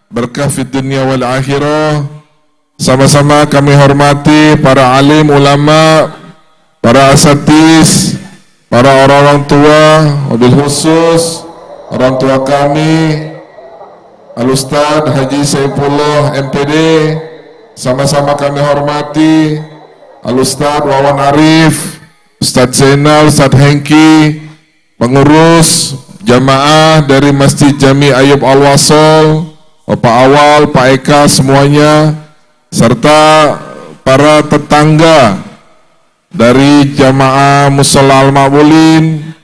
berkah fid dunya wal akhirah. Sama-sama kami hormati para alim ulama, para asatiz, para orang-orang tua, wabil khusus orang tua kami Al-Ustad Haji Saifullah MPD. Sama-sama kami hormati Al-Ustad Wawan Arif, Ustad Zainal, Ustad Hengki, pengurus jamaah dari Masjid Jami Ayub Al-Wasol, Bapak Awal, Pak Eka, semuanya, serta para tetangga dari jamaah Mushola Al-Ma'mulin,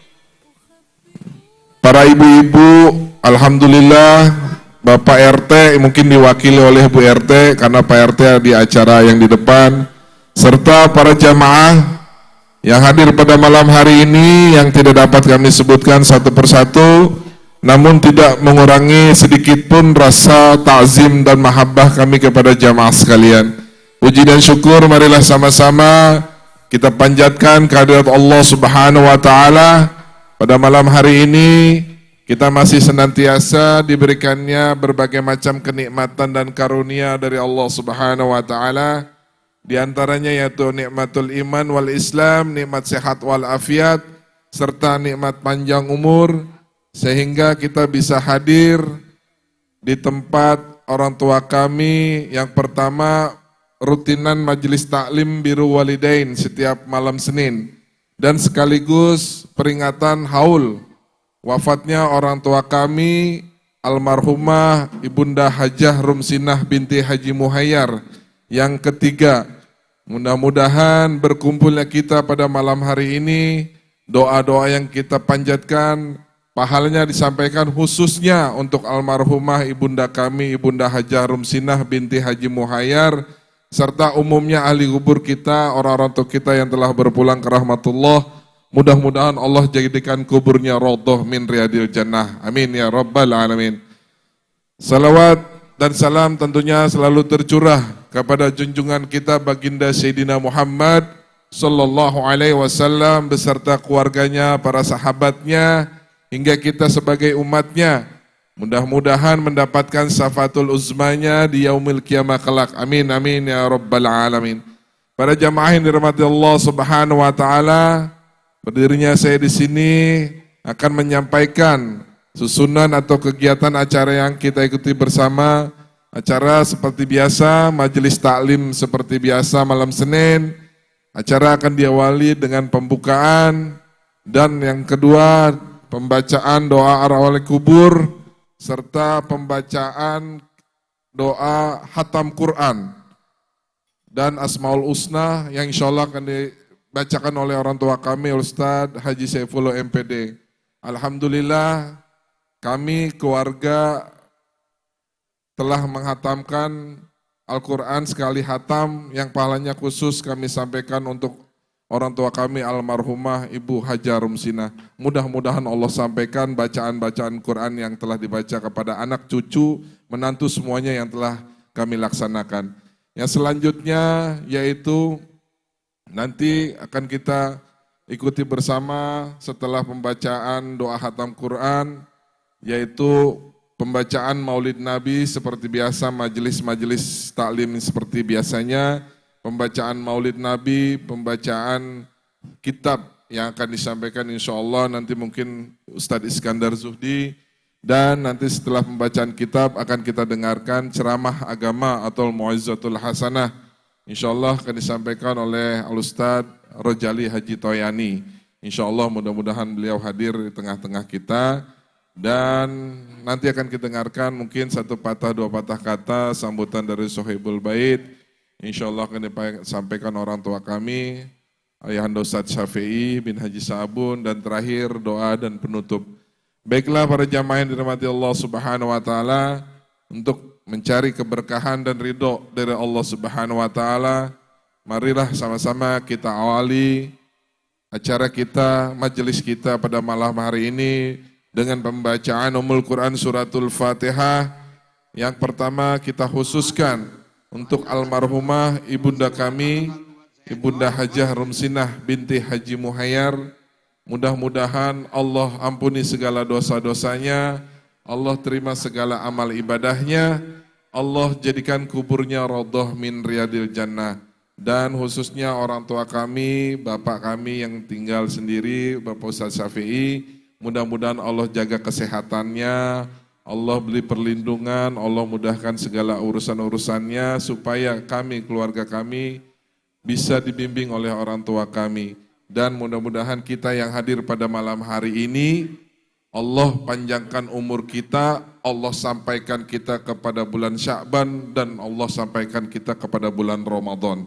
para ibu-ibu, alhamdulillah, Bapak RT mungkin diwakili oleh Bu RT karena Pak RT di acara yang di depan, serta para jamaah yang hadir pada malam hari ini yang tidak dapat kami sebutkan satu persatu, namun tidak mengurangi sedikit pun rasa ta'zim dan mahabbah kami kepada jamaah sekalian. Puji dan syukur marilah sama-sama kita panjatkan kehadirat Allah Subhanahu wa taala. Pada malam hari ini kita masih senantiasa diberikannya berbagai macam kenikmatan dan karunia dari Allah Subhanahu wa taala. Di antaranya yaitu nikmatul iman wal Islam, nikmat sehat wal afiat, serta nikmat panjang umur, sehingga kita bisa hadir di tempat orang tua kami yang pertama rutinan majelis taklim biru walidain setiap malam Senin, dan sekaligus peringatan haul wafatnya orang tua kami almarhumah Ibunda Hajah Rumsinah binti Haji Muhayyar yang ketiga. Mudah-mudahan berkumpulnya kita pada malam hari ini, doa-doa yang kita panjatkan pahalanya disampaikan khususnya untuk almarhumah ibunda kami Ibunda Hajah Rumsinah binti Haji Muhayyar, serta umumnya ahli kubur kita, orang-orang tua kita yang telah berpulang ke rahmatullah. Mudah-mudahan Allah jadikan kuburnya raudhah min riyadil jannah. Amin ya rabbal alamin. Salawat dan salam tentunya selalu tercurah kepada junjungan kita baginda Sayyidina Muhammad sallallahu alaihi wasallam beserta keluarganya, para sahabatnya, hingga kita sebagai umatnya. Mudah-mudahan mendapatkan syafatul uzmanya di yaumil qiyamah kelak. Amin amin ya rabbal alamin. Para jamaah yang dirahmati Allah Subhanahu wa taala, berdirinya saya di sini akan menyampaikan susunan atau kegiatan acara yang kita ikuti bersama. Acara seperti biasa, majelis taklim seperti biasa malam Senin. Acara akan diawali dengan pembukaan, dan yang kedua pembacaan doa ar-rawal kubur serta pembacaan doa hatam Quran dan Asmaul Husna yang insya Allah akan dibacakan oleh orang tua kami Ustaz Haji Saifullah MPD. Alhamdulillah kami keluarga telah menghatamkan Al-Quran sekali hatam yang pahalanya khusus kami sampaikan untuk orang tua kami almarhumah Ibu Hajah Rumsinah. Mudah-mudahan Allah sampaikan bacaan-bacaan Quran yang telah dibaca kepada anak, cucu, menantu semuanya yang telah kami laksanakan. Yang selanjutnya yaitu nanti akan kita ikuti bersama setelah pembacaan doa hatam Quran, yaitu pembacaan Maulid Nabi seperti biasa, majelis-majelis taklim seperti biasanya, pembacaan Maulid Nabi, pembacaan kitab yang akan disampaikan insya Allah nanti mungkin Ustadz Iskandar Zuhdi, dan nanti setelah pembacaan kitab akan kita dengarkan ceramah agama atau Mu'izzatul Hasanah, insya Allah akan disampaikan oleh Al-Ustadz Rojali Haji Toyani. Insya Allah mudah-mudahan beliau hadir di tengah-tengah kita. Dan nanti akan kita dengarkan mungkin satu patah dua patah kata sambutan dari Sohibul Bait. Insya Allah akan disampaikan orang tua kami, Ayahanda Ustadz Syafi'i bin Haji Sabun, dan terakhir doa dan penutup. Baiklah para jamaah yang dirahmati Allah Subhanahu wa taala, untuk mencari keberkahan dan ridho dari Allah Subhanahu wa taala, marilah sama-sama kita awali acara kita, majelis kita pada malam hari ini dengan pembacaan Ummul Quran Suratul Fatihah. Yang pertama kita khususkan untuk almarhumah ibunda kami, Ibunda Hajah Rumsinah binti Haji Muhayyar. Mudah-mudahan Allah ampuni segala dosa-dosanya, Allah terima segala amal ibadahnya, Allah jadikan kuburnya raudhah min riyadil jannah. Dan khususnya orang tua kami, bapak kami yang tinggal sendiri, Bapak Ustadz Syafi'i, mudah-mudahan Allah jaga kesehatannya, Allah beri perlindungan, Allah mudahkan segala urusan-urusannya, supaya kami, keluarga kami, bisa dibimbing oleh orang tua kami. Dan mudah-mudahan kita yang hadir pada malam hari ini, Allah panjangkan umur kita, Allah sampaikan kita kepada bulan Sya'ban, dan Allah sampaikan kita kepada bulan Ramadan.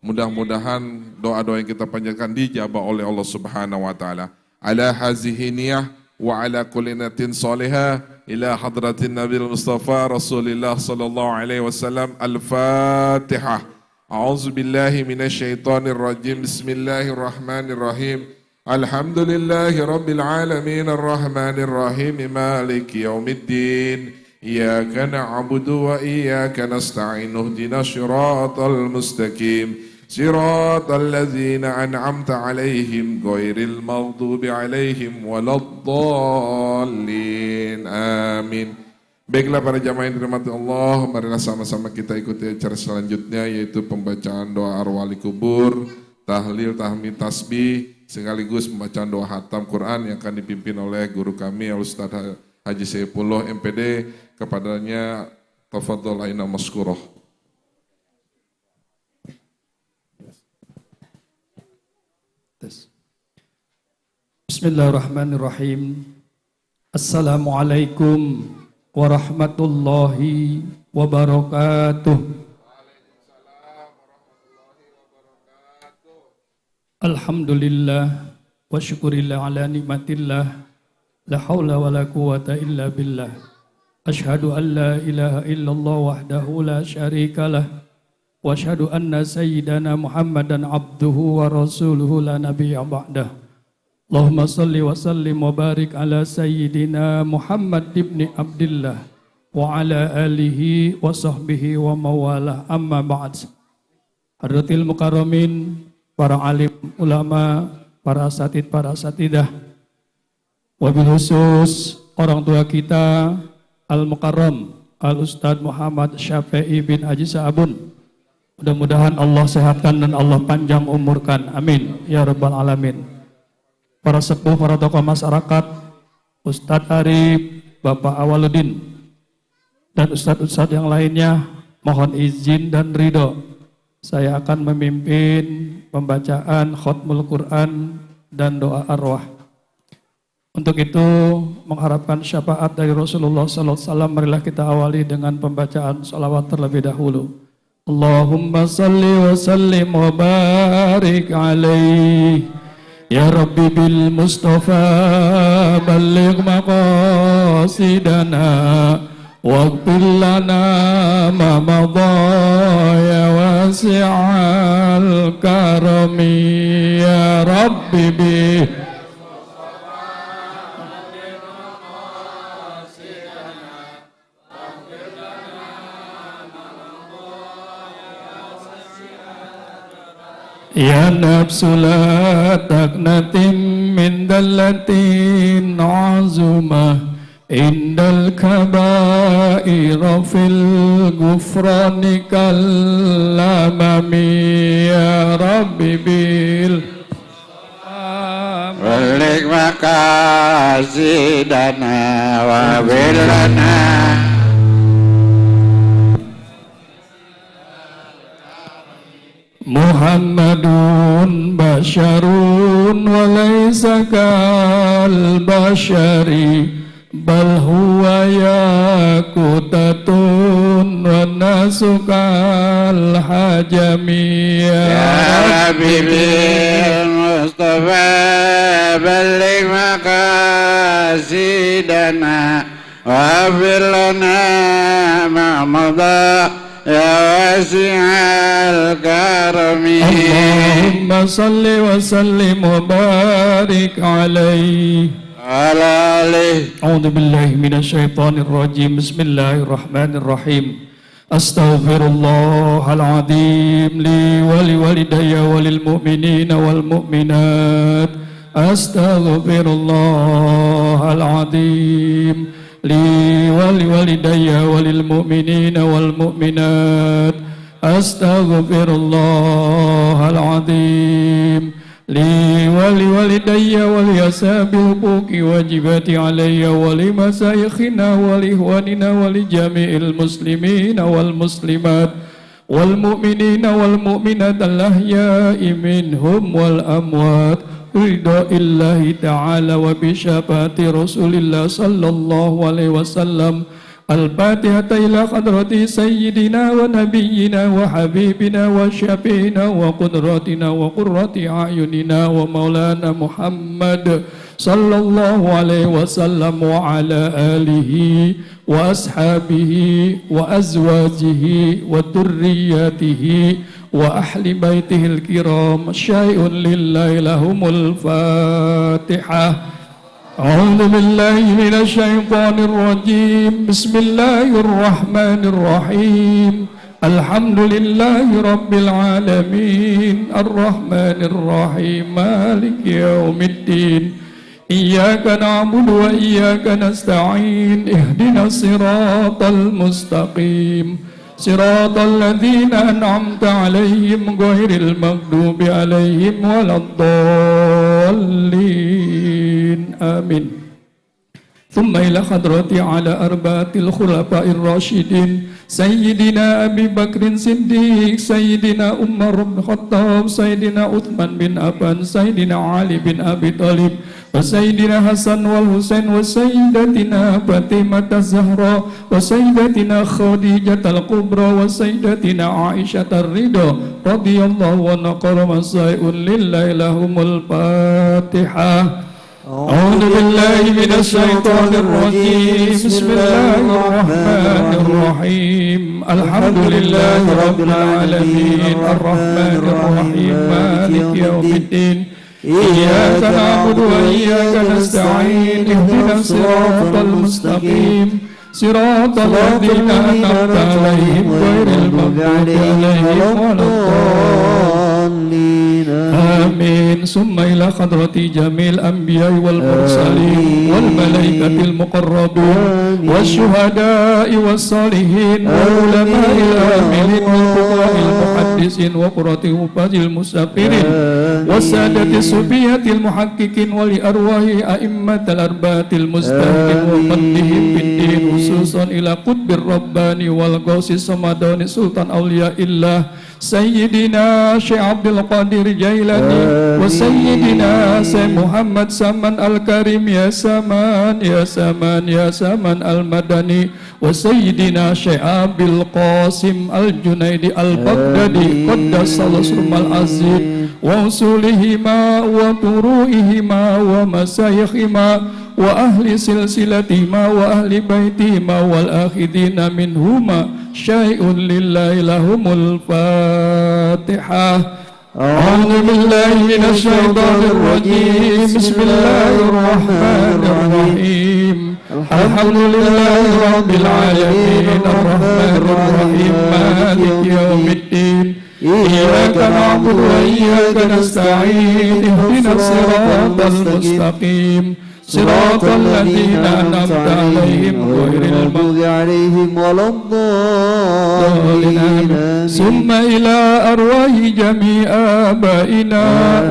Mudah-mudahan doa-doa yang kita panjatkan dijabah oleh Allah Subhanahu wa taala. Ala hazihi niyah wa ala kulli niyatin salihah ila hadratin Nabil Mustafa Rasulillah sallallahu alaihi wasallam. Al-Fatihah. A'udzu billahi minasyaitonir rajim. Bismillahirrahmanirrahim. Alhamdulillahi rabbil alamin arrahmanir rahim maliki yaumiddin. Iyyaka na'budu wa iyyaka nasta'in. Ihdinas siratal mustaqim. صراط الذين أنعمت عليهم غير المغضوب عليهم ولا الضالين آمين. Baiklah para jamaah yang dirahmati Allah, marilah sama-sama kita ikuti acara selanjutnya, yaitu pembacaan doa arwali kubur, tahlil, tahmid, tasbih, sekaligus pembacaan doa hatam Quran yang akan dipimpin oleh guru kami Ustaz Haji Saifullah MPD. Kepadanya tafadhol aina maskurah. Bismillahirrahmanirrahim. Assalamualaikum warahmatullahi wabarakatuh. Alhamdulillah wa syukurillah ala nikmatillah. La haula wa la quwata illa billah. Ashhadu an la ilaha illallah wahdahu la syarikalah. Wa ashhadu anna sayyidana Muhammadan abduhu wa rasuluhu la nabiyya ba'dah. Allahumma salli wa sallim wa barik ala sayyidina Muhammad ibn Abdillah wa ala alihi wa sahbihi wa mawalah, amma ba'd. Hadratil mukarramin, para alim ulama, para asatid, para asatidah, wabil khusus orang tua kita Al-Mukarram Al-Ustadz Muhammad Syafi'i bin Haji Sa'abun. Mudah-mudahan Allah sehatkan dan Allah panjang umurkan, amin ya rabbal alamin. Para sepuh, para tokoh masyarakat, Ustadz Arif, Bapak Awaludin, dan Ustadz-Ustadz yang lainnya, mohon izin dan ridho. Saya akan memimpin pembacaan khotmul Quran dan doa arwah. Untuk itu, mengharapkan syafaat dari Rasulullah SAW, marilah kita awali dengan pembacaan sholawat terlebih dahulu. Allahumma salli wa sallim wa barik alaihi. Ya Rabbi bil Mustafa balligh maqasidana waghfir lana ma madha ya wasi'al karami. Ya Rabbi bil Ya nafsu la taqnatim min dallatin azumah indal kabaira fil gufrani kallamami. Ya Rabbi bil balik maqasidana wa bilana Muhammadun basharun wa laysa kal bashari bal huwa yaqutatun wa nasu kal hajami. Ya Rabbi bil Mustafa balligh maqasidana wa bilana ma madha ya wasi'al karami. Allahumma salli wa sallim wa barik alaihi ala alihi. A'udzu billahi minasyaitonir rajim. Bismillahirrahmanirrahim. Astaghfirullahal azim li wa li walidayya wa lil mu'minina wal mu'minat. Astaghfirullahal azim لي ولوالدي وللمؤمنين والمؤمنات أستغفر الله العظيم لي ولوالدي ولأصحاب الحقوق واجبات علي ولمشايخنا ولإخواننا ولجميع المسلمين والمسلمات والمؤمنين والمؤمنات الأحياء منهم والأموات رضا الله تعالى وبشفاعة رسول الله صلى الله عليه وسلم. الفاتحة إلى حضرة سيدنا ونبينا وحبيبنا وشفينا وقدرتنا وقرة أعيننا ومولانا محمد صلى الله عليه وسلم وعلى آله وأصحابه وأزواجه وذرياته وأهل بيته الكرام شيء لله لهم الفاتحة. أعوذ بالله من الشيطان الرجيم بسم الله الرحمن الرحيم الحمد لله رب العالمين الرحمن الرحيم مالك يوم الدين إياك نعبد وإياك نستعين اهدنا الصراط المستقيم صراط الذين أنعمت عليهم غير المغضوب عليهم ولا الضالين آمين. ثم إلى حضرة على أربعة الخلفاء الراشدين سيدنا أبي بكر الصديق سيدنا عمر بن الخطاب سيدنا عثمان بن عفان سيدنا علي بن أبي طالب وسيدنا حسن والحسين وسيدتنا فاطمة الزهراء وسيدتنا خديجة الكبرى وسيدتنا عائشة الرضا رضي الله عنها كرم شيء لله لهم الفاتحة. أعوذ بالله من الشيطان الرجيم بسم الله الرحمن الرحيم الحمد لله رب العالمين الرحمن الرحيم مالك يوم الدين إياك نعبد وإياك نستعين اهدنا الصراط المستقيم صراط الذين أنعمت عليهم غير المغضوب عليهم ولا الضالين آمين. ثم إلى حضرة جميع الأنبياء والمرسلين والملائكة المقربين والشهداء والصالحين والعلماء العاملين والفقهاء المحدثين وقراء الحفاظ المستغفرين والسادة الصوفية المحققين ولأرواح أئمة الأربعة المجتهدين ومنهم بالدين خصوصا إلى قطب الرباني والغوث الصمداني سلطان أولياء الله سيدنا شيخ عبد القادر جيلاني وسيدنا شيخ محمد سامان الكريم يا سامان يا سامان يا سامان المدني وسيدنا شيخ أبي القاسم الجنيدي البغدادي قدس الله سره العظيم وأصولهما وفروعهما ومشايخهما وأهل سلسلتهما وأهل بيتهما والآخذين منهما شيء لله لهم الفاتحة. أعوذ بالله من الشيطان الرجيم بسم الله الرحمن الرحيم الحمد لله رب العالمين الرحمن الرحيم مالك يوم الدين إياك نعبد وإياك نستعين اهدنا الصراط المستقيم صراط الذين أنعمت عليهم غير المغضوب عليهم ولا الضالين. ثم إلى أرواح جميع آبائنا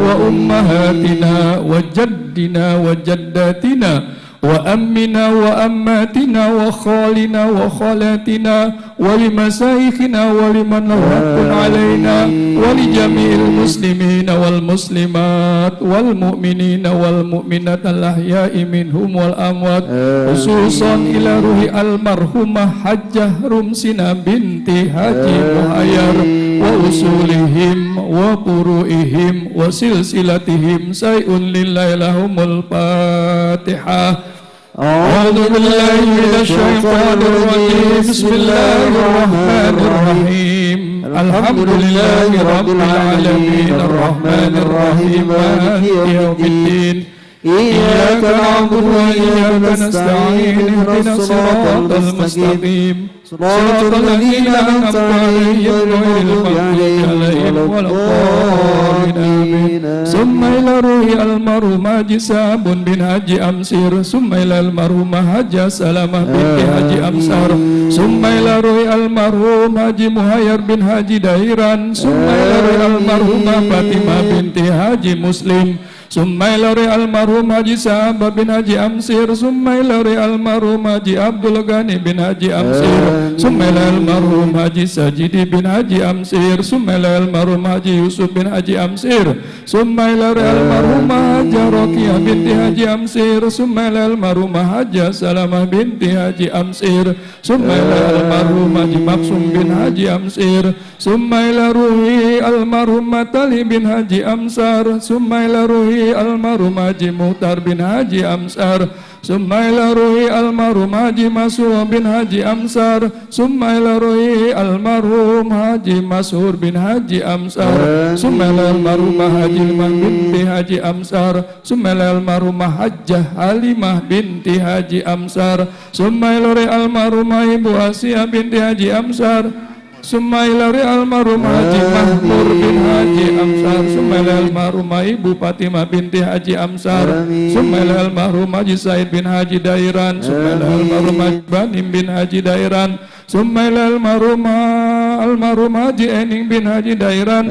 وأمهاتنا وجدنا وجداتنا وأمنا وأماتنا وخالنا وخالاتنا ولمشايخنا ولمن له حق علينا ولجميع المسلمين والمسلمات والمؤمنين والمؤمنات الأحياء منهم والأموات خصوصا إلى روح المرحومة حجة رمسنا بنت حاجي مهيار وأصولهم وفروعهم وسلسلتهم شيء لله لهم الفاتحة. أعوذ بالله من الشيطان الرجيم بسم الله الرحمن الرحيم الحمد لله رب العالمين الرحمن الرحيم مالك يوم الدين إياك نعبد وإياك نستعين اهدنا الصراط المستقيم صراط الذين أنعمت عليهم غير المغضوب عليهم ولا الضالين آمين ثم إلى روح المرحوم حاجي ساب بن حاجي أمسير ثم إلى المرحوم حاجة سلامة بنت حاجي أمسار ثم إلى روح المرحوم حاجي مهير بن حاجي دايران ثم إلى روح المرحومة فاطمة بنت حاجي مسلم ثم إلى روح المرحوم حاجي ساب بن حاجي أمسير ثم إلى روح المرحوم حاجي عبد الغني بن حاجي أمسير ثم إلى المرحوم حاجي ساجدي بن حاجي أمسير ثم إلى المرحوم حاجي يوسف بن حاجي أمسير ثم إلى روح المرحوم حاجة رقية بنت حاجي أمسير ثم إلى المرحوم حاجة سلامة بنت حاجي أمسير ثم إلى المرحوم حاجي مقسوم بن حاجي أمسير ثم إلى روح المرحوم تالي بن حاجي أمسار ثم إلى روح المرحوم حاجي مختار بن حاجي أمسار ثم إلى روح المرحوم حاجي مسعود بن حاجي أمسار ثم إلى روح المرحوم حاجي مسعود بن حاجي أمسار ثم إلى المرحوم حاجي بنت حاجي أمسار ثم إلى المرحوم حجة حليمة بنت حاجي أمسار ثم إلى روح المرحوم ibu Asia binti Haji Amsar Summa ila almarhum Haji Mahmur bin Haji Amsar Summa ila almarhum Ibu Fatimah binti Haji Amsar Summa ila almarhum Haji Said bin Haji Dairan Summa ila almarhum Haji Banim bin Haji Dairan Summa ila almarhum Haji Ening bin Haji Dairan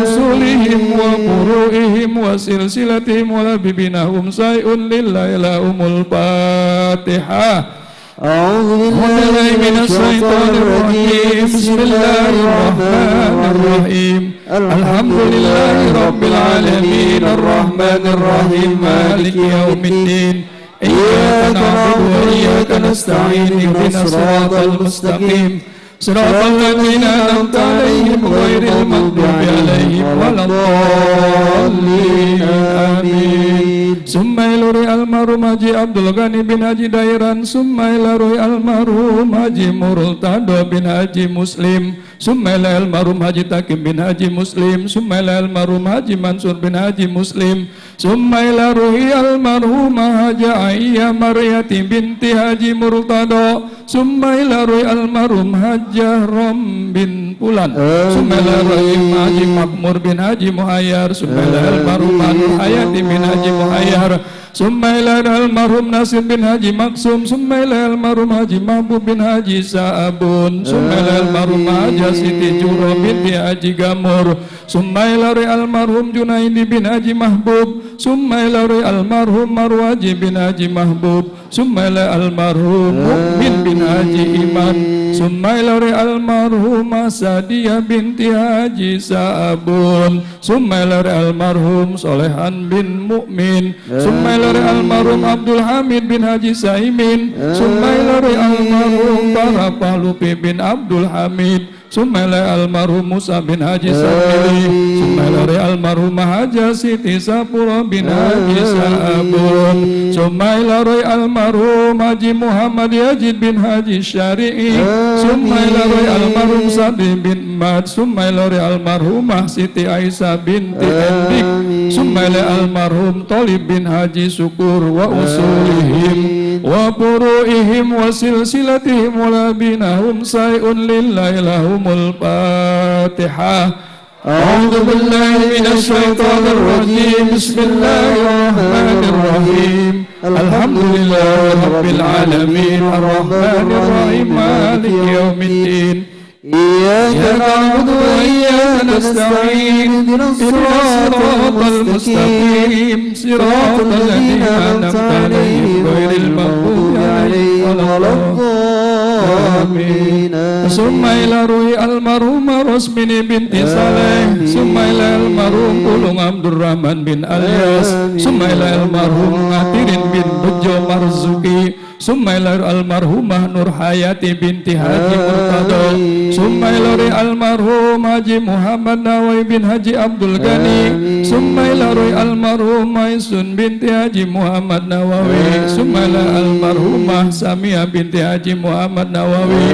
usulihim wa furu'ihim wa silsilatihim wa labibinahum say'un lillahi lahumul Fatihah. أعوذ بالله من الشيطان الرجيم بسم الله الرحمن الرحيم الحمد لله رب العالمين الرحمن الرحيم مالك يوم الدين إياك نعبد وإياك نستعين اهدنا الصراط المستقيم صراط الذين أنعمت عليهم غير المغضوب عليهم ولا الضالين آمين ثم إلى روح المرحوم Haji Abdul Ghani bin Haji Dairan Summa ila ruhi almarhum Haji Murtado bin Haji Muslim Summa ila almarhum Haji Takim bin Haji Muslim Summa ila almarhum Haji Mansur bin Haji Muslim Summa ila ruhi almarhum Haji Ayya Maryati binti Haji Murtado Summa ila ruhi almarhum Haji Rom bin Pulan Summa ila ruhi Haji Makmur bin Haji Muhayyar Summa ila almarhum Nur Hayati bin Haji Muhayyar Summa ila almarhum Nasir bin Haji Maksum Summa ila almarhum Haji Mahbub bin Haji Sa'abun Summa ila almarhum Haji Siti Juro binti Haji Gamur Summa ila almarhum Junaidi bin Haji Mahbub Summa ila almarhum Marwaji bin Haji Mahbub Summa ila almarhum Mukmin bin Haji Iman Summa ila almarhum Sadia binti Haji Sa'abun Summa ila almarhum Solehan bin Mukmin Summa ila almarhum Abdul Hamid bin Haji Saimin Summa ila almarhum Parapalupi bin Abdul Hamid Summa ila almarhum Musa bin Haji Samili Summa ila almarhum Haji Siti Sapura bin Haji Sa'abun Summa ila almarhum Haji Muhammad Yazid bin Haji Syari'i Summa ila almarhum Sadi bin Mad Summa ila almarhumah Siti Aisyah binti Endik Summa ila almarhum Talib bin Haji Syukur wa usulihim wa furu'ihim wa silsilatihim wa labinahum say'un lillahi lahumul Fatihah. أعوذ بالله من الشيطان الرجيم بسم الله الرحمن الرحيم الحمد لله رب العالمين الرحمن الرحيم مالك يوم الدين إياك نعبد وإياك نستعين اهدنا الصراط المستقيم صراط الذين أنعمت عليهم غير المغضوب عليهم ولا الضالين ثم إلى روح المرحوم Rosmini binti Saleh Summa ila almarhum Pulung Abdurrahman bin Alyas Summa ila almarhum Ngatirin bin Bejo Marzuki Summa ila almarhumah Nur Hayati binti Haji Murtado Summa ila almarhum Haji Muhammad Nawawi bin Haji Abdul Ghani Summa ila almarhum Maisun binti Haji Muhammad Nawawi Summa ila almarhumah Samia binti Haji Muhammad Nawawi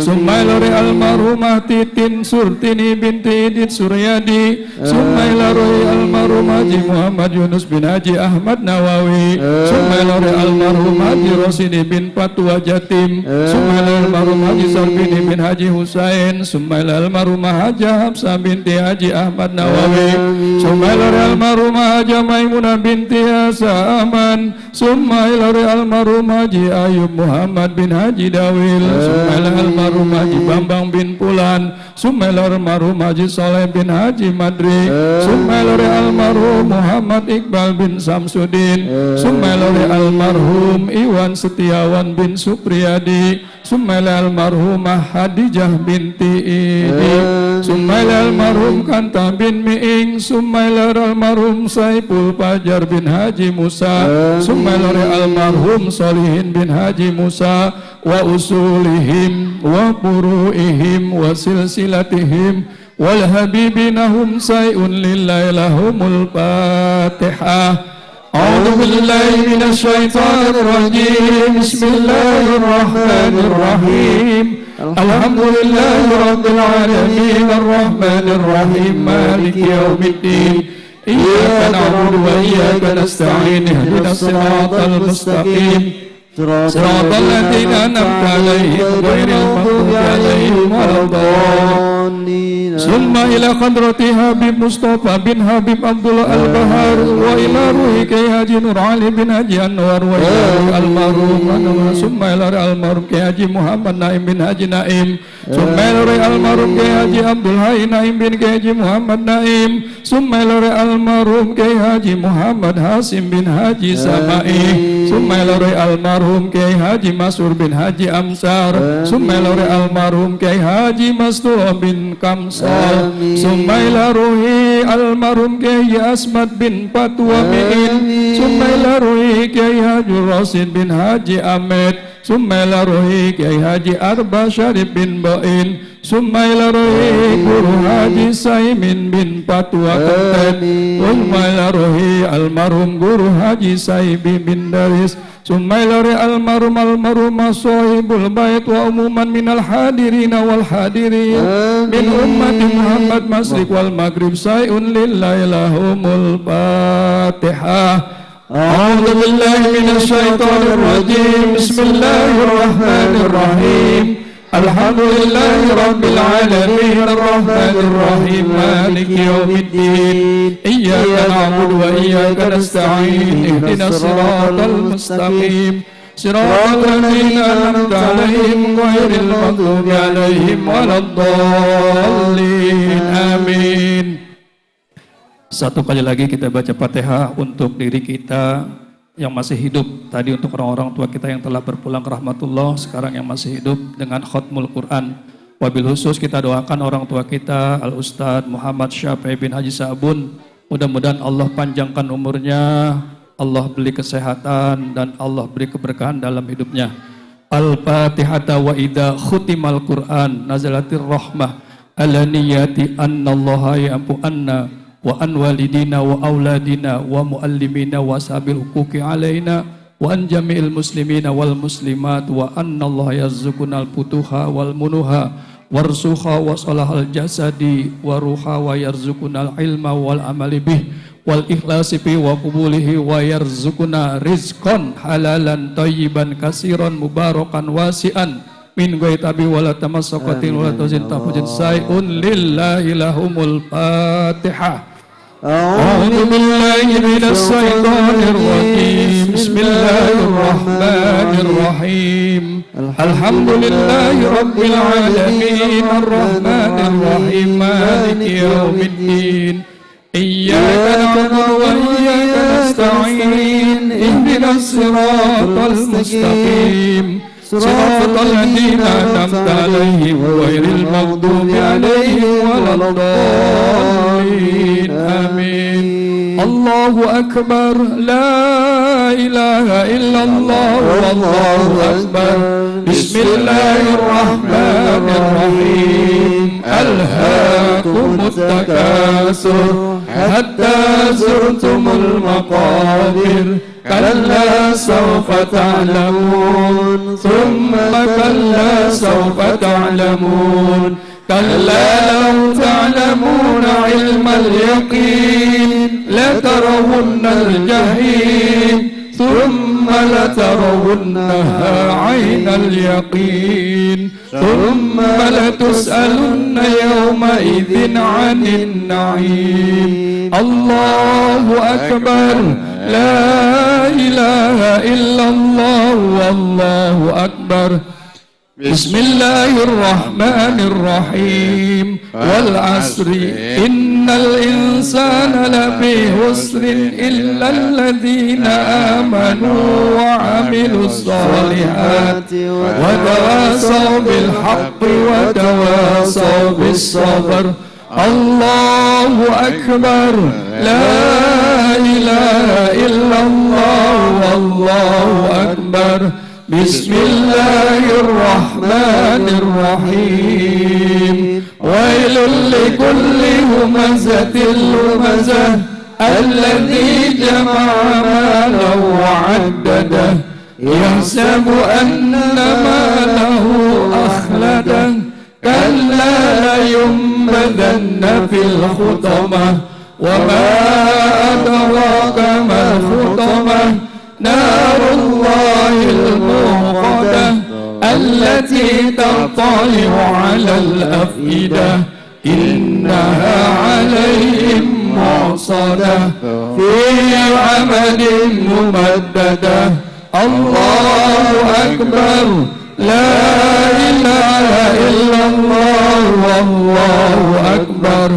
Summa Sumailore almarhumah Titin Surtini binti Idit Suryadi, Sumailore almarhumah Haji Muhammad Yunus bin Haji Ahmad Nawawi, Sumailore almarhumah Haji Rosidi bin Patwa Jatim, Sumailore almarhumah Haji Sarbini bin Haji Husain, Sumailore almarhumah Haji Hafsah binti Haji Ahmad Nawawi, Sumailore almarhumah Haji Maimunah binti Asa Aman, Sumailore almarhumah Haji Ayub Muhammad bin Haji Dawil, Sumailore almarhumah Haji Bambang bin Pulan, Sumailore almarhumah Haji Soleh bin Haji Madri, Sumailore almarhum Muhammad Iqbal bin Samsudin, Sumailore almarhum Iwan Setiawan bin Supriyadi, Sumailore almarhumah Hadijah binti Idi, Sumailore almarhum Kanta bin Miing, Sumailore almarhum Saipul Fajar bin Haji Musa, Sumailore almarhum Solihin bin Haji Musa, wa usulihim wa furu'ihim wa silsilatihim wal habibinahum say'un lillahi lahumul Fatihah. A'udzu billahi minasy syaithanir rajim. Bismillahir rahmanir rahim. Alhamdulillahi rabbil alamin arrahmanir rahim maliki yaumiddin. Iyyaka na'budu wa iyyaka nasta'in ihdinas siratal mustaqim. Siratal ladzina an'amta 'alaihim ghairil maghdubi 'alaihim waladdallin. Summa ila hadrati Habib Mustafa bin Habib Abdullah Al-Bahar wa ila ruhi Kiai Haji Nur Ali bin Haji Anwar wa ila ruhi almarhum summa ila almarhum Kiai Haji Muhammad Naim bin Haji Naim, summa ila ruhi almarhum Kiai Haji Abdul Hayy Naim bin Kiai Haji Muhammad Naim, summa ila ruhi almarhum Kiai Haji Muhammad Hasim bin Haji Samai, summa ila ruhi almarhum Kiai Haji Masur bin Haji Amsar, summa ila ruhi almarhum Kiai Haji Mastur bin Kamsar, summa ila ruhi almarhum Kiai Asmad bin Patwa Mi'in, summa ila ruhi Kiai Haji Rasid bin Haji Ahmed, summa ila ruhi Kiai Haji Arba Syarif bin Ba'in, summa ila ruhi Guru Haji Saimin bin Patwa Kenten, summa ila ruhi almarhum Guru Haji Saibi bin Daris, summa ila ruhi almarhum sahibul bait wa umuman minal hadirina wal hadirin min ummati Muhammad Masrik wal Maghrib say'un lillahi lahumul Fatihah. A'udzu billahi minasy syaithanir rajim. Bismillahir rahmanir rahim. Alhamdulillahi rabbil alamin arrahmanir rahim maliki yaumiddin. Iyyaka na'budu wa iyyaka nasta'in ihdinas siratal mustaqim siratal ladzina an'amta 'alaihim ghairil maghdubi 'alaihim waladdallin. Amin. Satu kali lagi kita baca Fatihah untuk diri kita yang masih hidup. Tadi untuk orang-orang tua kita yang telah berpulang ke rahmatullah, sekarang yang masih hidup dengan khatmul Quran. Wabil khusus kita doakan orang tua kita Al-Ustadz Muhammad Syafi'i bin Haji Sabun. Mudah-mudahan Allah panjangkan umurnya, Allah beri kesehatan, dan Allah beri keberkahan dalam hidupnya. Al-Fatihata wa idha khutimal Quran nazalatir rahmah ala niyati annallaha ya'fu anna wa an walidina wa auladina wa muallimina wa sabil huquqi alaina wa an jami'il muslimina wal muslimat wa anna Allah yarzuqunal putuha wal munuha warsuha wa salahal jasadi wa ruha wa yarzuqunal ilma wal amali bih wal ikhlasi fi wa qubulihi wa yarzuquna rizqan halalan thayyiban kasiran mubarakan wasi'an min ghairi tabi wala tamassaqatin wala tazin tafujin say'un lillahi lahumul Fatihah. A'udzu billahi minasy syaithanir rajim. Bismillahir rahim. Alhamdulillahi rabbil alamin arrahmanir rahim maliki yaumiddin. Iyyaka na'budu wa iyyaka nasta'in ihdinas siratal mustaqim siratal ladzina an'amta 'alaihim ghairil maghdubi 'alaihim waladdallin. Amin. Allahu akbar, la ilaha illallah, wallahu akbar. Bismillahirrahmanirrahim. Alhaakumut takatsur hatta zurtumul maqabir كلا سوف تعلمون ثم كلا سوف تعلمون كلا لو تعلمون علم اليقين لترون الجحيم ثم لترونها عين اليقين ثم لتسألن يومئذ عن النعيم الله أكبر لا إله إلا الله والله أكبر بسم الله الرحمن الرحيم والعصر إن الإنسان لفي خسر إلا الذين آمنوا وعملوا الصالحات وتواصوا بالحق وتواصوا بالصبر الله أكبر لا إله إلا الله والله أكبر بسم الله الرحمن الرحيم ويل لكل همزة لمزة الذي جمع مالا وعدده يحسب أن ماله أخلده كلا لينبذن في الحطمة وما أدراك ما الحطمة نار الله الموقدة التي تطلع على الأفئدة إنها عليهم موصدة في عمد ممددة الله أكبر لا إله إلا الله والله أكبر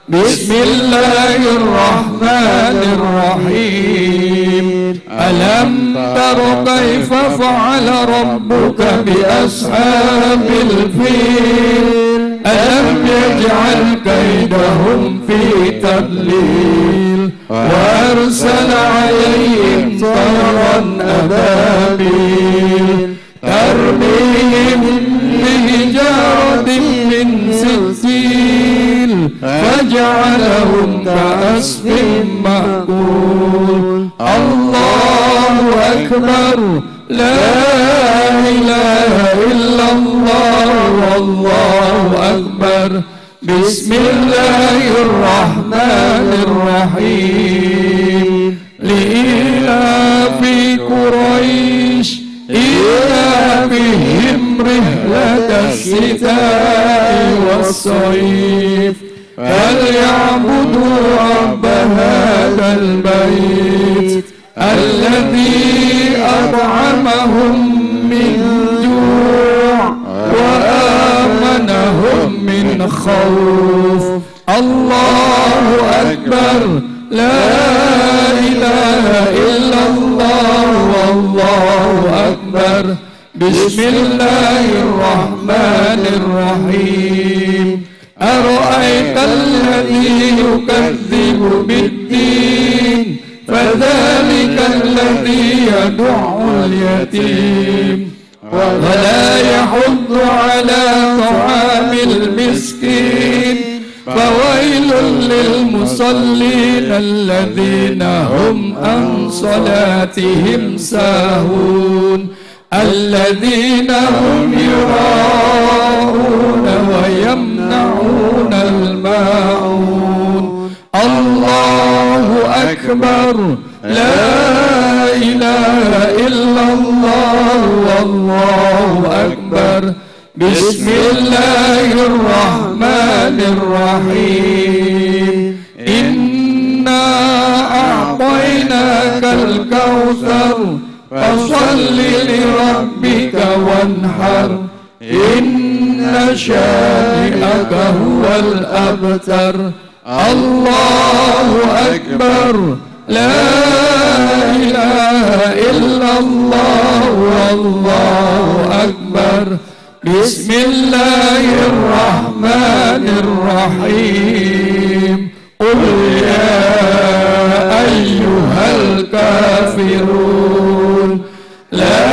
بسم الله الرحمن الرحيم ألم تر كيف فعل ربك بأصحاب الفيل ألم يجعل كيدهم في تضليل وأرسل عليهم طيرا أبابيل ترميهم بحجارة من سجيل فجعلهم كعصف مأكول الله أكبر لا إله إلا الله والله أكبر بسم الله الرحمن الرحيم لإيلاف قريش إيلافهم رحلة الشتاء والصيف فليعبدوا رب هذا البيت الذي أطعمهم من جوع وآمنهم من خوف الله أكبر لا إله إلا الله والله أكبر بسم الله الرحمن الرحيم أرأيت الذي يكذب بالدين فذلك الذي يدع اليتيم ولا يحض على طعام المسكين فويل للمصلين الذين هم عن صلاتهم ساهون الذين هم يراءون ويمنعون الماعون الله أكبر لا إله إلا الله والله أكبر بسم الله الرحمن الرحيم إنا أعطيناك الكوثر فصل لربك وانحر إن شانئك هو الأبتر الله أكبر لا إله إلا الله والله أكبر بسم الله الرحمن الرحيم قل يا أيها الكافرون لا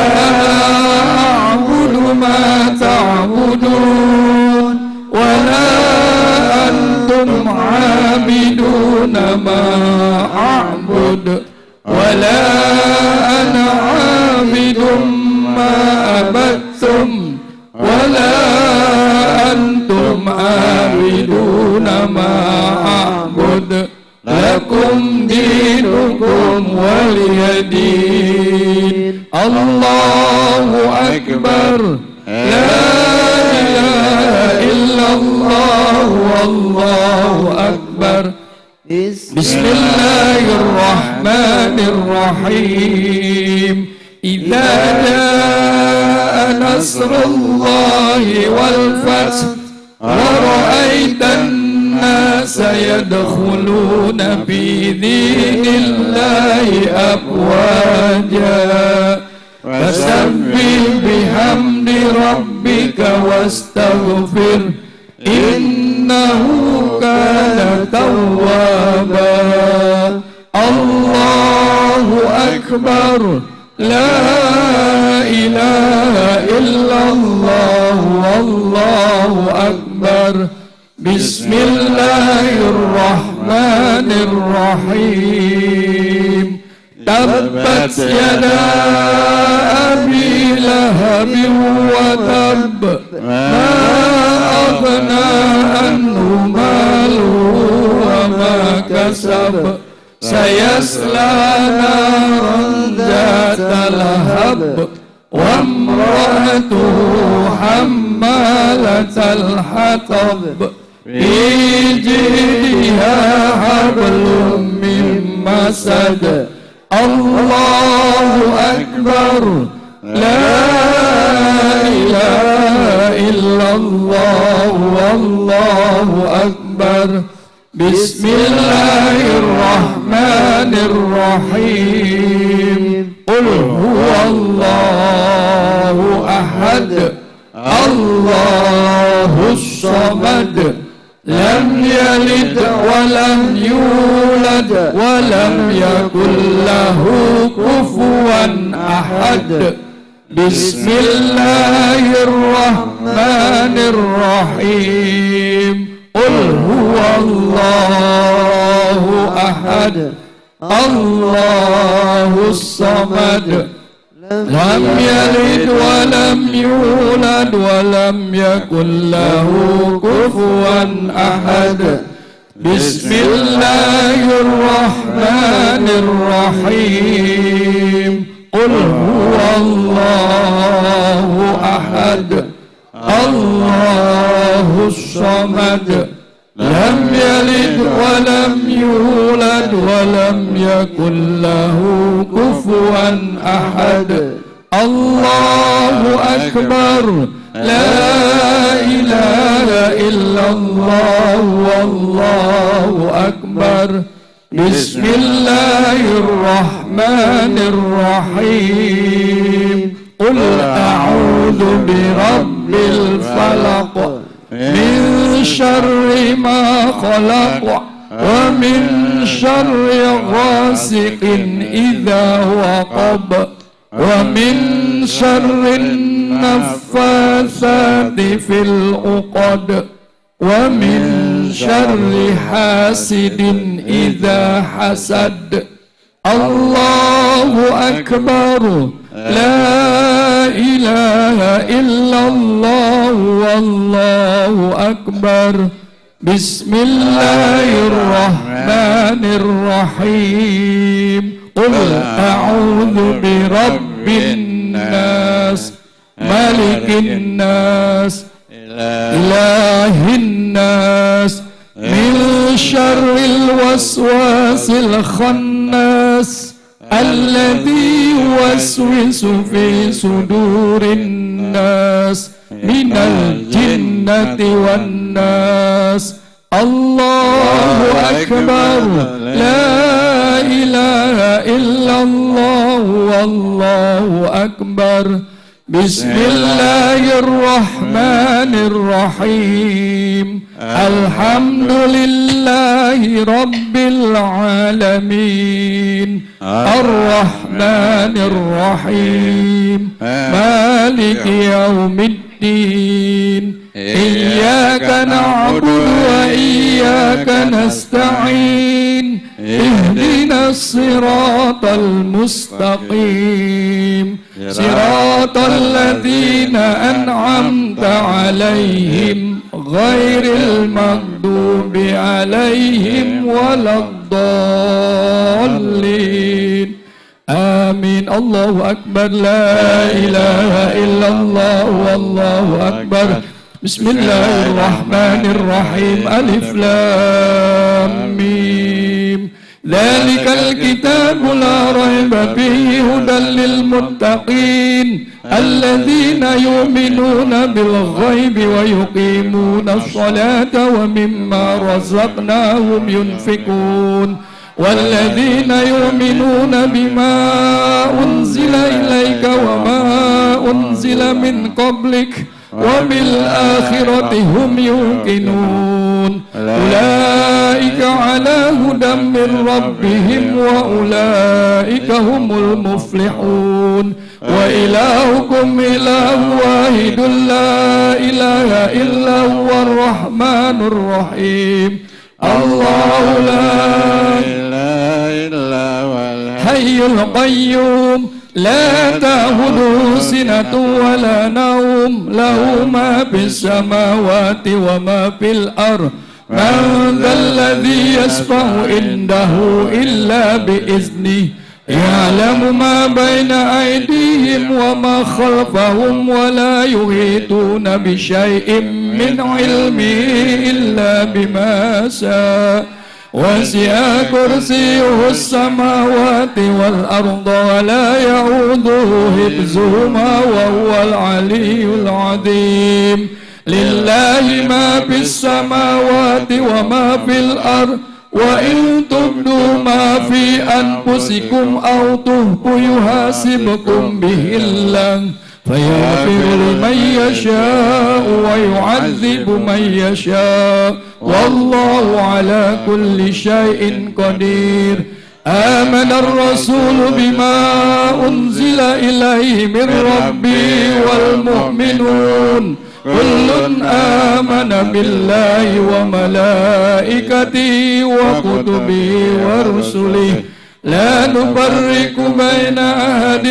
أعبد ما تعبدون ولا أنتم عابدون ما أعبد ولا عبدتم ولا أنتم عابدون ما أعبد لكم دينكم ولي دين الله أكبر لا إله إلا الله والله أكبر بسم الله الرحمن الرحيم إذا جاء نصر الله والفتح ورأيت الناس يدخلون في دين الله أفواجا فسبح بحمد ربك واستغفر إنه كان توابا الله أكبر لا إله إلا الله والله أكبر بسم الله الرحمن الرحيم تبت يدا أبي لهب وتب ما أغنى عنه ماله وما كسب سيصلى نارا ذات لهب وامرأته حمالة الحطب في جيدها حبل من مسد الله أكبر لا إله إلا الله والله أكبر بسم الله الرحمن الرحيم قل هو الله أحد الله الصمد لم يلد ولم يولد ولم يكن له كفوا أحد بسم الله الرحمن الرحيم قل هو الله أحد الله الصمد لم يلد ولم يولد ولم يكن له كفوا أحد بسم الله الرحمن الرحيم قل هو الله أحد الله الصمد لم يلد ولم يولد ولم يكن له كفوا أحد الله أكبر لا إله إلا الله والله أكبر بسم الله الرحمن الرحيم قل أعوذ برب الفلق من شر ما خلق ومن شر غاسق إذا وقب ومن شر النفاثات في العقد ومن شر حاسد إذا حسد الله أكبر لا إله إلا الله والله أكبر بسم الله الرحمن الرحيم قل أعوذ برب الناس ملك الناس إله الناس من شر الوسواس الخناس الذي يوسوس في صدور الناس من الجنة والناس الله أكبر لا إله إلا الله والله أكبر بسم الله الرحمن الرحيم الحمد لله رب العالمين الرحمن الرحيم مالك يوم الدين إياك نعبد وإياك نستعين اهدنا الصراط المستقيم صراط الذين أنعمت عليهم غير المغضوب عليهم ولا الضالين آمين. الله أكبر. لا إله إلا الله والله أكبر. بسم الله الرحمن الرحيم. ألف لام ميم. ذلك الكتاب لا ريب فيه هدى للمتقين الذين يؤمنون بالغيب ويقيمون الصلاة ومما رزقناهم ينفقون والذين يؤمنون بما أنزل إليك وما أنزل من قبلك وبالآخرة هم يوقنون أولئك على هدى من ربهم وأولئك هم المفلحون وإلهكم إله واحد لا إله إلا هو الرحمن الرحيم الله لا إله إلا هو الحي القيوم لا تأخذه سنة ولا نوم له ما في السماوات وما في الأرض من ذا الذي يشفع عنده إلا بإذنه يعلم ما بين أيديهم وما خلفهم ولا يحيطون بشيء من علمه إلا بما شاء وسع كرسيه السماوات والأرض ولا يعوده حفظهما وهو العلي العظيم لله ما في السماوات وما في الأرض وإن تبدوا ما في أنفسكم أو تخفوا يحاسبكم به الله فيغفر لمن يشاء ويعذب من يشاء والله على كل شيء قدير آمن الرسول بما أنزل إليه من ربه والمؤمنون كل آمن بالله وملائكته وكتبه ورسله لا نفرق بين أحد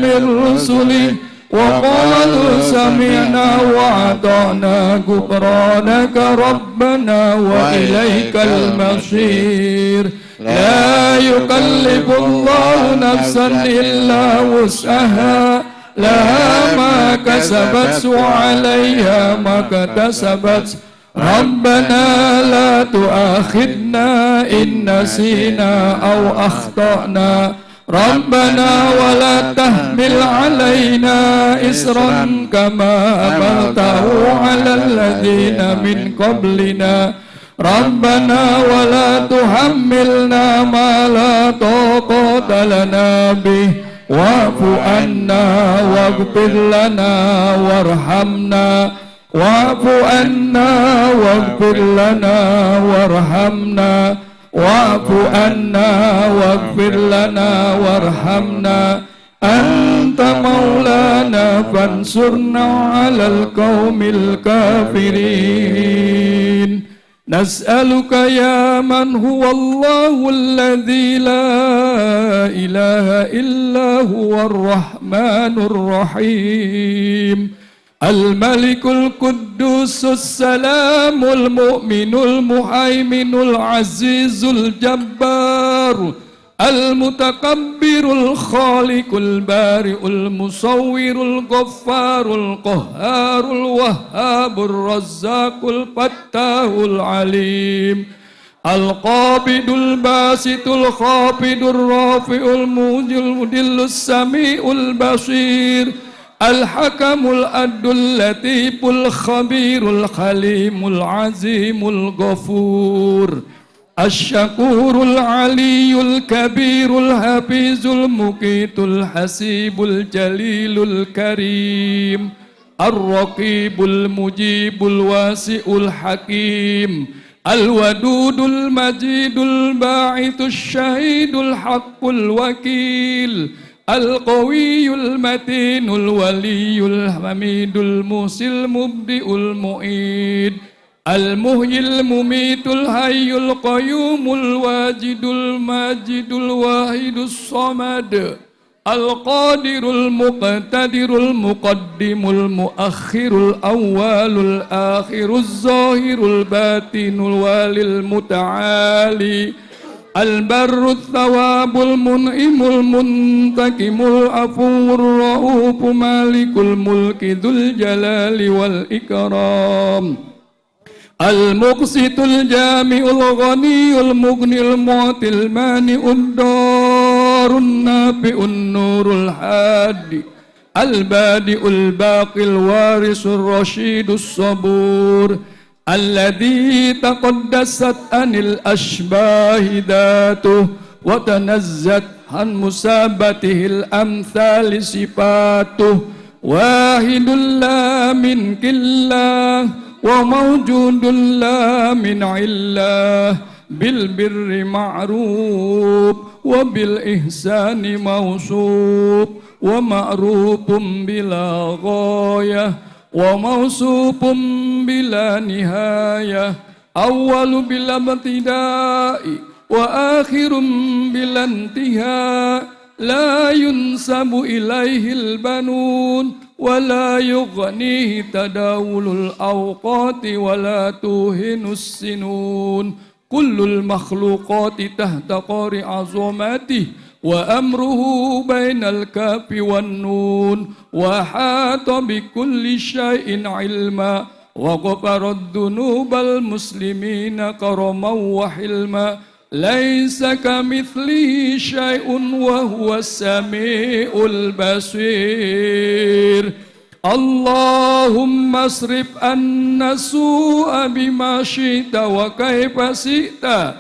من رسله وقالوا سمعنا وأطعنا غفرانك ربنا وإليك المصير لا يكلف الله نفسا إلا وسعها لها ما كسبت وعليها ما اكتسبت ربنا لا تؤاخذنا إن نسينا أو أخطأنا ربنا ولا تحمل علينا إصرا كما حملته على الذين من قبلنا ربنا ولا تحملنا ما لا طاقة لنا به واعف عنا واغفر لنا وارحمنا واعف عنا واغفر لنا وارحمنا واعف عنا واغفر لنا وارحمنا أنت مولانا فانصرنا على القوم الكافرين نسألك يا من هو الله الذي لا إله إلا هو الرحمن الرحيم الملك القدوس السلام المؤمن المهيمن العزيز الجبار المتكبر الخالق البارئ المصور الغفار القهار الوهاب الرزاق الفتاح العليم القابض الباسط الخافض الرافع الموجي المذل السميع البصير الحكم العدل اللطيف الخبير الحليم العظيم الغفور الشكور العلي الكبير الحفيظ المقيت الحسيب الجليل الكريم الرقيب المجيب الواسع الحكيم الودود المجيد الباعث الشهيد الحق الوكيل القوي المتين الولي الحميد المحصي المبدئ المعيد المحيي المميت الحي القيوم الواجد الماجد الواحد الصمد القادر المقتدر المقدم المؤخر الأول الآخر الظاهر الباطن الوالي المتعالي البر الثواب المنعم المنتقم العفو الرؤوف مالك الملك ذو الجلال والإكرام المقسط الجامع الغني المغني المعطي المانع الدار النافع النور الحادي البادئ الباقي الوارث الرشيد الصبور الذي تقدست عن الأشباه ذاته وتنزت عن مسابته الأمثال صفاته واحد لا من كلا وموجود لا من علة بالبر معروف وبالإحسان موصوف ومعروف بلا غاية وموصوف بلا نهاية أول بلا ابتداء وآخر بلا انتهاء لا ينسب إليه البنون ولا يغنيه تداول الأوقات ولا توهن السنون كل المخلوقات تحت قار عظمته وأمره بين الكاف والنون وحاط بكل شيء علما وغفر الذنوب المسلمين كرما وحلما ليس كمثله شيء وهو السميع البصير اللهم اصرف عنا السوء بما شئت وكيف شئت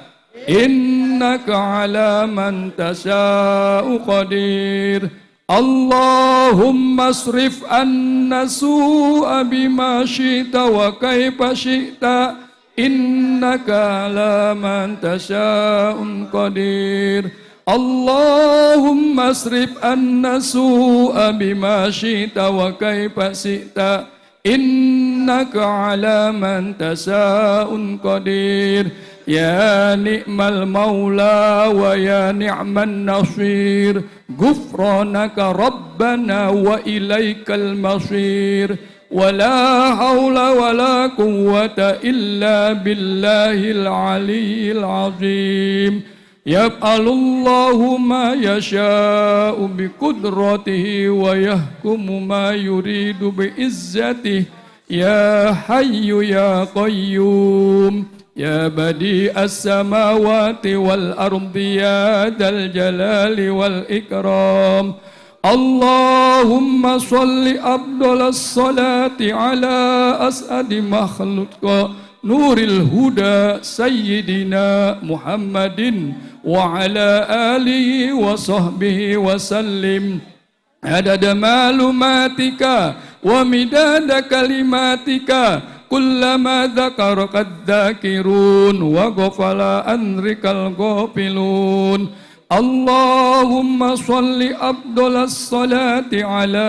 إنك على من تشاء قدير اللهم اصرف عنا السوء بما شئت وكيف شئت إنك على من تشاء قدير اللهم اصرف عنا السوء بما شئت وكيف شئت إنك على من تشاء قدير يا نعم المولى ويا نعم النصير غفرانك ربنا وإليك المصير ولا حول ولا قوة إلا بالله العلي العظيم يفعل الله ما يشاء بقدرته ويحكم ما يريد بعزته يا حي يا قيوم يا بديع السماوات والأرض يا ذا الجلال والإكرام اللهم صل أفضل الصلاة على أسعد مخلوق نور الهدى سيدنا محمد وعلى آله وصحبه وسلم عدد معلوماتك ومداد كلماتك كلما ذكرك الذاكرون وغفل عنك الغافلون اللهم صل أفضل الصلاة على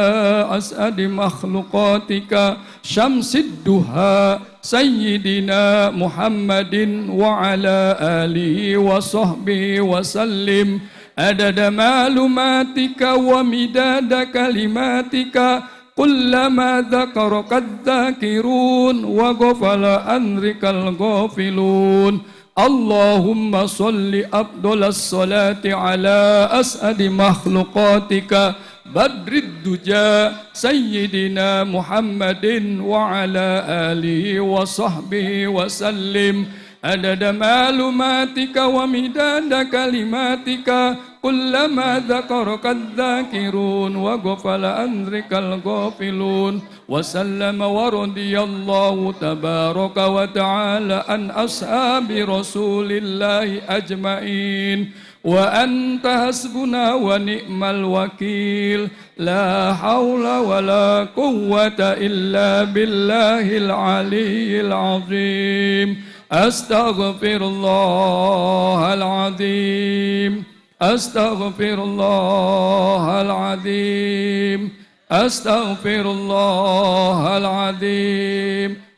أسعد مخلوقاتك شمس الدهى سيدنا محمد وعلى آله وصحبه وسلم عدد معلوماتك ومداد كلماتك كلما ذكرك الذاكرون وغفل عنك الغافلون اللهم صل أفضل الصلاة على أسعد مخلوقاتك بدر الدجى سيدنا محمد وعلى آله وصحبه وسلم عدد معلوماتك ومداد كلماتك كلما ذكرك الذاكرون وغفل عنك الغافلون وسلم ورضي الله تبارك وتعالى عن أصحاب رسول الله أجمعين وأنت حسبنا ونعم الوكيل لا حول ولا قوة إلا بالله العلي العظيم أستغفر الله العظيم أستغفر الله العظيم أستغفر الله العظيم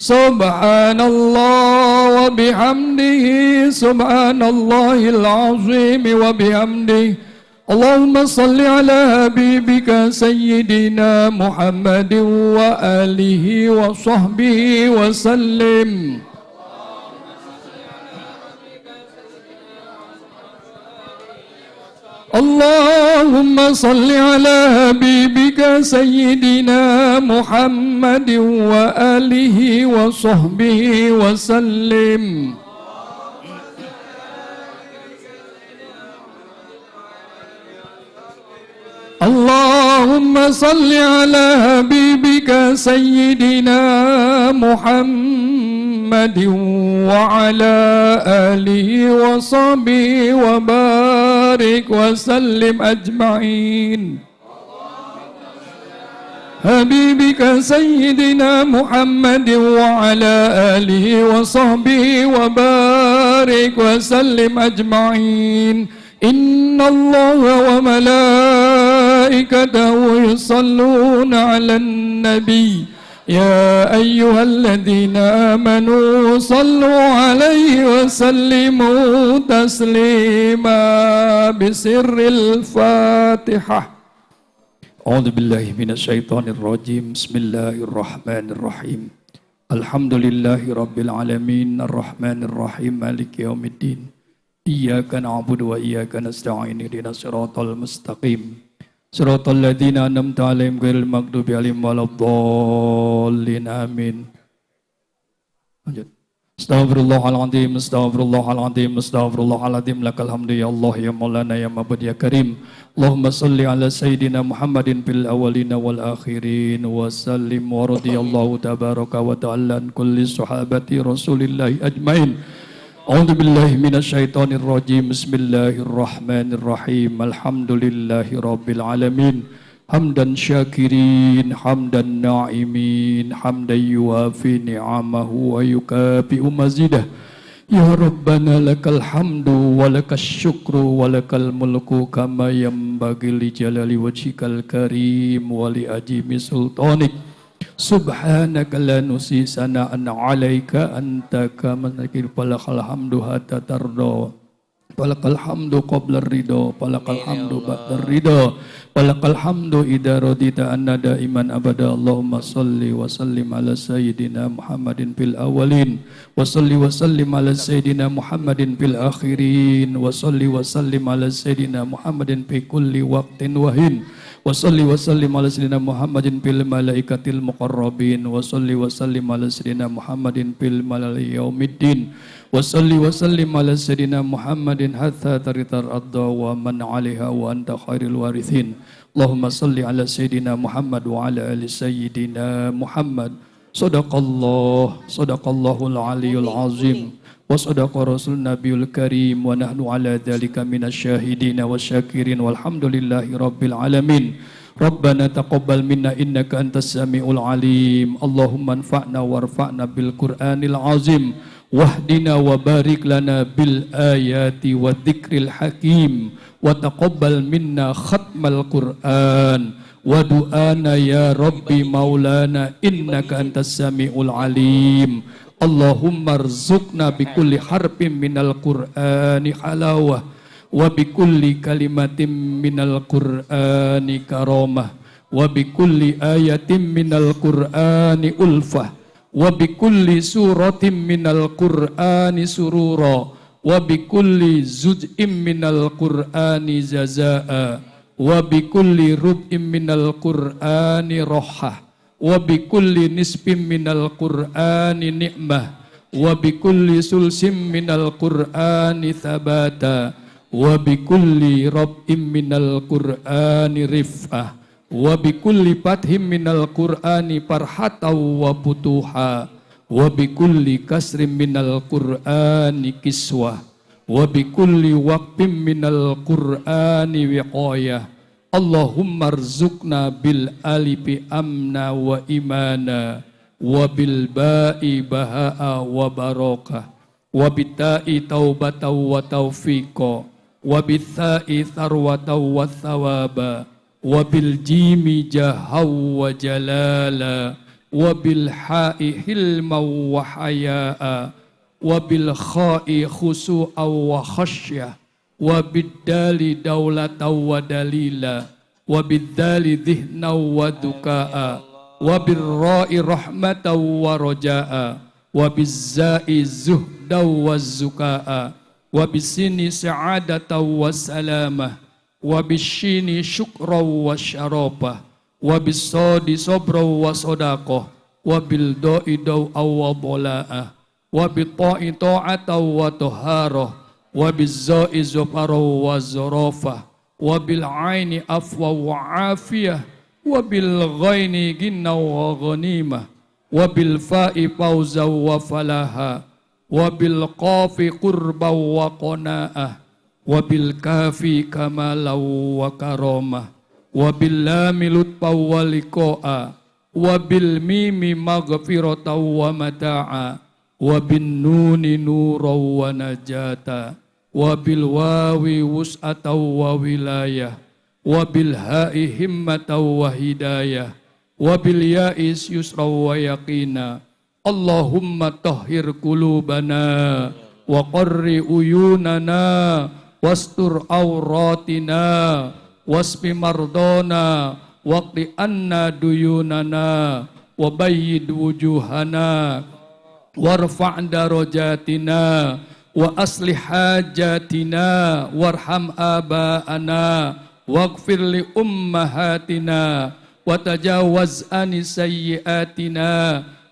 Subhanallah wa bihamdihi, subhanallahil azim wa bihamdihi. Allahumma salli ala habibika sayyidina Muhammadin wa alihi wa sahbihi wa sallim. Allahumma salli ala habibika sayyidina Muhammadin wa alihi wa sahbihi wa sallim. Allahumma salli ala habibika sayyidina Muhammadin wa ala alihi wa sahbihi wa barik wa sallim ajma'in. Habibika sayyidina Muhammadin wa ala alihi wa sahbihi wa barik wa sallim ajma'in. Inna Allah wa malaikatahu yusalluna ala nabi. Ya ayyuhalladzina amanu sallu alaihi wa sallimu taslima. Bisirril Fatihah. A'udzu billahi minasyaitonir rajim. Bismillahirrahmanirrahim. Alhamdulillahi rabbil alamin, arrahmanir rahim, maliki yaumiddin. Iyyaka na'budu wa iyyaka nasta'in, ihdinas siratal mustaqim. Siratal ladzina an'amta 'alaihim ghairil maghdubi 'alaihim waladdallin. Amin. Lanjut. Astaghfirullahaladzim, astaghfirullahaladzim, astaghfirullahaladzim. Lakal hamdu ya Allah ya Maulana ya Ma'bud ya Karim. Allahumma salli ala Sayyidina Muhammadin fil awalina wal akhirin wa sallim wa radiyallahu tabaraka wa ta'ala an kulli sahabati Rasulillahi ajmain. A'udzu billahi minasyaitonir rajim. Bismillahirrahmanirrahim. Alhamdulillahi rabbil alamin. Hamdan syakirin, hamdan na'imin, hamdan yuafi ni'amahu wa yukafi'u mazidah. Ya Rabbana lakal hamdu wa lakas syukru wa lakal mulku kama yanbaghi li jalali wajhikal karim wa li ajimi sultanik. Subhanaka la nusi sana'an 'alaika anta kama nakir falakal hamdu hatta tardo. Falakal hamdu qabla ridho, falakal hamdu ba'da ridho, falakal hamdu idza radita anna daiman abada. Allahumma salli wa sallim ala sayyidina Muhammadin fil awalin wa salli wa sallim ala sayyidina Muhammadin fil akhirin wa salli wa sallim ala sayyidina Muhammadin fi kulli waqtin wa hin wa salli wa sallim ala sayyidina Muhammadin fil malaikatil muqarrabin wa salli wa sallim ala sayyidina Muhammadin fil malai yaumiddin wa salli wa sallim ala sayyidina Muhammadin hatta taritar adda wa man 'alaiha wa anta khairul warithin. Allahumma salli ala sayyidina Muhammad wa ala ali sayyidina Muhammad. Sadaqallahul aliyul azim wa sadaqa rasul nabiyul karim wa nahnu ala dhalika minasyahidina wasyakirin walhamdulillahi rabbil alamin. Rabbana taqabbal minna innaka antas samiul alim. Allahumma anfa'na warfa'na bil Qur'anil azim wahdina wa barik lana bil ayati wa dzikril hakim wa taqabbal minna khatmal Qur'an wa du'ana ya Rabbi maulana innaka antas samiul alim. Allahumma rzuqna bi kulli harfin minal Qur'ani halawah wa bi kulli kalimatin minal Qur'ani karamah wa bi kulli ayatin minal Qur'ani ulfah wa bi kulli suratin minal Qur'ani surura wa bi kulli zuj'in minal Qur'ani jazaa wa bi kulli rub'in minal Qur'ani rohah wa bi kulli nisbin minal Qur'ani ni'mah wa bi kulli sulsim minal Qur'ani thabata wa bi kulli rab'in minal Qur'ani rif'ah wa bi kulli fathim minal Qur'ani farhataw wa putuha wa bi kulli kasrim minal Qur'ani kiswah wa bi kulli waqfin minal Qur'ani wiqayah. Allahumma rzuqna bil alifi amna wa imana wa bil ba'i baha'a wa barakah wa bitta'i taubata wa taufiqa wa bitha'i tharwata wa thawaba wa bil jimi jahaw wa jalala وبالحاء حلما وحياء وبالخاء خشوعا وخشية وبالدال دولة ودليلا وبالذال ذهنا وذكاء وبالراء رحمة ورجاء وبالزاء زهدا والزكاء وبالسين سعادة وسلامة وبالشين شكرا وشرابة وبالصاد صبرا وصداقة وبالضاء ضوءا وضلاء وبالطاء طاعة وطهارة وبالزاء زفرا وزرافة وبالعين عفوا وعافية وبالغين غنى وغنيمة وبالفاء فوزا وفلاحا وبالقاف قربا وقناعة وبالكاف كمالا وكرامة وباللام لطفا ولقاء وبالميم مغفرة ومتاعا وبالنون نورا ونجاة وبالواو وسعة وولاية وبالهاء همة وهداية وبالياء يسرا ويقينا اللهم طهر قلوبنا وقر عيوننا واستر عوراتنا واشف مرضانا واقض عنا ديوننا وبيض وجوهنا وارفع درجاتنا وأصلح حاجاتنا وارحم آباءنا واغفر لأمهاتنا وتجاوز عن سيئاتنا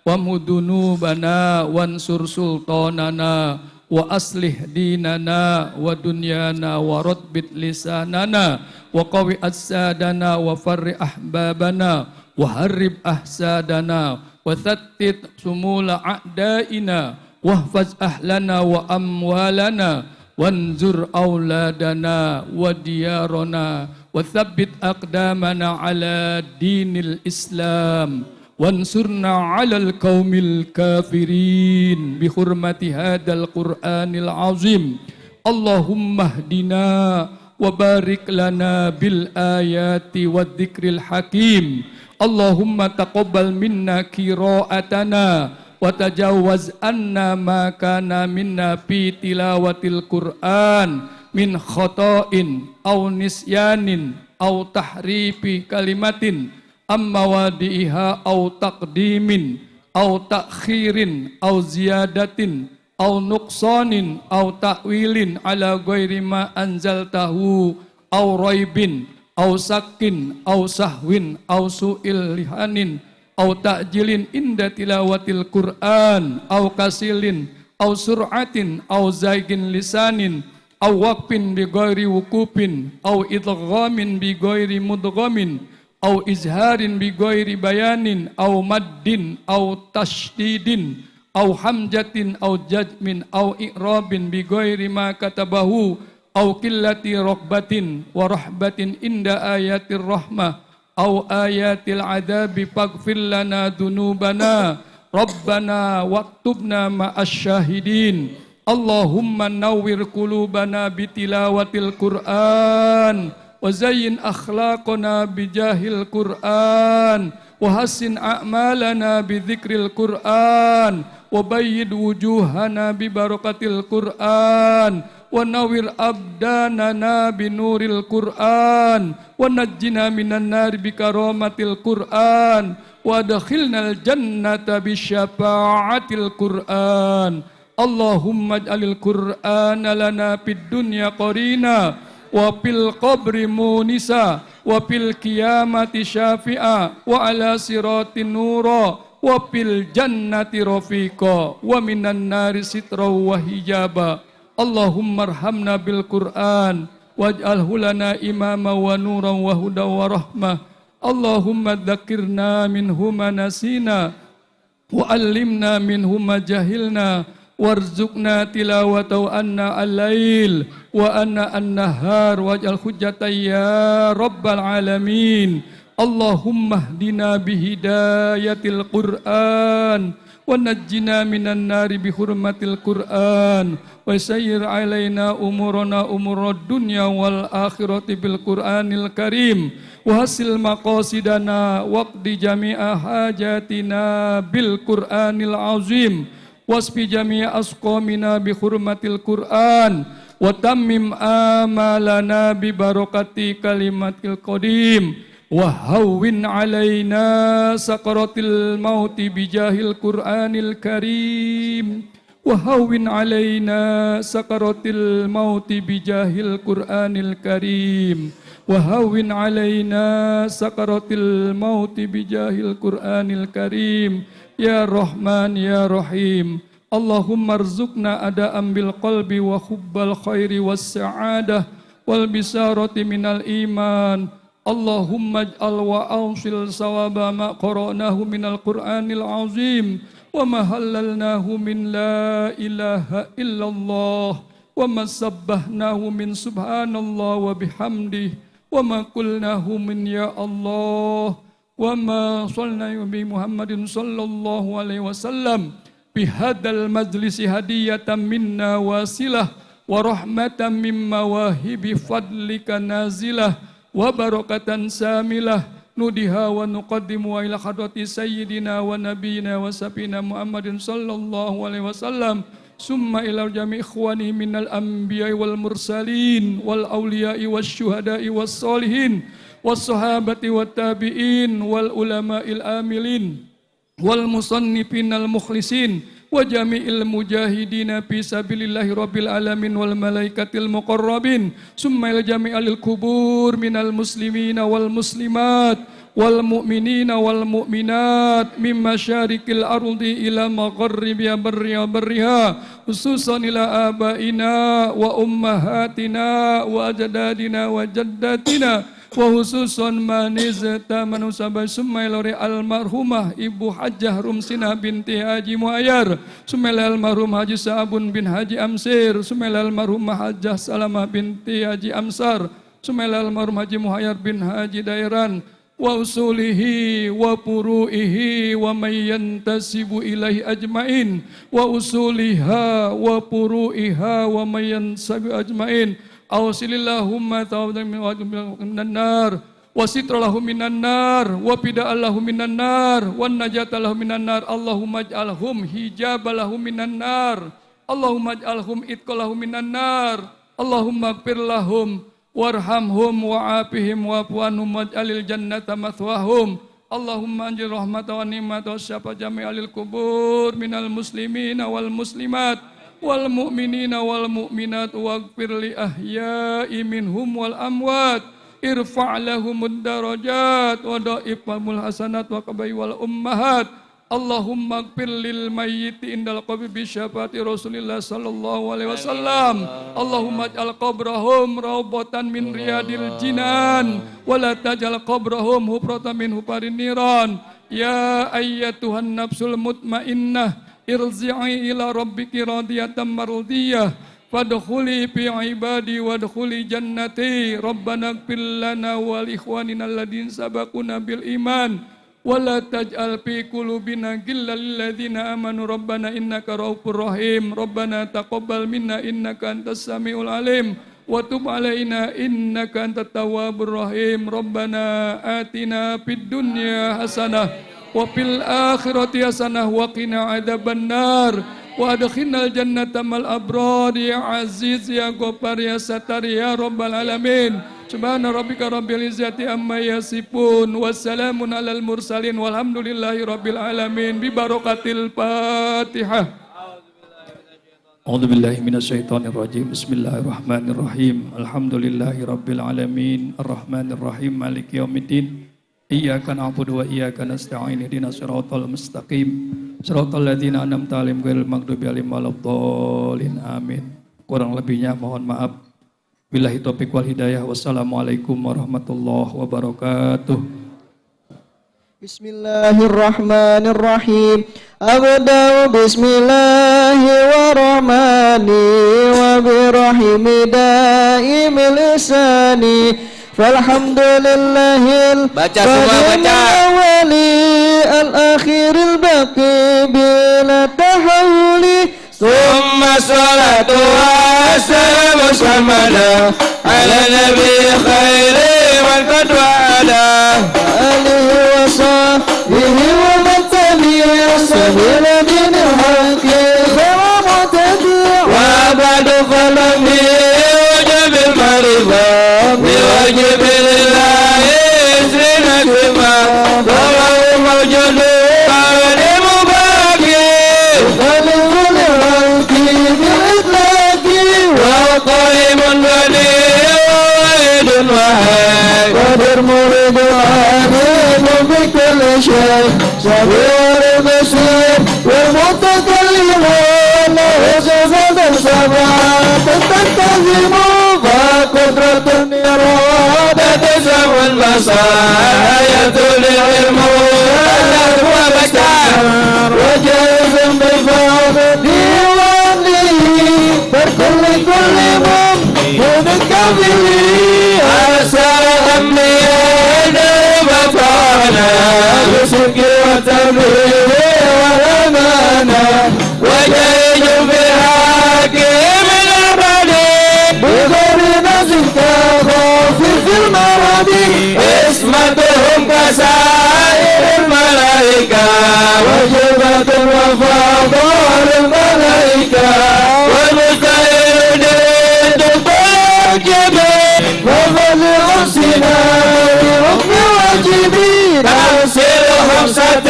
وامح ذنوبنا وانصر سلطاننا وأصلح ديننا ودنيانا ورتب لساننا وقوي أجسادنا وفر أحبابنا وهرب أحسادنا وثبت سمول أعدائنا واحفظ أهلنا وأموالنا وانزر أولادنا وديارنا وثبت أقدامنا على دين الإسلام وانصرنا على القوم الكافرين بحرمة هذا القرآن العظيم اللهم اهدنا وبارك لنا بالآيات والذكر الحكيم اللهم تقبل منا قراءتنا وتجاوز عنا ما كان منا في تلاوة القرآن من خطأ أو نسيان أو تحريف كلمة أم موادئها أو تقديم أو تأخير أو زيادة أو نقصان أو تأويل على غير ما أنزلته أو ريب أو شك أو سهو أو سوء لسان أو تأجيل عند تلاوة القرآن أو كسل أو سرعة أو زيغ لسان أو وقف بغير وقوف أو إدغام بغير مدغم أو إزهار بغير بيان أو مد أو تشديد أو حمجة أو جزم أو إعراب بغير ما كتبه أو قلة رغبة ورحبة عند آيات الرحمة أو آيات العذاب فاغفر لنا ذنوبنا ربنا واكتبنا مع الشاهدين اللهم نور قلوبنا بتلاوة القرآن وزين أخلاقنا بجاه القرآن وحسن أعمالنا بذكر القرآن وبيض وجوهنا ببركة القرآن ونور أبداننا بنور القرآن ونجنا من النار بكرامة القرآن وادخلنا الجنة بشفاعة القرآن اللهم اجعل القرآن لنا في الدنيا قرينا وفي القبر مونسا وفي القيامة شافعا وعلى صراط نورا وفي الجنة رفيقا ومن النار سترا وحجابا اللهم ارحمنا بالقرآن واجعله لنا إماما ونورا وهدى ورحمة اللهم ذكرنا منه ما نسينا وعلمنا منه ما جهلنا وارزقنا تلاوته أنا الليل وأنا النهار واجعل حجة يا رب العالمين اللهم اهدنا بهداية القرآن ونجنا من النار بحرمة القرآن وسير علينا أمورنا أمور الدنيا والآخرة بالقرآن الكريم وحسن مقاصدنا واقض جميع حاجاتنا بالقرآن العظيم واسف جميع أسقامنا بحرمة القرآن وتمم آمالنا ببركة كلمة القديم وهون علينا سكرات الموت بجاه القرآن الكريم وهون علينا سكرات الموت بجاه القرآن الكريم وهون علينا سكرات الموت بجاه القرآن الكريم يا رحمن يا رحيم اللهم ارزقنا أداء بالقلب وحب الخير والسعادة والبشارة من الإيمان اللهم اجعل وأوصل ثواب ما قرأناه من القرآن العظيم وما هللناه من لا إله إلا الله وما سبحناه من سبحان الله وبحمده وما قلناه من يا الله وما صلنا بمحمد صلى الله عليه وسلم بهذا المجلس هدية منا واصلة ورحمة من مواهب فضلك نازلة وبركة ساملة ندها ونقدم إلى حضرة سيدنا ونبينا وسفينا محمد صلى الله عليه وسلم ثم إلى جميع إخوانه من الأنبياء والمرسلين والأولياء والشهداء والصالحين والصحابة والتابعين والعلماء العاملين والمصنفين المخلصين وجميع المجاهدين في سبيل الله رب العالمين والملائكة المقربين ثم إلى جميع القبور من المسلمين والمسلمات والمؤمنين والمؤمنات من مشارق الأرض إلى مغربها برها خصوصا إلى آبائنا وأمهاتنا وأجدادنا وجداتنا وخصوصا من usabah Sumailori almarhumah Ibu Hajjah Rumsinah binti Haji Muayyar Sumail almarhum Haji Sa'abun bin Haji Amsir Sumail almarhumah Hajjah Salamah binti Haji Amsar Sumail almarhum Haji Muhayyar bin Haji Dairan wa usulihi wa puru'ihi wa mayyantasibu ilaihi ajmain wa usuliha wa puru'iha wa mayyantasibu ajmain Awsilillahumma ta'awudhan minan nar wa sitralahum minan nar wa pida'alahum minan nar wa najatalahum minan nar Allahumma ij'alhum hijabalahum minan nar Allahumma ij'alhum itqalahum minan nar Allahumma ighfir lahum warhamhum wa'afihim wa'fuanhum waj'alil jannata mathwahum Allahumma anjil rahmata wa ni'mata wa syafa jami'alil kubur minal muslimina wal muslimat wal mu'minina wal mu'minat waghfir li ahya'i minhum wal amwat irfa' lahumud darajat wa da'ifamul hasanat wa qabai wal ummahat Allahumma ighfir lil mayyiti indal qabri bi syafaati Rasulillah sallallahu alaihi wasallam Allahumma ij'al qabrahum rawdatan min riyadil jinan wa la taj'al qabrahum hufratan min hufarin niran ya ayyatuhan nafsul mutmainnah irzi'i ila rabbiki radiyatan mardiyah fadkhuli fi ibadi wadkhuli jannati rabbana ighfir lana wa li ikhwanina alladziina sabaquna bil iman wa la taj'al fi qulubina ghillan lil ladzina amanu rabbana innaka raufur rahim rabbana taqabbal minna innaka antas samiul alim wa tub alaina innaka antat tawwabur rahim rabbana atina fid dunya hasanah wa fil akhirati hasanah wa qina adzabannar wa adkhilnal jannata mal abrar ya aziz ya ghaffar ya sattar ya rabbal alamin subhana rabbika rabbil izzati amma yasifun wassalamun alal mursalin walhamdulillahi rabbil alamin bi barakatil fatihah A'udzubillahi minasyaitonir rajim bismillahirrahmanirrahim alhamdulillahi rabbil alamin arrahmanir rahim maliki yaumiddin Iyyaka na'budu wa iyyaka nasta'in ihdinas siratal mustaqim siratal ladzina an'amta 'alaihim ghairil maghdubi 'alaihim waladdallin amin. Kurang lebihnya mohon maaf. Billahi taufiq wal hidayah. Wassalamualaikum warahmatullahi wabarakatuh. Bismillahirrahmanirrahim. Abda'u bismillahirrahmanirrahim wa birahimi daimil lisani Walhamdulillahil baca semua baca al-akhiril baqi bil الصلاة والسلام محمدا على النبي خير من قد وعدا آله وصحبه ومن تبع سبيل دين الحق وبعد فلم يوجب المعرفة بواجب الله يسرنا كما فهو موجود قادم باقي خلق الحق بالإطلاق وقائم غني واحد واحد قدر مريد عليم بكل شيء صبير بصير والمتكلم سبعة تنتظم فقدرة الإرادة تسع المصايا العلم والبشر وجاز بفضل ديوانه فكل مؤمن كفيه أرسل أمنيا بطانا بصدق وتبرير والأمانة وجاز اسمتهم كسائر الملائكة وجبة وفضل الملائكة والمستعد تطاجب وفضل أرسنا بركن واجبين أرسل خمسة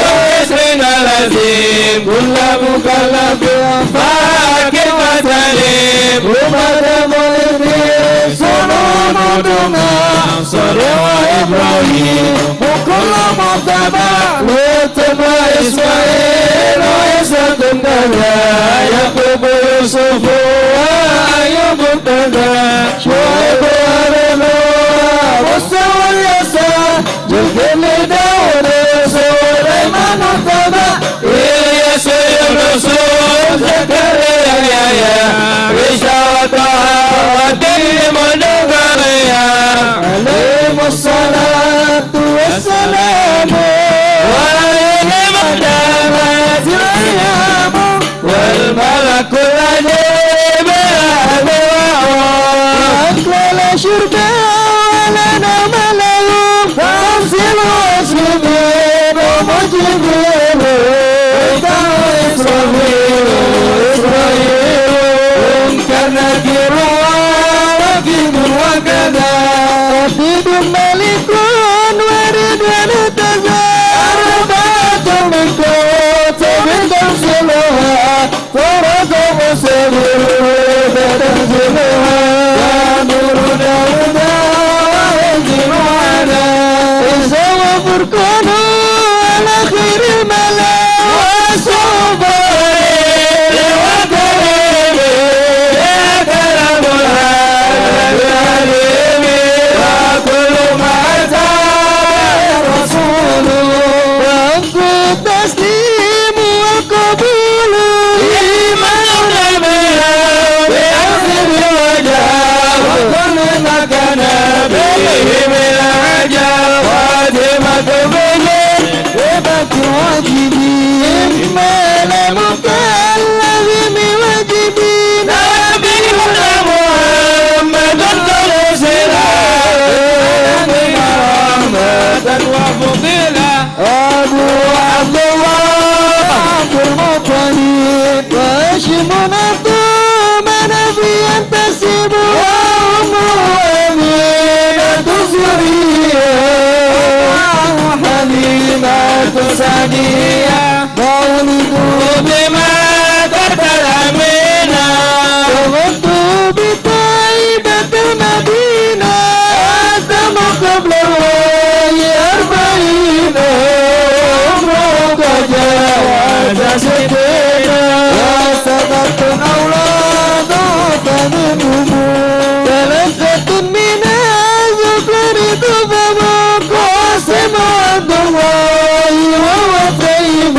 وعشرين لازم كل مكلف فاكر وتليم ومدى ملك سنون دماء صلى وإبراهيم وكل مرتبع واتبع إسماعيل وإسحاق النبي يعقوب يوسف وأيوب النبي شعيب ونوح موسى واليسع جلد داود سليمان اتبع إلياس يونس زكريا يحيى عيسى وطه وتيم ونبريا عليهم الصلاة والسلام وعليهم الدامات الأيام والملك العجيب أكل شربا ولنا ملأ فأرسل واسلمين ومجيبين إسرائيل كان نكر ورقيب وكذا رشيد ملك ورد ونتزا أربعة من كتب تنزلها فرد مسبر تنزلها يأمر داودا وينزل على عيسى وفرقان على خير الملا وصوبه ثانية مولده بما قتل منا وغدوا بطيبة المدينة آدم قبل الوحي 40 عمرك جاوز 60 وسقط أولاد فمنهم ثلاثة من الذكر فما قاسم عبد الله وهو طيب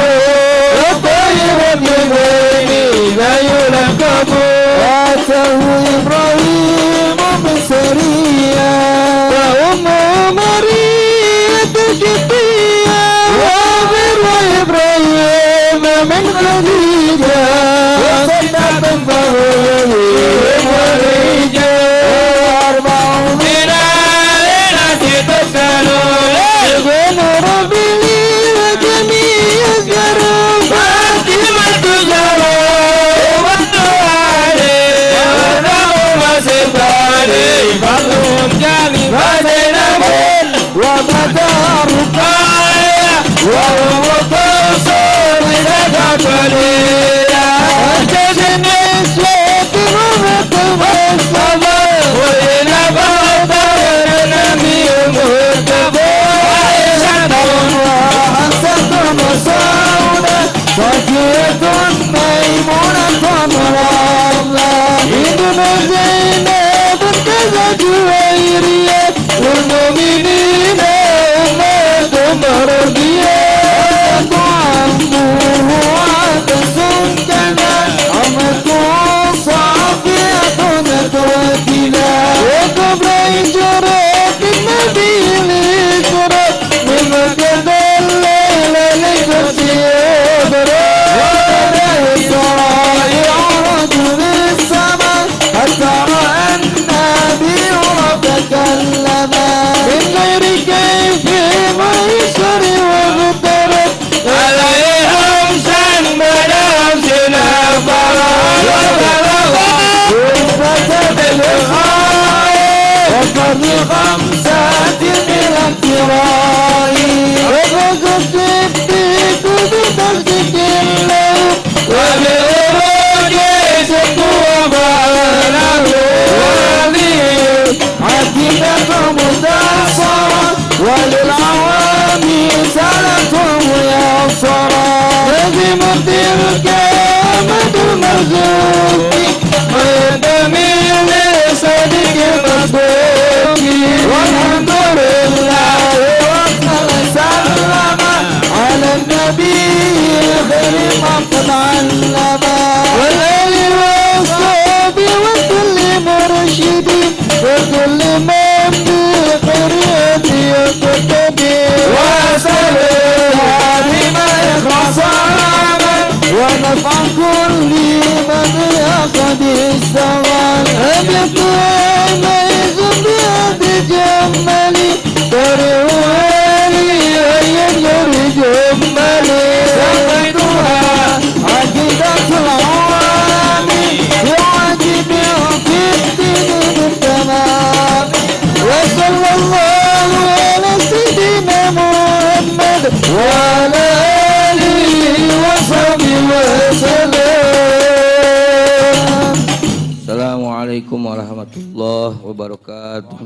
Assalamualaikum warahmatullahi wabarakatuh.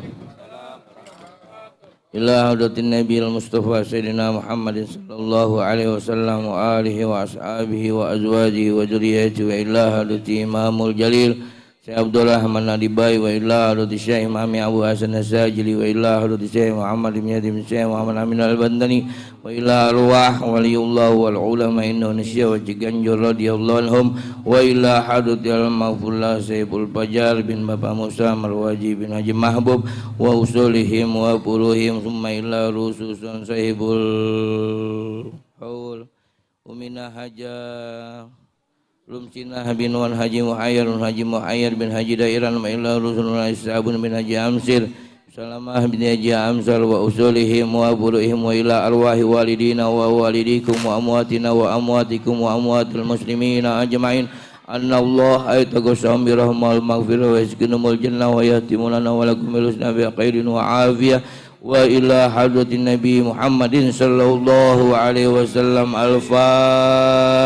Ila hadatin Nabi al-Mustafa Sayyidina Muhammadin sallallahu alaihi wasallam wa alihi wa ashabihi wa azwajihi wa dzurriyyatihi wa ila hadati Imamul Jalil Syekh Abdul Rahman Nadibai wa ila hadati Syekh Imam Abu Hasan As-Sajili wa ila hadati Syekh Muhammad bin Yadim Syekh Muhammad Amin Al-Bandani wa ila arwah waliyullah wal ulama Indonesia wa Ciganjur radhiyallahu anhum wa ila hadati al-maghfurlah Sayyidul Fajar bin Bapak Musa Marwaji bin Haji Mahbub wa usulihim wa furuhim summa ila rususun Sayyidul Haul umina haja Lumcina bin Wan Haji Muhayyar bin Haji Dairan wa ila rusulullah Sabun bin Haji Amsir Salamah bin Haji Amsal wa usulihim wa furuhim wa ila arwahi walidina wa walidikum wa amwatina wa amwatikum wa amwatil muslimina ajma'in anna Allah ayatagusam birahmal maghfirah wa yaskinumul jannah wa yahtimulana wa lakum bilusna bi khairin wa afiyah wa ila hadratin Nabi Muhammadin sallallahu alaihi wasallam al-Fatihah.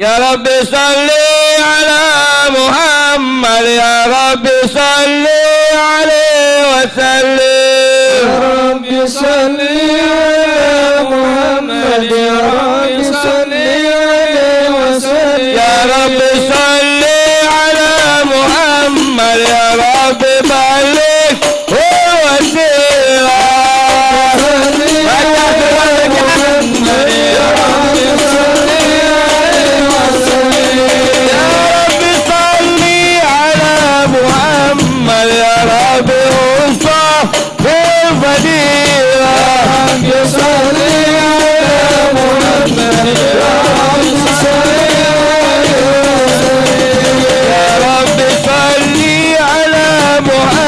Ya Rabbi salli ala Muhammad ya Rabbi salli alaihi wa sallim ya Rabbi salli ala Muhammad ya Rabbi salli alaihi wa sallim ya Rabbi salli ala Muhammad ya Rabbi baligh wa sallim Muhammad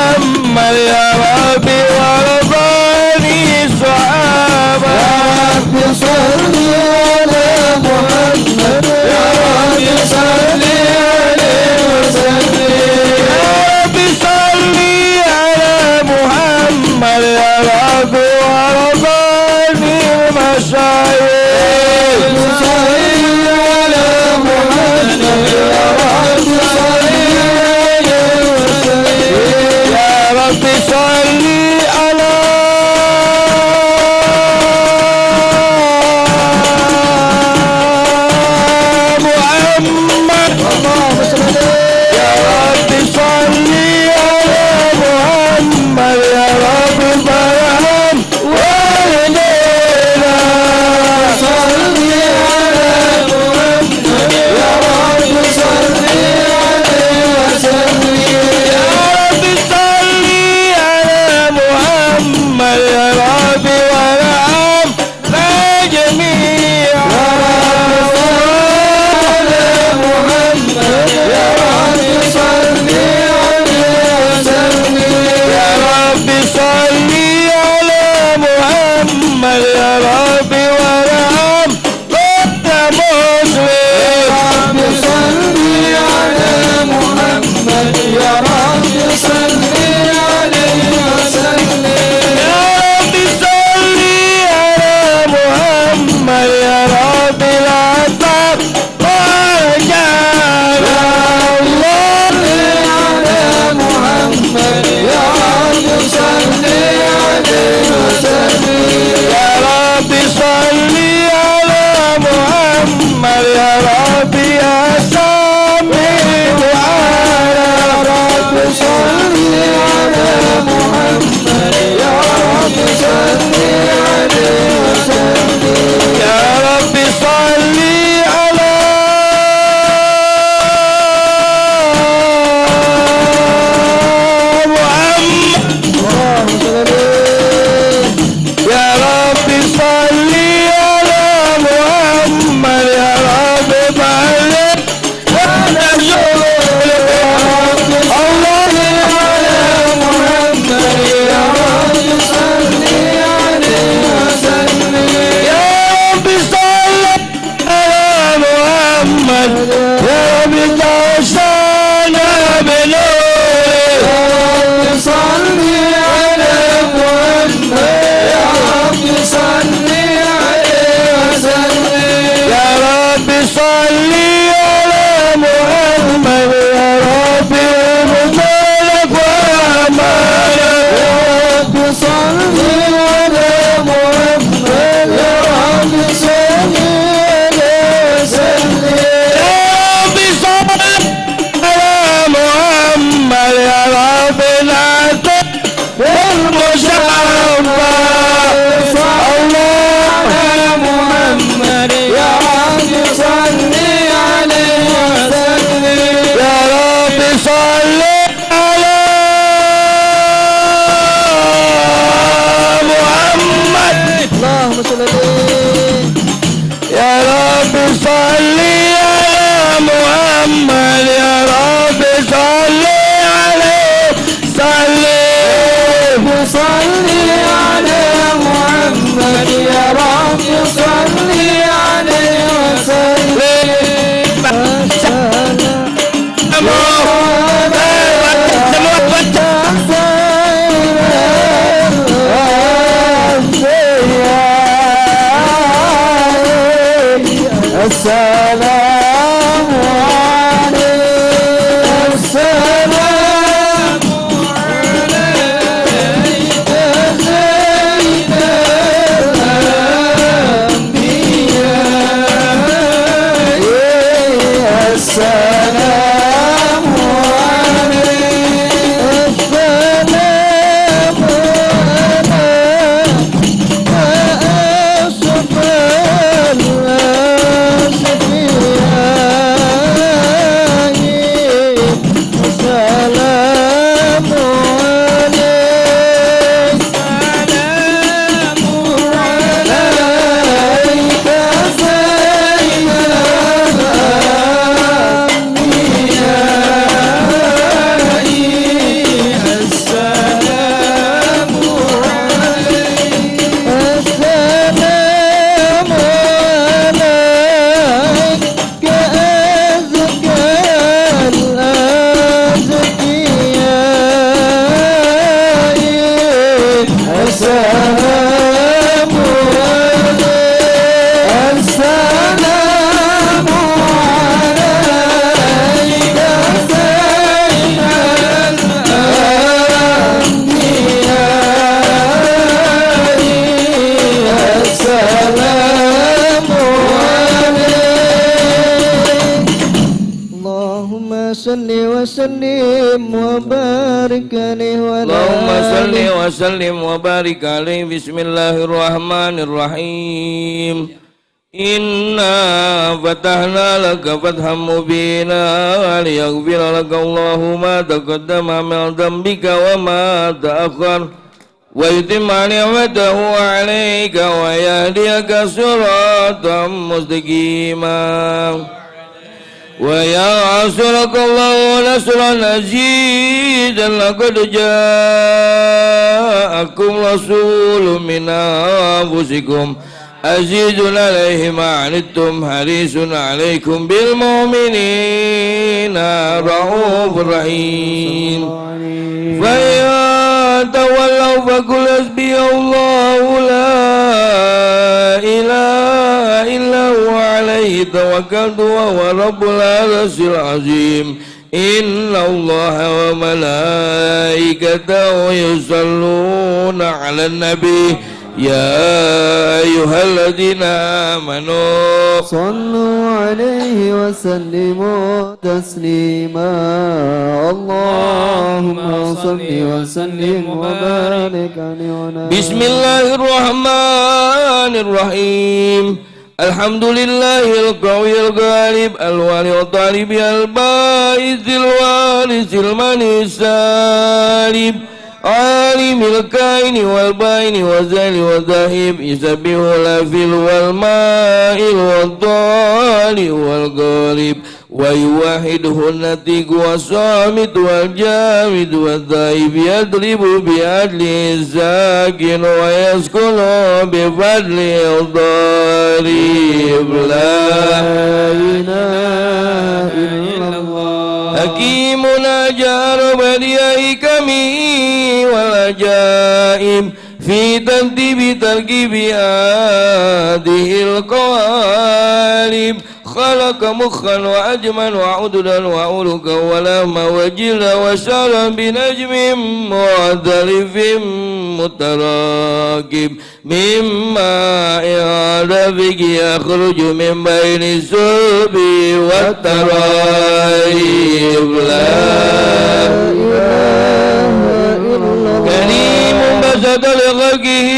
وبارك عليه وعلى اللهم صل آله وسلم وبارك عليه. بسم الله الرحمن الرحيم. إنا فتحنا لك فتحا مبينا ليغفر لك الله ما تقدم من ذنبك وما تأخر ويتم نعمته عليك ويهديك صراطا مستقيما وينصرك الله نصرا عزيزا. لقد جاءكم رسول من أنفسكم عزيز عليه ما عنتم حريص عليكم بالمؤمنين رؤوف رحيم. فإن تولوا فقل حسبي الله لا إله إلا هو عليه توكلت وهو رب العرش العظيم. إن الله وملائكته يصلون على النبي يا أيها الذين آمنوا صلوا عليه وسلموا تسليما. اللهم صل وسلم وبارك عليه. بسم الله الرحمن الرحيم. الحمد لله القوي الغالب الوالي الطالب البائس الوارث المني السالب عالم الكائن والبائن والزال والذاهب يسبح الأفل والماء والضال والغالب ويوحده النتيق والصامت والجامد والذاهب يضرب بعدل الساكن ويسكن بفضل الضارب. لا إله إلا الله. حكيمنا جار بديع حكمه والعجائب في ترتيب تركيب هذه القوالب. خلق مخا وعجما وعددا وعرقا ولهما وجلدا وشعرا بنجم معترف متراكب من ماء دافق يخرج من بين الصلب والترائب. لا كريم بسط لخلقه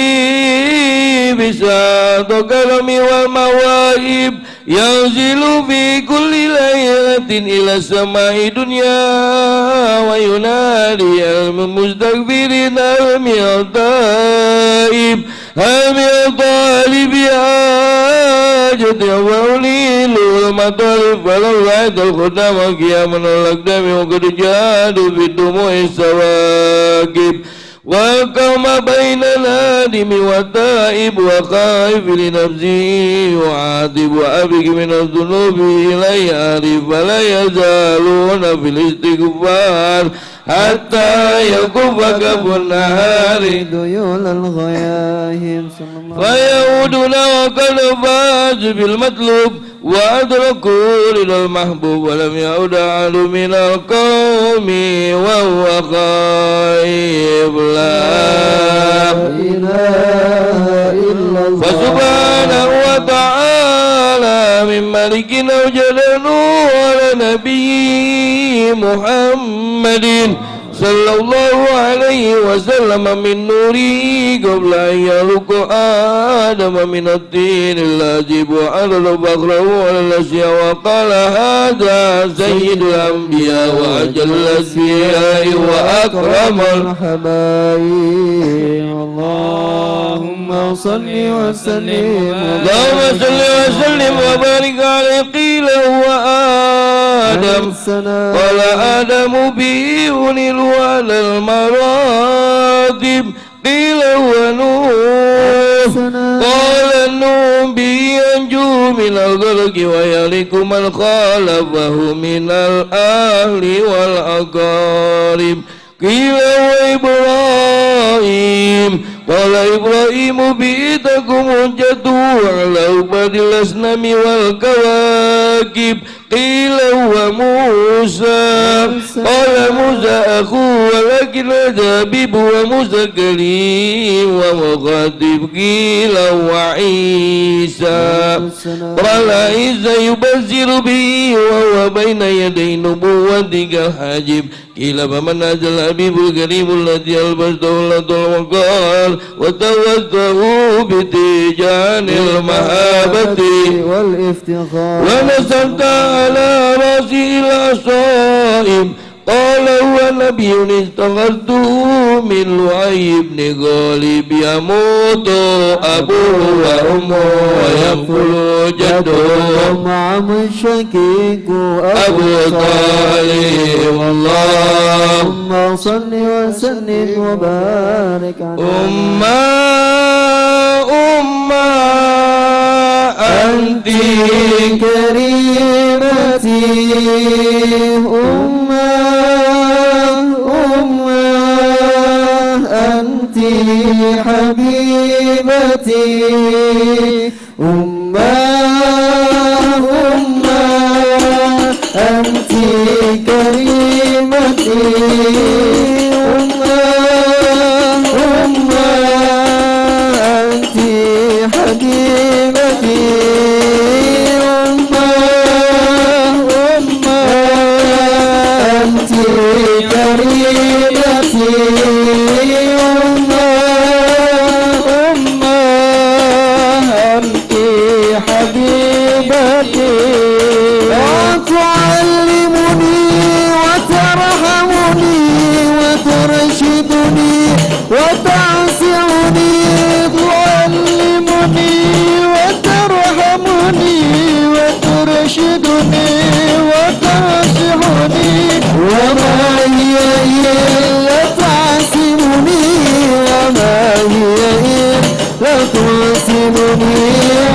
بساط كرم والمواهب ينزل في كل ليلة إلى السماء دنيا وينادي المستغفرين هل من تائب هل من طالب حاجة وأوليل المطالب فلو رأيت الخدام قياما الأقدام وقد جادوا في الدموع السواكب والقوم بين الآدم والتائب وخائف لنفسه وعاتب وأبك من الذنوب إليه عارف فلا يزالون في الاستغفار حتى يكف كف النهار ذيول الغياهب. فيعودون وقد فاز بالمطلوب وأدركوا رضا المحبوب ولم يعد أحد من القوم وهو خائف. لا إله إلا الله. فسبحانه وتعالى من ملك أوجد نور على نبي محمد صلى الله عليه وسلم من نوره قبل أن يخلق آدم من الطين اللازب وعرض فخره على الأشياء وقال هذا سيد الأنبياء وأجل الأسفياء وأكرم الحبايب. اللهم صل وسلم اللهم صل وسلم وبارك عليه. قيل هو آدم قال آدم به أنل على المراتب. قيل هو نوح قال نوح به ينجو من الغرق ويهلك من خالفه من الأهل والأقارب. قيل هو إبراهيم قال إبراهيم به تكون حجته على عباد الأصنام والكواكب. قيل هو موسى قال موسى أخوه ولكن هذا حبيب وموسى كريم ومخاطب قيل وعيسى قال عيسى يبشر به وهو بين يدي نبوتك الحاجب قيل فمن هذا الحبيب الكريم الذي ألبسته لطل وقال وتوسته بتيجان المحبة والافتخار ونزلت على رأسه العصائم قال هو نبي استغرته من لؤي بن غالب يموت أبوه وأمه ويقول جده معه الشقيق أبو طالب اللهم اللهم صل وسلم وبارك عليه أمة أنت كريمتي أنت حبيبتي أنت كريمتي أنت حبيبتي أنت كريمتي أنت حبيبتي وتعلمني وترحمني وترشدني وتعصمني تعلمني وترحمني وترشدني وتنصحني وما هي إلا تعصمني وما هي إلا تعصمني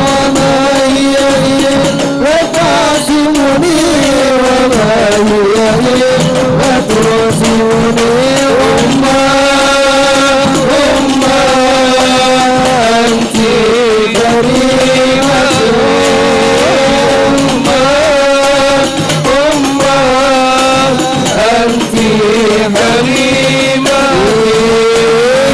وما هي إلا تعصمني وما هي إلا تعصمني أنت كريمة أنت كريمة أنت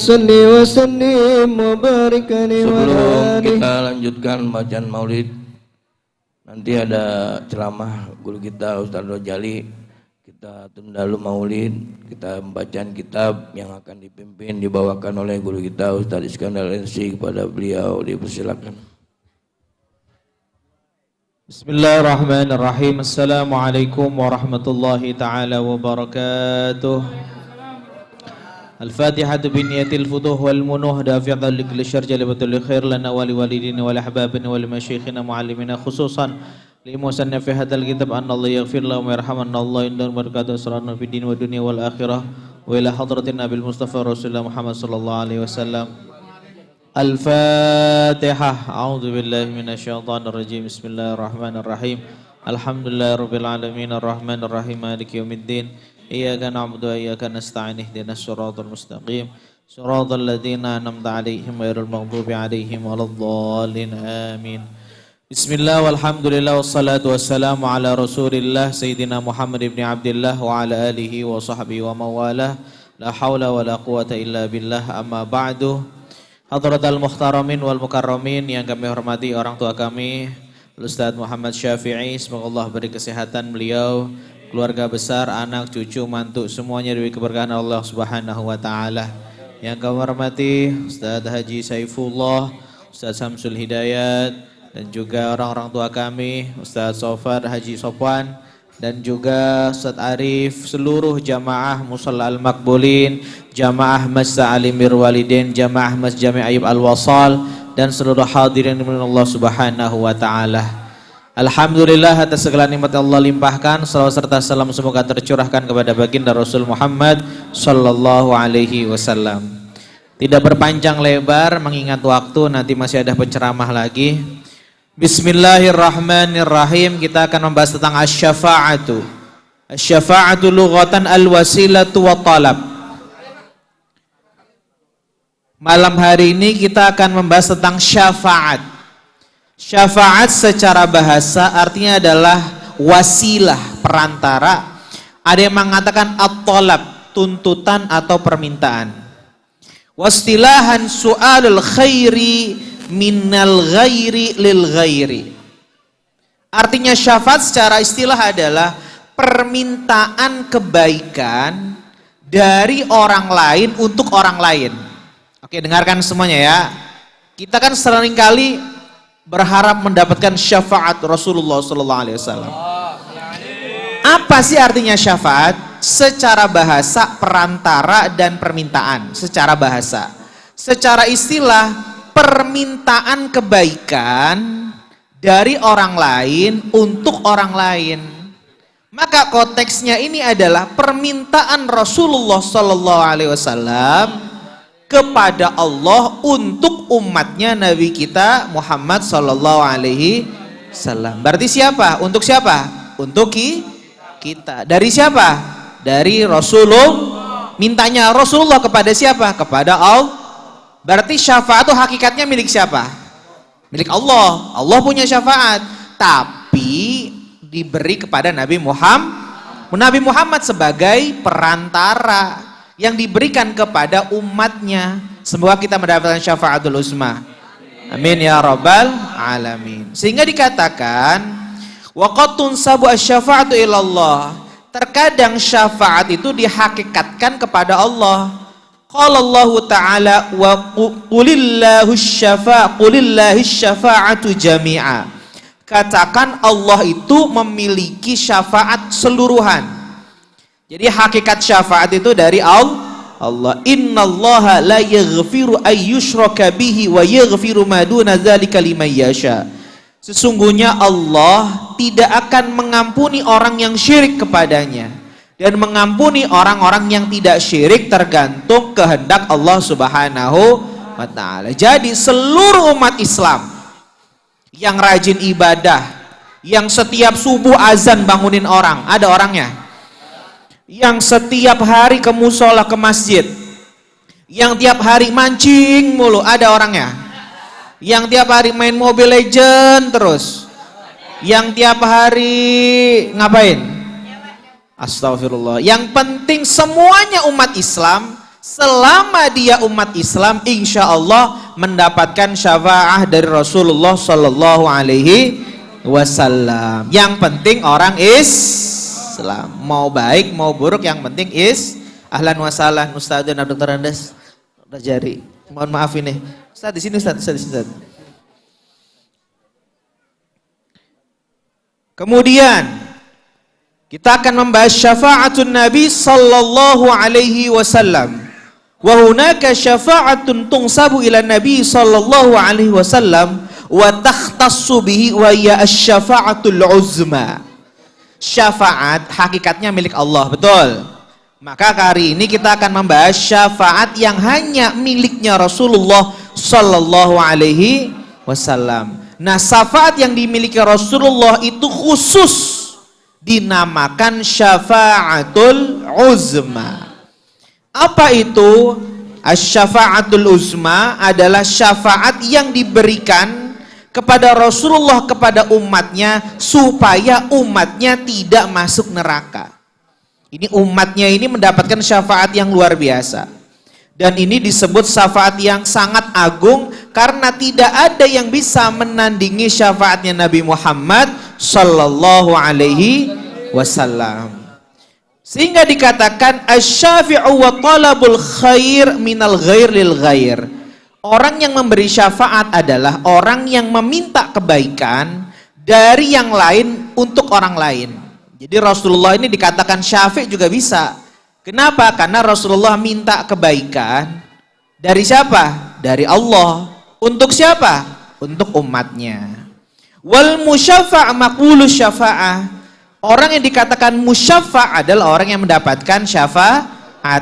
صل وسلم وبارك عليه وعلى Sebelum آله. kita lanjutkan bacaan maulid, nanti ada ceramah guru kita Ustaz Rojali. Kita tunda dulu maulid, kita membacaan kitab yang akan dipimpin, dibawakan oleh guru kita Ustaz Iskandar NC. Kepada beliau dipersilakan. Bismillahirrahmanirrahim. Assalamualaikum warahmatullahi taala wabarakatuh. Al-Fatihah biniyatil futuh wal munuh dafi'an likul syarr jalbatul khair lana wa liwalidina wa lahbabina wa limasyayikhina muallimina khususan limusanna fi hadzal kitab anna Allah yaghfir lahum wa yarhamna Allah inda barakatuh sallallahu fid din wa dunya wal akhirah wa ila hadratin nabil mustafa rasulullah Muhammad sallallahu alaihi wasallam. Al-Fatihah. A'udzu billahi minasyaitonir rajim. Bismillahirrahmanirrahim. Alhamdulillahirabbil alamin arrahmanir rahim maliki yaumiddin. Iyyaka na'budu wa iyyaka nasta'in ihdinas siratal mustaqim. Siratal ladzina an'amta 'alaihim ghairil maghdubi 'alaihim waladdallin. Amin. Bismillah walhamdulillah wassalatu wassalamu ala Rasulillah Sayyidina Muhammad ibn Abdullah wa ala alihi wa sahbihi wa mawalah. La haula wa la quwata illa billah. Amma ba'du. Hadratal muhtaramin wal mukarramin yang kami hormati orang tua kami Ustaz Muhammad Syafi'i, semoga Allah beri kesehatan beliau, keluarga besar, anak, cucu, mantu, semuanya diberi keberkahan Allah Subhanahu wa taala. Yang kami hormati Ustaz Haji Saifullah, Ustaz Samsul Hidayat, dan juga orang-orang tua kami Ustaz Sofar Haji Sopwan, dan juga Ustaz Arif, seluruh jamaah Musalla Al-Makbulin, jamaah Masjid Alimir Walidin, jamaah Masjid Jami' Ayub Al-Wasal, dan seluruh hadirin min Allah Subhanahu wa taala. Alhamdulillah atas segala nikmat Allah limpahkan, salawat serta salam semoga tercurahkan kepada baginda Rasul Muhammad sallallahu alaihi wasallam. Tidak berpanjang lebar mengingat waktu, nanti masih ada penceramah lagi. Bismillahirrahmanirrahim. Kita akan membahas tentang asy-syafa'atu. Asy-syafa'atu lughatan al-wasilatu wa talab. Malam hari ini kita akan membahas tentang syafaat. Syafaat secara bahasa artinya adalah wasilah, perantara. Ada yang mengatakan at-talab, tuntutan atau permintaan. Wastilahan su'alul khairi minal ghairi lil ghairi. Artinya syafaat secara istilah adalah permintaan kebaikan dari orang lain untuk orang lain. Oke, dengarkan semuanya ya. Kita kan seringkali berharap mendapatkan syafaat Rasulullah sallallahu alaihi wasallam. Apa sih artinya syafaat? Secara bahasa perantara dan permintaan secara bahasa. Secara istilah permintaan kebaikan dari orang lain untuk orang lain. Maka konteksnya ini adalah permintaan Rasulullah sallallahu alaihi wasallam kepada Allah untuk umatnya Nabi kita Muhammad sallallahu alaihi wasallam. Berarti siapa? Untuk siapa? Untuk kita. Dari siapa? Dari Rasulullah. Mintanya Rasulullah kepada siapa? Kepada Allah. Berarti syafaat itu hakikatnya milik siapa? Milik Allah. Allah punya syafaat, tapi diberi kepada Nabi Muhammad. Nabi Muhammad sebagai perantara yang diberikan kepada umatnya. Semoga kita mendapatkan syafaatul uzma. Amin ya rabbal alamin. Sehingga dikatakan waqad tunsabu asy-syafa'atu ilallah. Terkadang syafaat itu dihakikatkan kepada Allah. Qala Allah Ta'ala wa qulillahi syafa'atu jami'a. Katakan Allah itu memiliki syafaat seluruhan. Jadi hakikat syafaat itu dari Allah. Innallaha la yaghfiru ayyushraka bihi wa yaghfiru ma duna dzalika liman yasha. Sesungguhnya Allah tidak akan mengampuni orang yang syirik kepadanya dan mengampuni orang-orang yang tidak syirik tergantung kehendak Allah Subhanahu wa taala. Jadi seluruh umat Islam yang rajin ibadah, yang setiap subuh azan bangunin orang, ada orangnya. Yang setiap hari ke musola, ke masjid, yang tiap hari mancing mulu, ada orangnya. Yang tiap hari main Mobile Legend terus, yang tiap hari ngapain? Astagfirullah. Yang penting semuanya umat Islam selama dia umat Islam, insya Allah mendapatkan syafaat dari Rasulullah Sallallahu Alaihi Wasallam. Yang penting orang Islam, mau baik mau buruk, yang penting ahlan wa sahlan. Ustaz dan Dr. Andes udah jari, mohon maaf ini Ustaz di sini, Ustaz di sini. Kemudian kita akan membahas syafa'atun Nabi sallallahu alaihi wasallam. Wa hunaka syafa'atun tungsabu ila Nabi sallallahu alaihi wasallam wa takhtassu bihi wa hiya asy-syafa'atul uzma. Syafaat hakikatnya milik Allah, betul. Maka hari ini kita akan membahas syafaat yang hanya miliknya Rasulullah sallallahu alaihi wasallam. Nah, syafaat yang dimiliki Rasulullah itu khusus dinamakan syafa'atul uzma. Apa itu? Asy-syafa'atul uzma adalah syafaat yang diberikan kepada Rasulullah kepada umatnya supaya umatnya tidak masuk neraka. Ini umatnya ini mendapatkan syafaat yang luar biasa. Dan ini disebut syafaat yang sangat agung karena tidak ada yang bisa menandingi syafaatnya Nabi Muhammad sallallahu alaihi wasallam. Sehingga dikatakan asy-syafi'u wa talabul khair minal ghair lil ghair. Orang yang memberi syafaat adalah orang yang meminta kebaikan dari yang lain untuk orang lain. Jadi Rasulullah ini dikatakan syafi' juga bisa. Kenapa? Karena Rasulullah minta kebaikan dari siapa? Dari Allah. Untuk siapa? Untuk umatnya. Wal musyaffa' maqulus syafa'ah. Orang yang dikatakan musyaffa' adalah orang yang mendapatkan syafaat.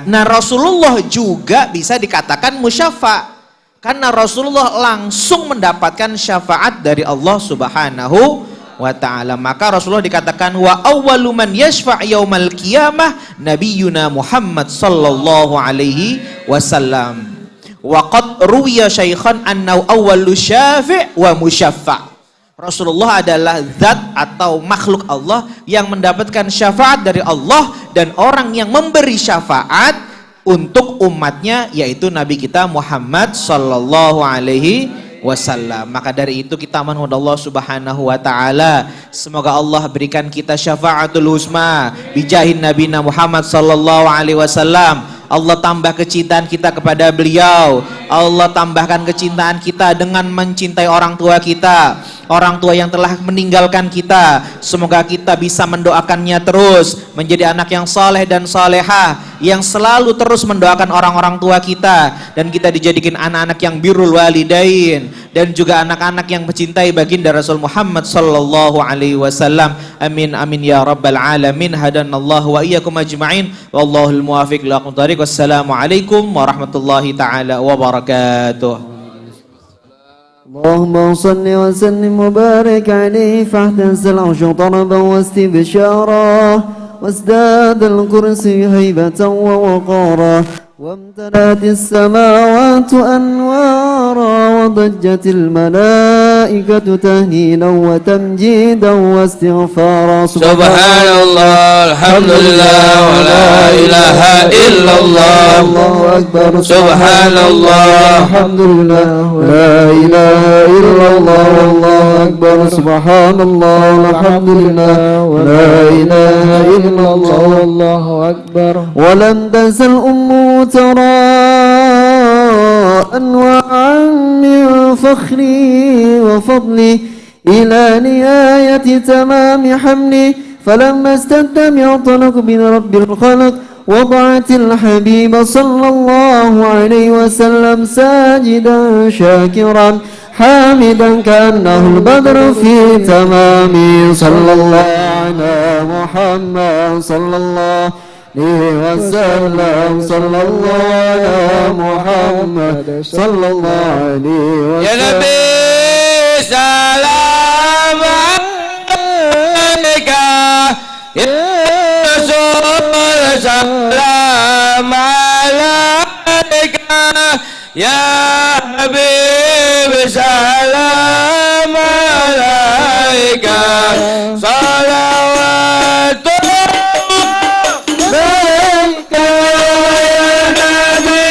Nah, Rasulullah juga bisa dikatakan musyaffa' karena Rasulullah langsung mendapatkan syafaat dari Allah Subhanahu wa ta'ala. Maka Rasulullah dikatakan wa awwalu man yashfa' yaumal qiyamah nabiyuna Muhammad sallallahu alaihi wasallam. Wa qad ruwiya syaikhan annahu awwalu syafi' wa musyaffa'. Rasulullah adalah zat atau makhluk Allah yang mendapatkan syafaat dari Allah dan orang yang memberi syafaat untuk umatnya yaitu Nabi kita Muhammad sallallahu alaihi wasallam. Maka dari itu kita mohon Allah Subhanahu wa taala semoga Allah berikan kita syafaatul uzma bijahin nabina Muhammad sallallahu alaihi wasallam. Allah tambah kecintaan kita kepada beliau. Allah tambahkan kecintaan kita dengan mencintai orang tua kita, orang tua yang telah meninggalkan kita. Semoga kita bisa mendoakannya terus menjadi anak yang saleh dan salehah, yang selalu terus mendoakan orang-orang tua kita, dan kita dijadikan anak-anak yang birrul walidain dan juga anak-anak yang mencintai baginda Rasul Muhammad sallallahu alaihi wasallam. Amin amin ya rabbal alamin. Hadanallahu wa iyyakum ajma'in. Wallahul muwaffiq ila aqwamit thariq. Wassalamualaikum warahmatullahi taala wabarakatuh. اللهم صل وسلم وبارك عليه فاحتز العرش طربا واستبشارا وازداد الكرسي هيبة ووقارا وامتلأت السماوات أنوارا وضجت الملائكة تهليلا وتمجيدا واستغفارا سبحان الله الحمد لله ولا إله إلا الله الله أكبر سبحان الله الحمد لله لا إله إلا الله الله أكبر سبحان الله الحمد لله لا إله إلا الله الله أكبر. ولم تزل أمه ترى أنواعا من فخري وفضلي إلى نهاية تمام حملي فلما استد معطلق من رب الخلق وضعت الحبيب صلى الله عليه وسلم ساجدا شاكرا حامدا كأنه البدر في تمام صلى الله على محمد صلى الله عليه وسلم صلى الله على محمد صلى الله عليه وسلم. يا نبي سلام عليك يا رسول سلام عليك يا حبيب سلام عليك صلوات عليك يا نبي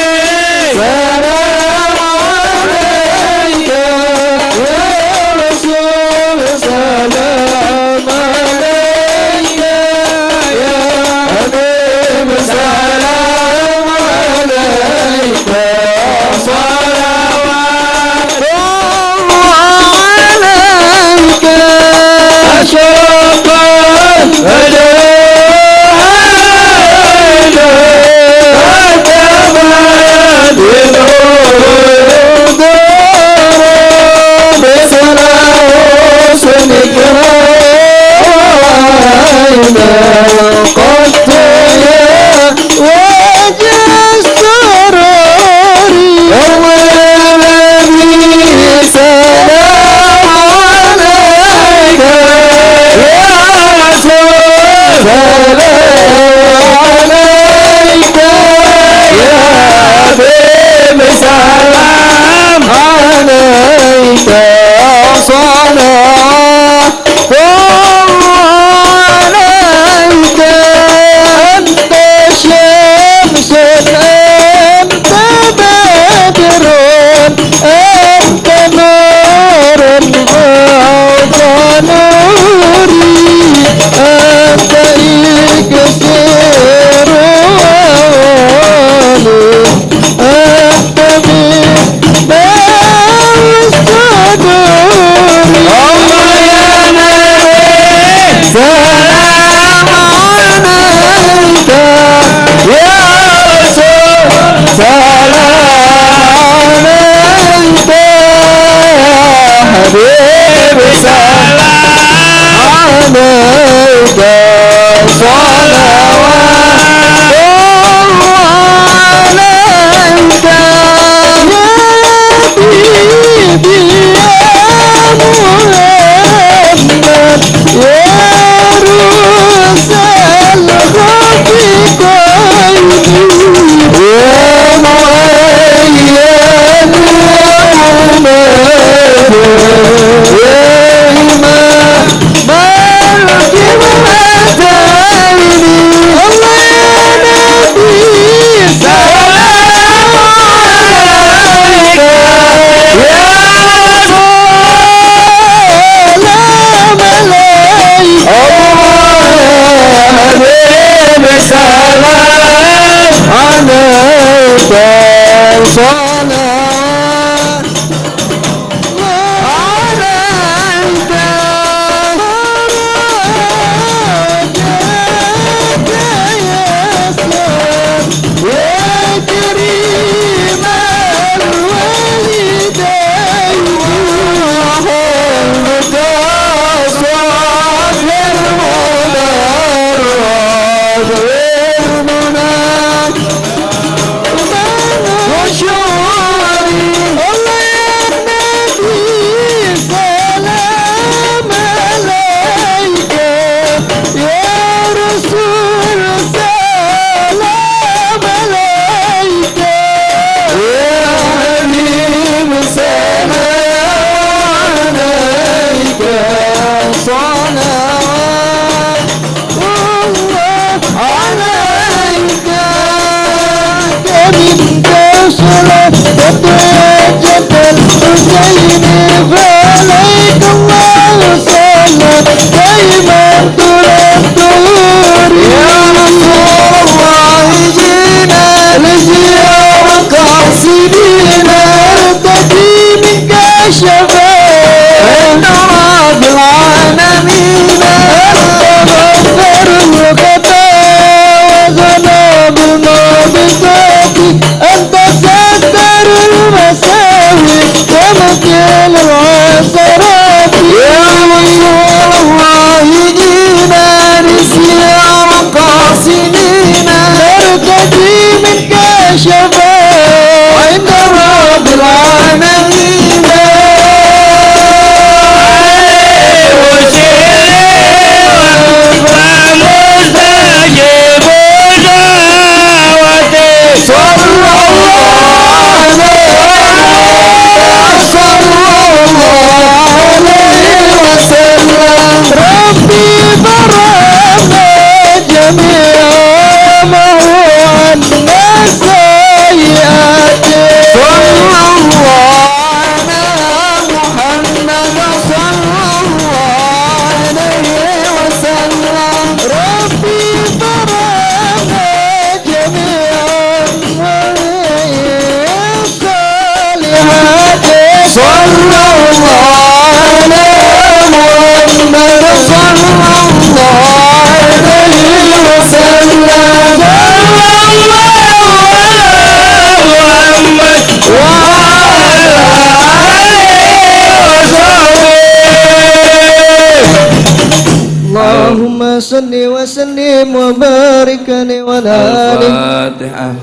Allahumma salli wa sallim wa barik alaihi wa ala Al-Fatihah.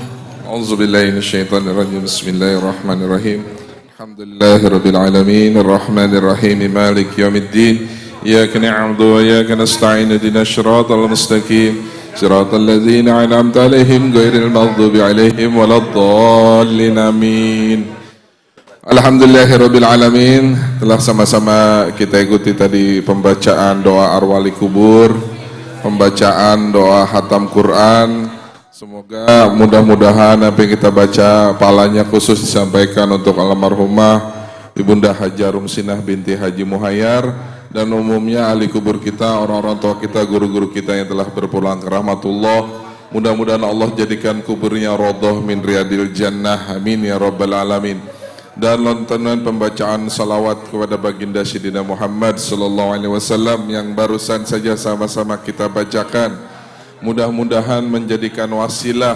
A'udzubillahi minasyaitonirrajim. Bismillahirrahmanirrahim. Alhamdulillahirabbil alamin, arrahmanirrahim, maliki yaumiddin. Iyyaka na'budu wa iyyaka nasta'in. Ihdinas siratal mustaqim. Siratal ladzina an'amta 'alaihim ghairil maghdubi 'alaihim waladdallin. Amin. Alhamdulillahirabbil alamin. Telah sama-sama kita ikuti tadi pembacaan doa arwali kubur, pembacaan doa hatam Quran. Semoga mudah-mudahan apa yang kita baca pahalanya khusus disampaikan untuk almarhumah Ibunda Haja Rumsinah binti Haji Muhayyar dan umumnya ahli kubur kita, orang-orang tua kita, guru-guru kita yang telah berpulang ke rahmatullah. Mudah-mudahan Allah jadikan kuburnya radhah min riyadil jannah. Amin ya rabbal alamin. Dan lontaran pembacaan salawat kepada baginda Sayyidina Muhammad sallallahu alaihi wasallam yang barusan saja sama-sama kita bacakan, mudah-mudahan menjadikan wasilah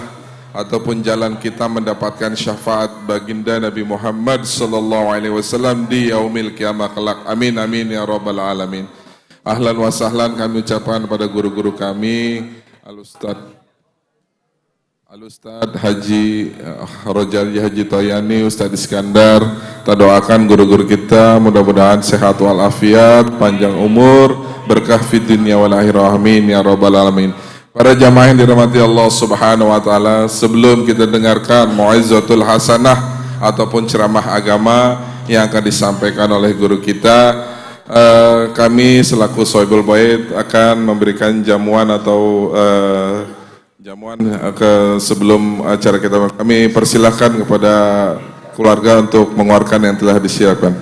ataupun jalan kita mendapatkan syafaat baginda Nabi Muhammad sallallahu alaihi wasallam di yaumil kiamah kelak. Amin amin ya rabbal alamin. Ahlan wa sahlan kami ucapkan pada guru-guru kami, Al-Ustaz Haji Rojali Haji Toyani, Ustaz Iskandar, kita doakan guru-guru kita mudah-mudahan sehat walafiat, panjang umur, berkah fid dunya wal akhirah, amin ya rabbal alamin. Para jamaah yang dirahmati Allah Subhanahu wa taala, sebelum kita dengarkan mau'izatul hasanah ataupun ceramah agama yang akan disampaikan oleh guru kita, kami selaku Sohibul Bait akan memberikan jamuan atau jamuan sebelum acara kita. Kami persilahkan kepada keluarga untuk mengeluarkan yang telah disiapkan.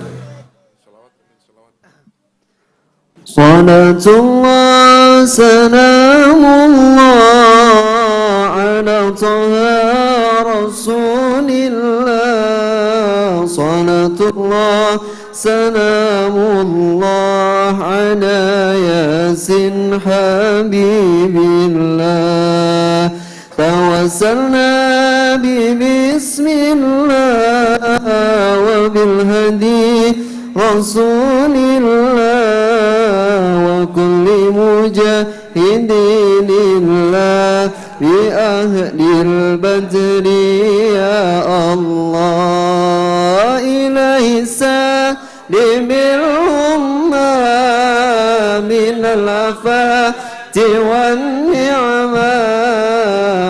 Salatullah salamullah ala taha rasulillah. Salatullah salamullah ala yasin habibillah. Tawassalna bismillah wa bilhadi rasulillah wa kulli mujahidinillah bi ahlil badri ya Allah. Ilahi salimil umma minal afati wan ni'ma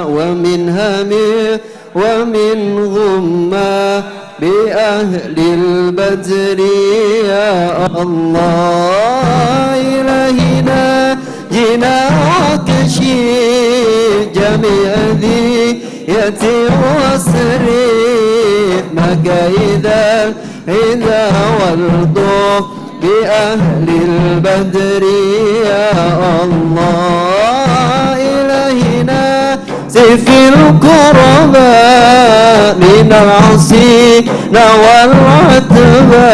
wa min hami wa min ghumma bi ahlil badri ya Allah. Ilahina jina wa kashif jami'a dhiyati wasrif maka idha walduh bi ahlil badri ya Allah. Ilahina sifil kuraba minal asina wal atba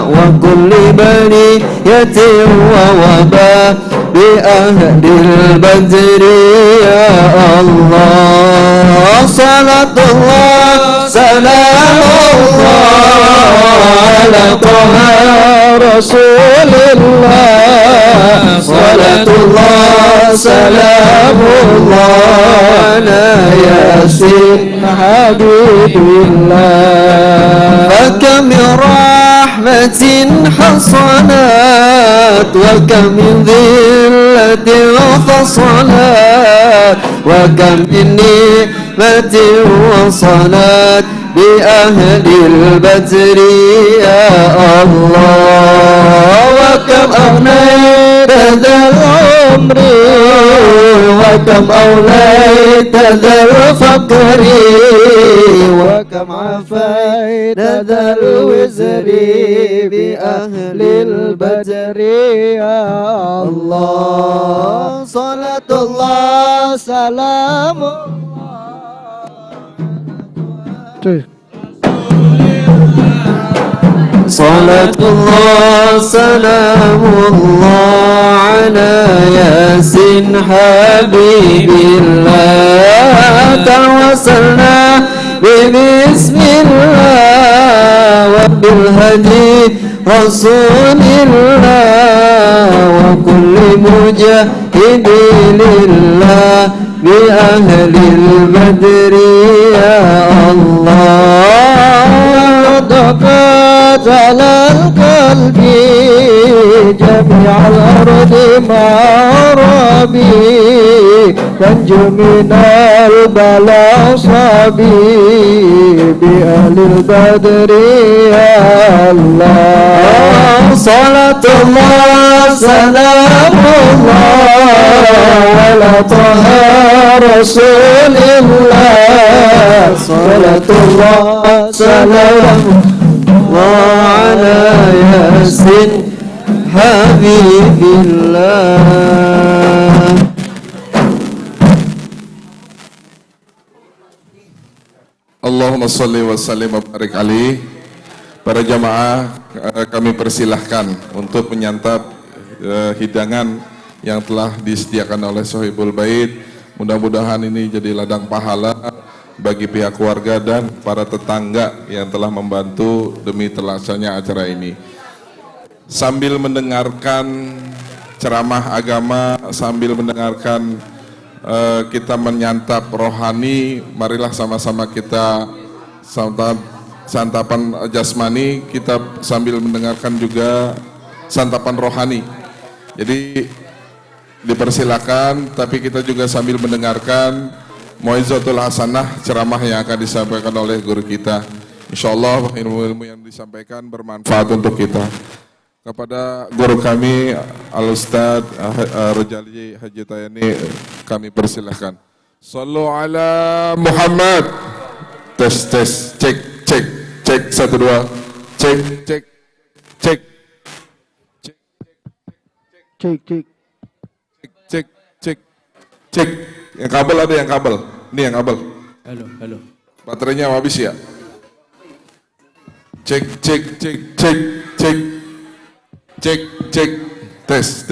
wa kulli bani yatim wa waba bi ahlil badri ya Allah. Salatullah salamullah ala taha rasulillah. Salatullah salamullah ala yasin habibillah. Fakam min rahmatin hasanat wa kam min dhillatin fasalat wa kam min ni'matin wasalat bi ahlil badri ya Allah. Wa kam aghnayta dhal umri wa kam awlayta dhal faqri wa kam afayta dhal wizri bi ahlil badri ya Allah. Salatullah salamullah. Salatullah salamullah ala yasin habibillah. Tawassalna bismillah wa bilhadi rasulillah wa kulli mujahidilillah bi ahlil badri ya Allah. Daqat ala qalbi jami'al ardi ma'rabi tanju minal bala sabi bi ahlil badri ya Allah. Salatullah salamullah ala taha rasulillah. Salatullah salamullah ala yasin habibillah. Allahumma salli wa sallim wa barik alaih. Para jamaah, kami persilahkan untuk menyantap hidangan yang telah disediakan oleh Sohibul Bait. Mudah-mudahan ini jadi ladang pahala bagi pihak keluarga dan para tetangga yang telah membantu demi terlaksananya acara ini. Sambil mendengarkan ceramah agama, sambil mendengarkan kita menyantap rohani, marilah sama-sama kita santapan jasmani, kita sambil mendengarkan juga santapan rohani. Jadi dipersilakan, tapi kita juga sambil mendengarkan Mau'izatul Hasanah, ceramah yang akan disampaikan oleh guru kita. Insyaallah ilmu-ilmu yang disampaikan bermanfaat untuk kita. Kepada guru kami Al-Ustaz Rojali Haji Tayani kami persilahkan. Sallu ala Muhammad. Tes cek 1 2 cek Cek. cek. Yang kabel ada yang kabel. Ini yang kabel. Halo. Baterainya habis ya? Cek. Tes.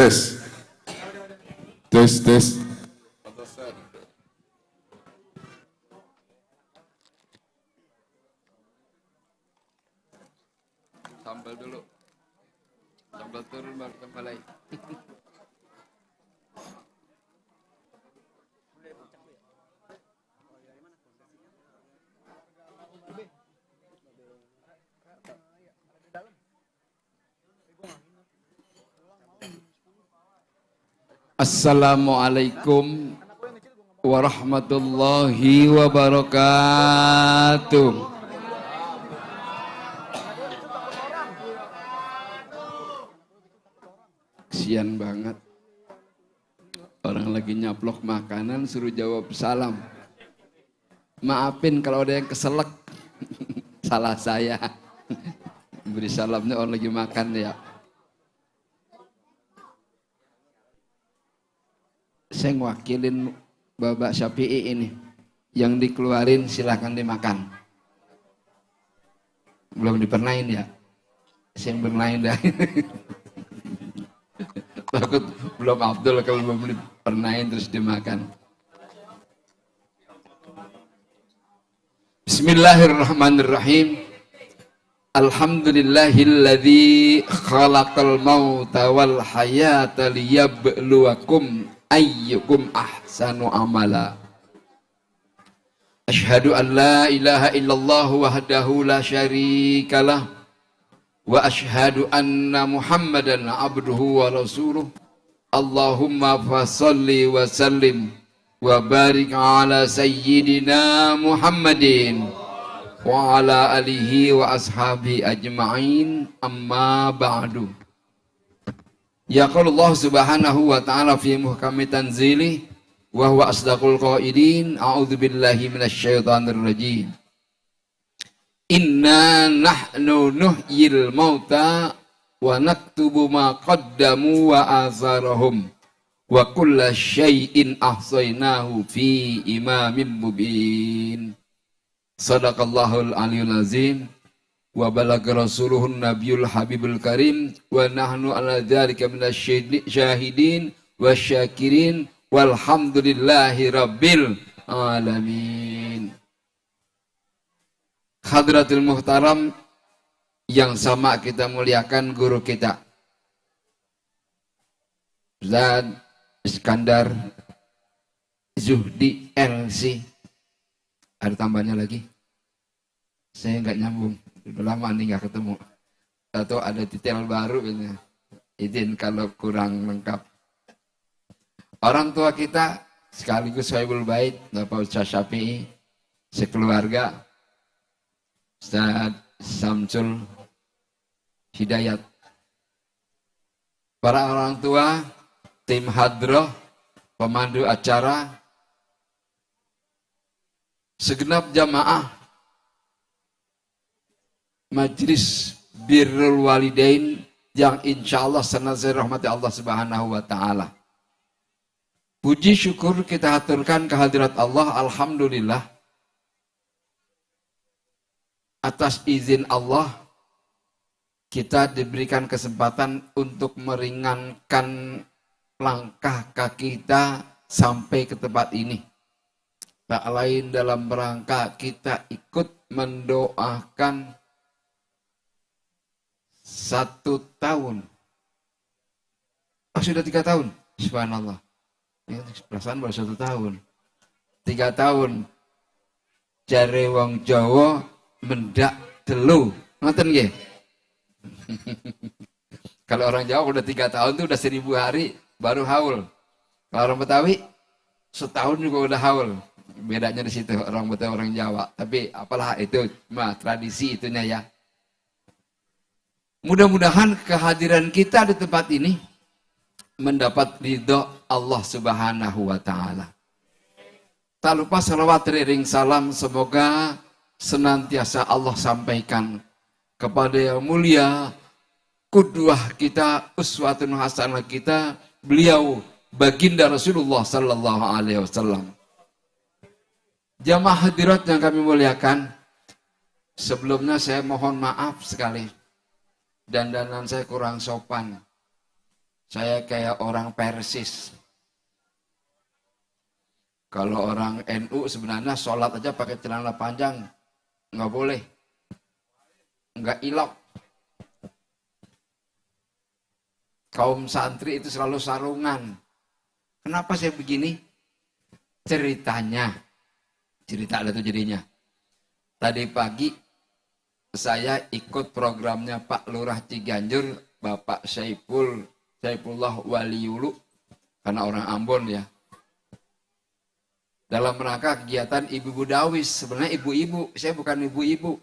Sambal dulu. Sambal turun baru sambal lagi. Assalamualaikum warahmatullahi wabarakatuh. Kesian banget. Orang lagi nyaplok makanan suruh jawab salam. Maafin kalau ada yang keselak. Salah saya. Beri salamnya orang lagi makan ya. Saya ngwakilin Bapak Syafi'i ini. Yang dikeluarin silahkan dimakan. Belum dipernain ya? Saya yang bernain dah. Takut belum Abdul kalau belum dipernain terus dimakan. Bismillahirrahmanirrahim. Alhamdulillahilladzi khalaqal mauta wal hayata liyabluwakum ayyukum ahsanu amala. Asyhadu an la ilaha illallah wahdahu la syarikalah wa asyhadu anna Muhammadan abduhu wa rasuluh. Allahumma fasalli wa sallim wa barik ala sayyidina Muhammadin wa ala alihi wa ashabi ajma'in, amma ba'du. Yaqulu Allah subhanahu wa ta'ala fi muhkami tanzili wa huwa asdaqul qailin, a'udzu billahi minasyaitonir rajim. Inna nahnu nuhyil mauta wa naktubu ma qaddamu wa azarahum wa kulla syai'in ahsaynahu fi imamin mubin. Sadaqallahul aliyul azim wa balaga rasuluhun nabiyul habibul karim wa nahnu ala dzalika minasyahidin wasyakirin walhamdulillahi rabbil alamin. Hadratul muhtaram yang sama kita muliakan guru kita Ustaz Iskandar Zuhdi LC. Ada tambahnya lagi? Saya nggak nyambung. Udah lama nih nggak ketemu. Atau ada detail baru ini. Izin kalau kurang lengkap. Orang tua kita sekaligus Sahibul Bait, Bapak Ustaz Syafi'i, sekeluarga, Ustaz Samsul Hidayat. Para orang tua, tim hadroh, pemandu acara, segenap jamaah Majlis Birrul Walidain yang insya Allah senantiasa rahmati Allah Subhanahu wa Ta'ala. Puji syukur kita haturkan kehadirat Allah, alhamdulillah. Atas izin Allah, kita diberikan kesempatan untuk meringankan langkah kaki kita sampai ke tempat ini. Tak lain dalam rangka kita ikut mendoakan 1 tahun. Sudah 3 tahun. Subhanallah. Perasaan baru 1 tahun. 3 tahun. Jare wong Jawa mendak telu. Ngoten nggih. Kalau orang Jawa udah 3 tahun tuh udah 1000 hari baru haul. Kalau orang Betawi setahun juga udah haul. Bedanya di situ orang Betawi orang Jawa. Tapi apalah itu mah tradisi itunya ya. Mudah-mudahan kehadiran kita di tempat ini mendapat ridho Allah Subhanahu wa taala. Tak lupa salawat ring salam semoga senantiasa Allah sampaikan kepada yang mulia qudwah kita, uswatun hasanah kita, beliau baginda Rasulullah sallallahu alaihi wasallam. Jamaah hadirat yang kami muliakan, sebelumnya saya mohon maaf sekali. Dandanan saya kurang sopan. Saya kayak orang Persis. Kalau orang NU sebenarnya sholat aja pakai celana panjang, nggak boleh, nggak ilok. Kaum santri itu selalu sarungan. Kenapa saya begini? Ceritanya, cerita ada tuh jadinya. Tadi pagi saya ikut programnya Pak Lurah Ciganjur, Bapak Saifullah Waliulu, karena orang Ambon ya. Dalam rangka kegiatan ibu-ibu dawis, sebenarnya ibu-ibu, saya bukan ibu-ibu.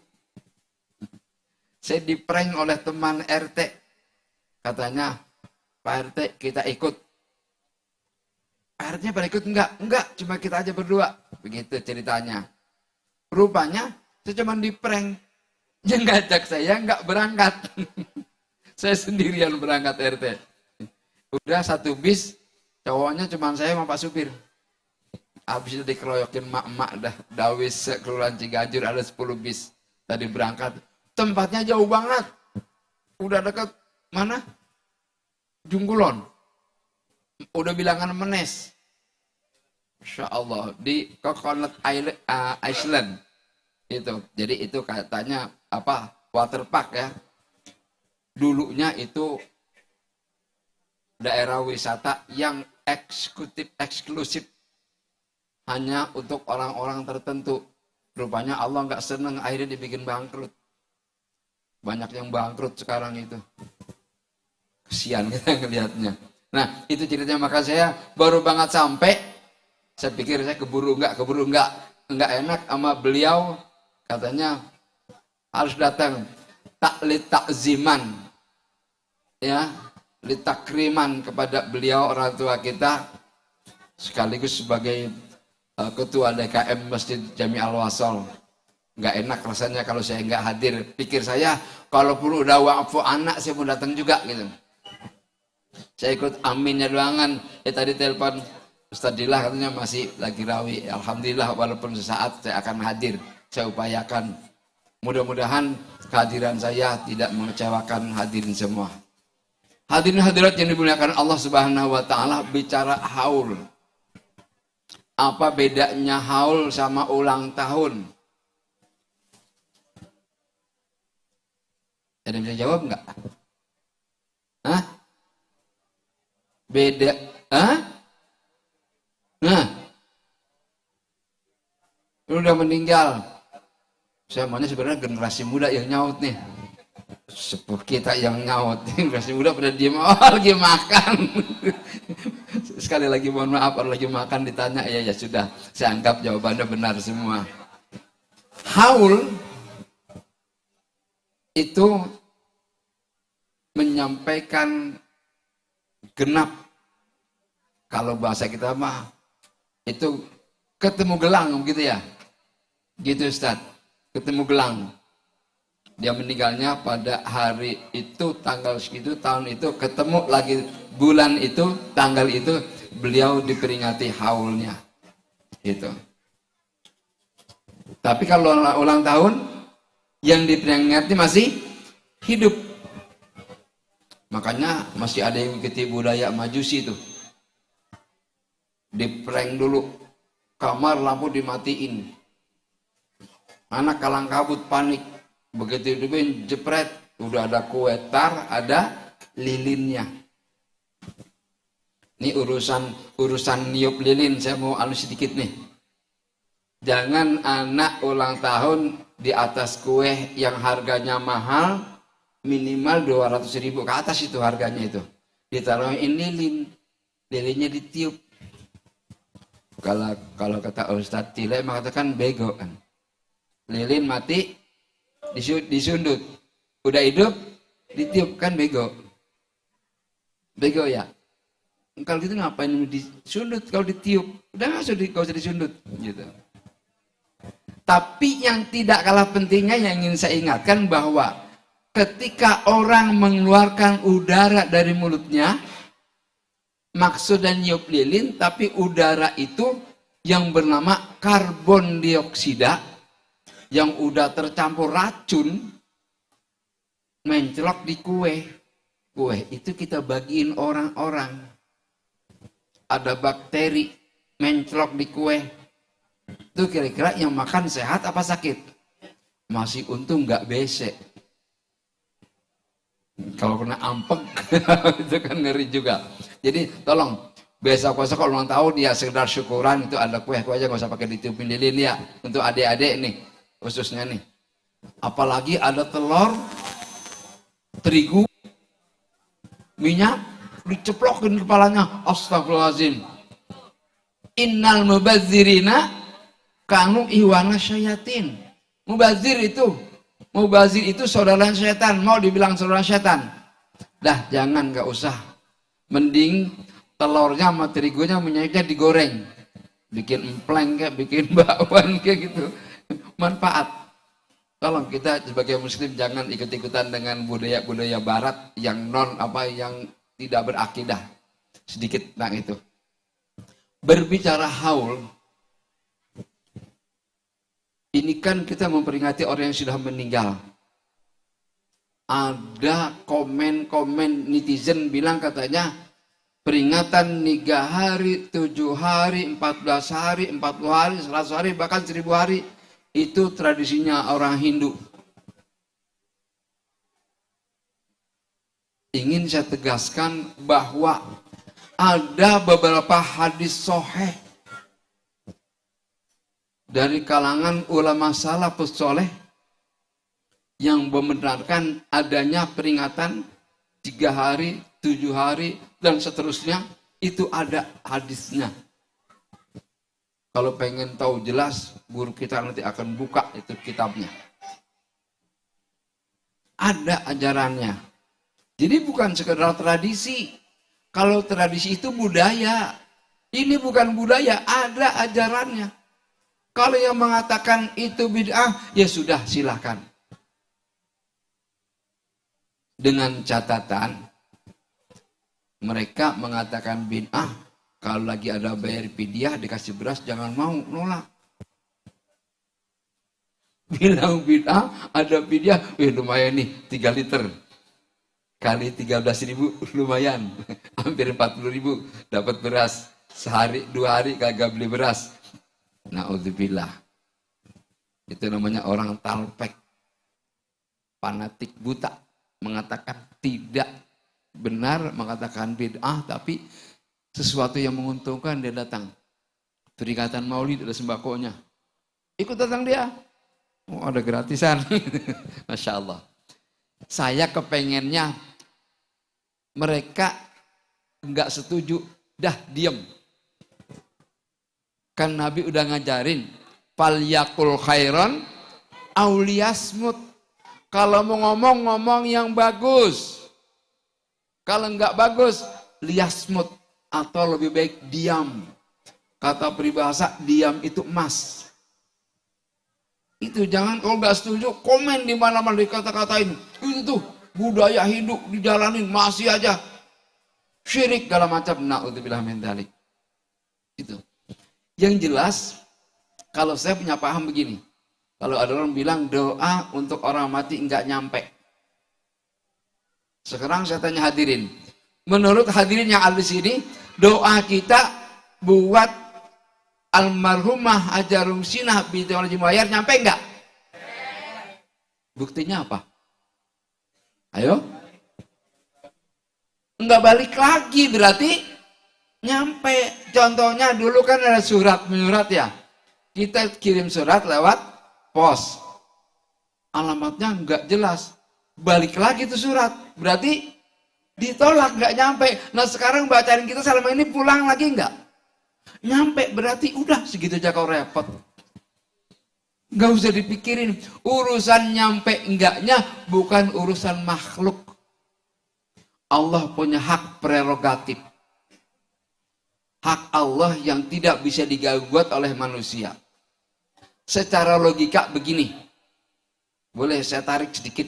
Saya diprank oleh teman RT. Katanya, Pak RT kita ikut. Pak RT pada ikut enggak? Enggak, cuma kita aja berdua. Begitu ceritanya. Rupanya, saya cuma diprank. Yang ngajak saya enggak berangkat. Saya sendirian berangkat RT. Udah 1 bis, cowoknya cuma saya sama Pak supir. Habis itu dikeroyokin mak-mak dah dawis kelurahan Ciganjur ada 10 bis. Tadi berangkat. Tempatnya jauh banget. Udah dekat mana? Jungkulon. Udah bilangan Menes. Masya Allah. Di Coconut Island. Itu. Jadi itu katanya apa? Waterpark ya. Dulunya itu daerah wisata yang eksklusif. Hanya untuk orang-orang tertentu. Rupanya Allah nggak seneng, akhirnya dibikin bangkrut. Banyak yang bangkrut sekarang itu. Kesian kita ngelihatnya. Nah, itu ceritanya. Maka saya baru banget sampai. Saya pikir saya keburu enggak enak sama beliau. Katanya harus datang takziman. Ya, litakriman kepada beliau orang tua kita. Sekaligus sebagai Ketua DKM Masjid Jami Al-Wasol. Nggak enak rasanya kalau saya nggak hadir. Pikir saya, kalaupun udah wakfu anak, saya mau datang juga gitu. Saya ikut aminnya doangan. Tadi telepon Ustaz Dilah katanya masih lagi rawi. Alhamdulillah walaupun sesaat saya akan hadir. Saya upayakan. Mudah-mudahan kehadiran saya tidak mengecewakan hadirin semua. Hadirin hadirat yang dimuliakan Allah Subhanahu wa taala, bicara haul. Apa bedanya haul sama ulang tahun? Ada yang bisa jawab enggak? Hah? Beda? Hah? Nah, lu udah meninggal. Saya maunya sebenarnya generasi muda yang nyaut nih. Sepuh kita yang nyaut. Generasi muda pada diem, lagi makan. Sekali lagi mohon maaf, kalau lagi makan ditanya, ya sudah, saya anggap jawabannya benar semua. Haul itu menyampaikan genap. Kalau bahasa kita mah itu ketemu gelang begitu ya. Gitu Ustaz, ketemu gelang. Dia meninggalnya pada hari itu, tanggal segitu, tahun itu, ketemu lagi bulan itu, tanggal itu, beliau diperingati haulnya. Gitu. Tapi kalau ulang tahun, yang diperingati masih hidup. Makanya masih ada yang mengikuti budaya Majusi itu. Diprank dulu, kamar lampu dimatiin. Anak kalang kabut panik. Begitu hidupin jepret, udah ada kue tar, ada lilinnya. Ini urusan niup lilin, saya mau alus sedikit nih. Jangan anak ulang tahun di atas kue yang harganya mahal, minimal 200.000 ke atas itu harganya itu. Ditaruhin lilin, lilinnya ditiup. Kalau kata Ustadz Tile mengatakan bego kan. Lilin mati, disundut. Udah hidup, ditiup kan bego. Bego ya. Kalau gitu ngapain disundut kalau ditiup? Udah nggak usah disundut gitu. Tapi yang tidak kalah pentingnya yang ingin saya ingatkan bahwa ketika orang mengeluarkan udara dari mulutnya, maksud dan niup lilin, tapi udara itu yang bernama karbon dioksida yang udah tercampur racun mencelok di kue. Kue itu kita bagiin orang-orang. Ada bakteri mencelok di kue. Itu kira-kira yang makan sehat apa sakit? Masih untung nggak besek. Kalau kena ampek itu kan ngeri juga. Jadi tolong besok kalau ulang tahun ya sekedar syukuran itu ada kue aja, nggak usah pakai ditiupin lilin ya. Untuk adik-adik nih khususnya nih. Apalagi ada telur, terigu, minyak diceplokin kepalanya. Astagfirullahaladzim. Innal mubadzirina kanu iwana syayatin. Mubazir itu saudara setan. Mau dibilang saudara setan? Dah jangan, nggak usah. Mending telurnya sama terigunya minyaknya digoreng. Bikin empleng kayak, bikin bakwan kayak gitu. Manfaat. Tolong kita sebagai muslim jangan ikut-ikutan dengan budaya-budaya barat yang yang tidak berakidah. Sedikit tentang itu. Berbicara haul, ini kan kita memperingati orang yang sudah meninggal. Ada komen-komen netizen bilang katanya peringatan 3 hari, 7 hari, 14 hari, 40 hari, 100 hari, bahkan 1000 hari itu tradisinya orang Hindu. Ingin saya tegaskan bahwa ada beberapa hadis sahih dari kalangan ulama salafus saleh yang membenarkan adanya peringatan 3 hari, 7 hari, dan seterusnya. Itu ada hadisnya. Kalau pengen tahu jelas, guru kita nanti akan buka itu kitabnya. Ada ajarannya. Jadi bukan sekedar tradisi. Kalau tradisi itu budaya. Ini bukan budaya, ada ajarannya. Kalau yang mengatakan itu bid'ah, ya sudah silahkan. Dengan catatan, mereka mengatakan bid'ah, kalau lagi ada bayar fidyah, dikasih beras, jangan mau, nolak. Bilang bid'ah, ada fidyah, lumayan nih, 3 liter. Kali 13.000, lumayan. Hampir 40.000, dapat beras. Sehari, 2 hari kagak beli beras. Na'udzubillah. Itu namanya orang talpek. Fanatik buta. Mengatakan tidak benar, mengatakan bid'ah, tapi sesuatu yang menguntungkan dia datang. Peringatan maulid ada sembakonya. Ikut datang dia. Oh, ada gratisan. Masya Allah. Saya kepengennya mereka enggak setuju. Dah, diam. Kan Nabi udah ngajarin, falyakul khairan auliyasmut. Kalau mau ngomong yang bagus. Kalau enggak bagus, liyasmut, atau lebih baik diam. Kata peribahasa, diam itu emas. Itu jangan kalau enggak setuju, komen di mana-mana dikata-katain. Itu tuh budaya Hindu dijalanin masih aja syirik dalam macam. Na'udzubillah min dzalik. Itu. Yang jelas, kalau saya punya paham begini, kalau ada orang bilang doa untuk orang mati enggak nyampe. Sekarang saya tanya hadirin, menurut hadirin yang ada di sini, doa kita buat almarhumah Hajar Rumsinah binti Haji Muhayyar nyampe enggak? Buktinya apa? Ayo? Enggak balik lagi berarti nyampe. Contohnya dulu kan ada surat menyurat ya, kita kirim surat lewat pos, alamatnya nggak jelas, balik lagi tuh surat, berarti ditolak, nggak nyampe. Nah sekarang bacaan kita selama ini pulang lagi nggak nyampe, berarti udah segitu aja kau repot. Nggak usah dipikirin, urusan nyampe enggaknya bukan urusan makhluk. Allah punya hak prerogatif, hak Allah yang tidak bisa diganggu oleh manusia. Secara logika begini, boleh saya tarik sedikit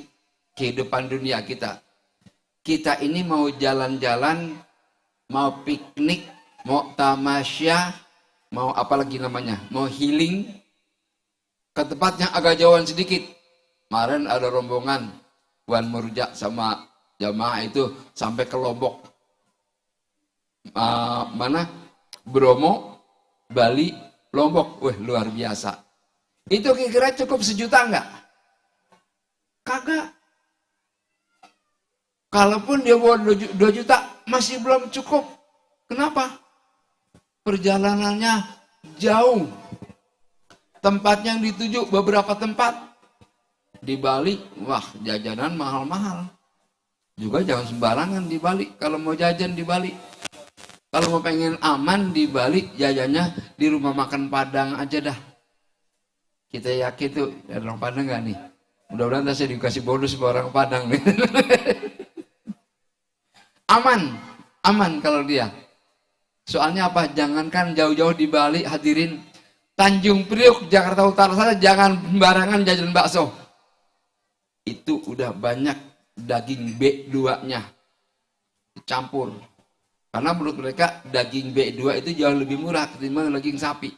kehidupan dunia kita. Kita ini mau jalan-jalan, mau piknik, mau tamasya, mau apa lagi namanya, mau healing, ke tempat yang agak jauhan sedikit. Kemarin ada rombongan Wan Murja sama jamaah itu sampai ke Lombok. Mana? Bromo, Bali, Lombok. Wah, luar biasa. Itu kira-kira cukup 1 juta enggak? Kagak. Kalaupun dia bawa 2 juta, masih belum cukup. Kenapa? Perjalanannya jauh. Tempatnya yang dituju beberapa tempat. Di Bali, wah jajanan mahal-mahal. Juga jangan sembarangan di Bali. Kalau mau jajan di Bali. Kalau mau pengen aman di Bali, jajannya di rumah makan Padang aja dah. Kita yakin tuh, ada orang Padang gak nih? Mudah-mudahan saya dikasih bonus sama orang Padang nih. Aman kalau dia. Soalnya apa? Jangankan jauh-jauh di Bali, hadirin. Tanjung Priok, Jakarta Utara saja jangan sembarangan jajan bakso. Itu udah banyak daging B2-nya dicampur. Karena menurut mereka daging B2 itu jauh lebih murah ketimbang daging sapi.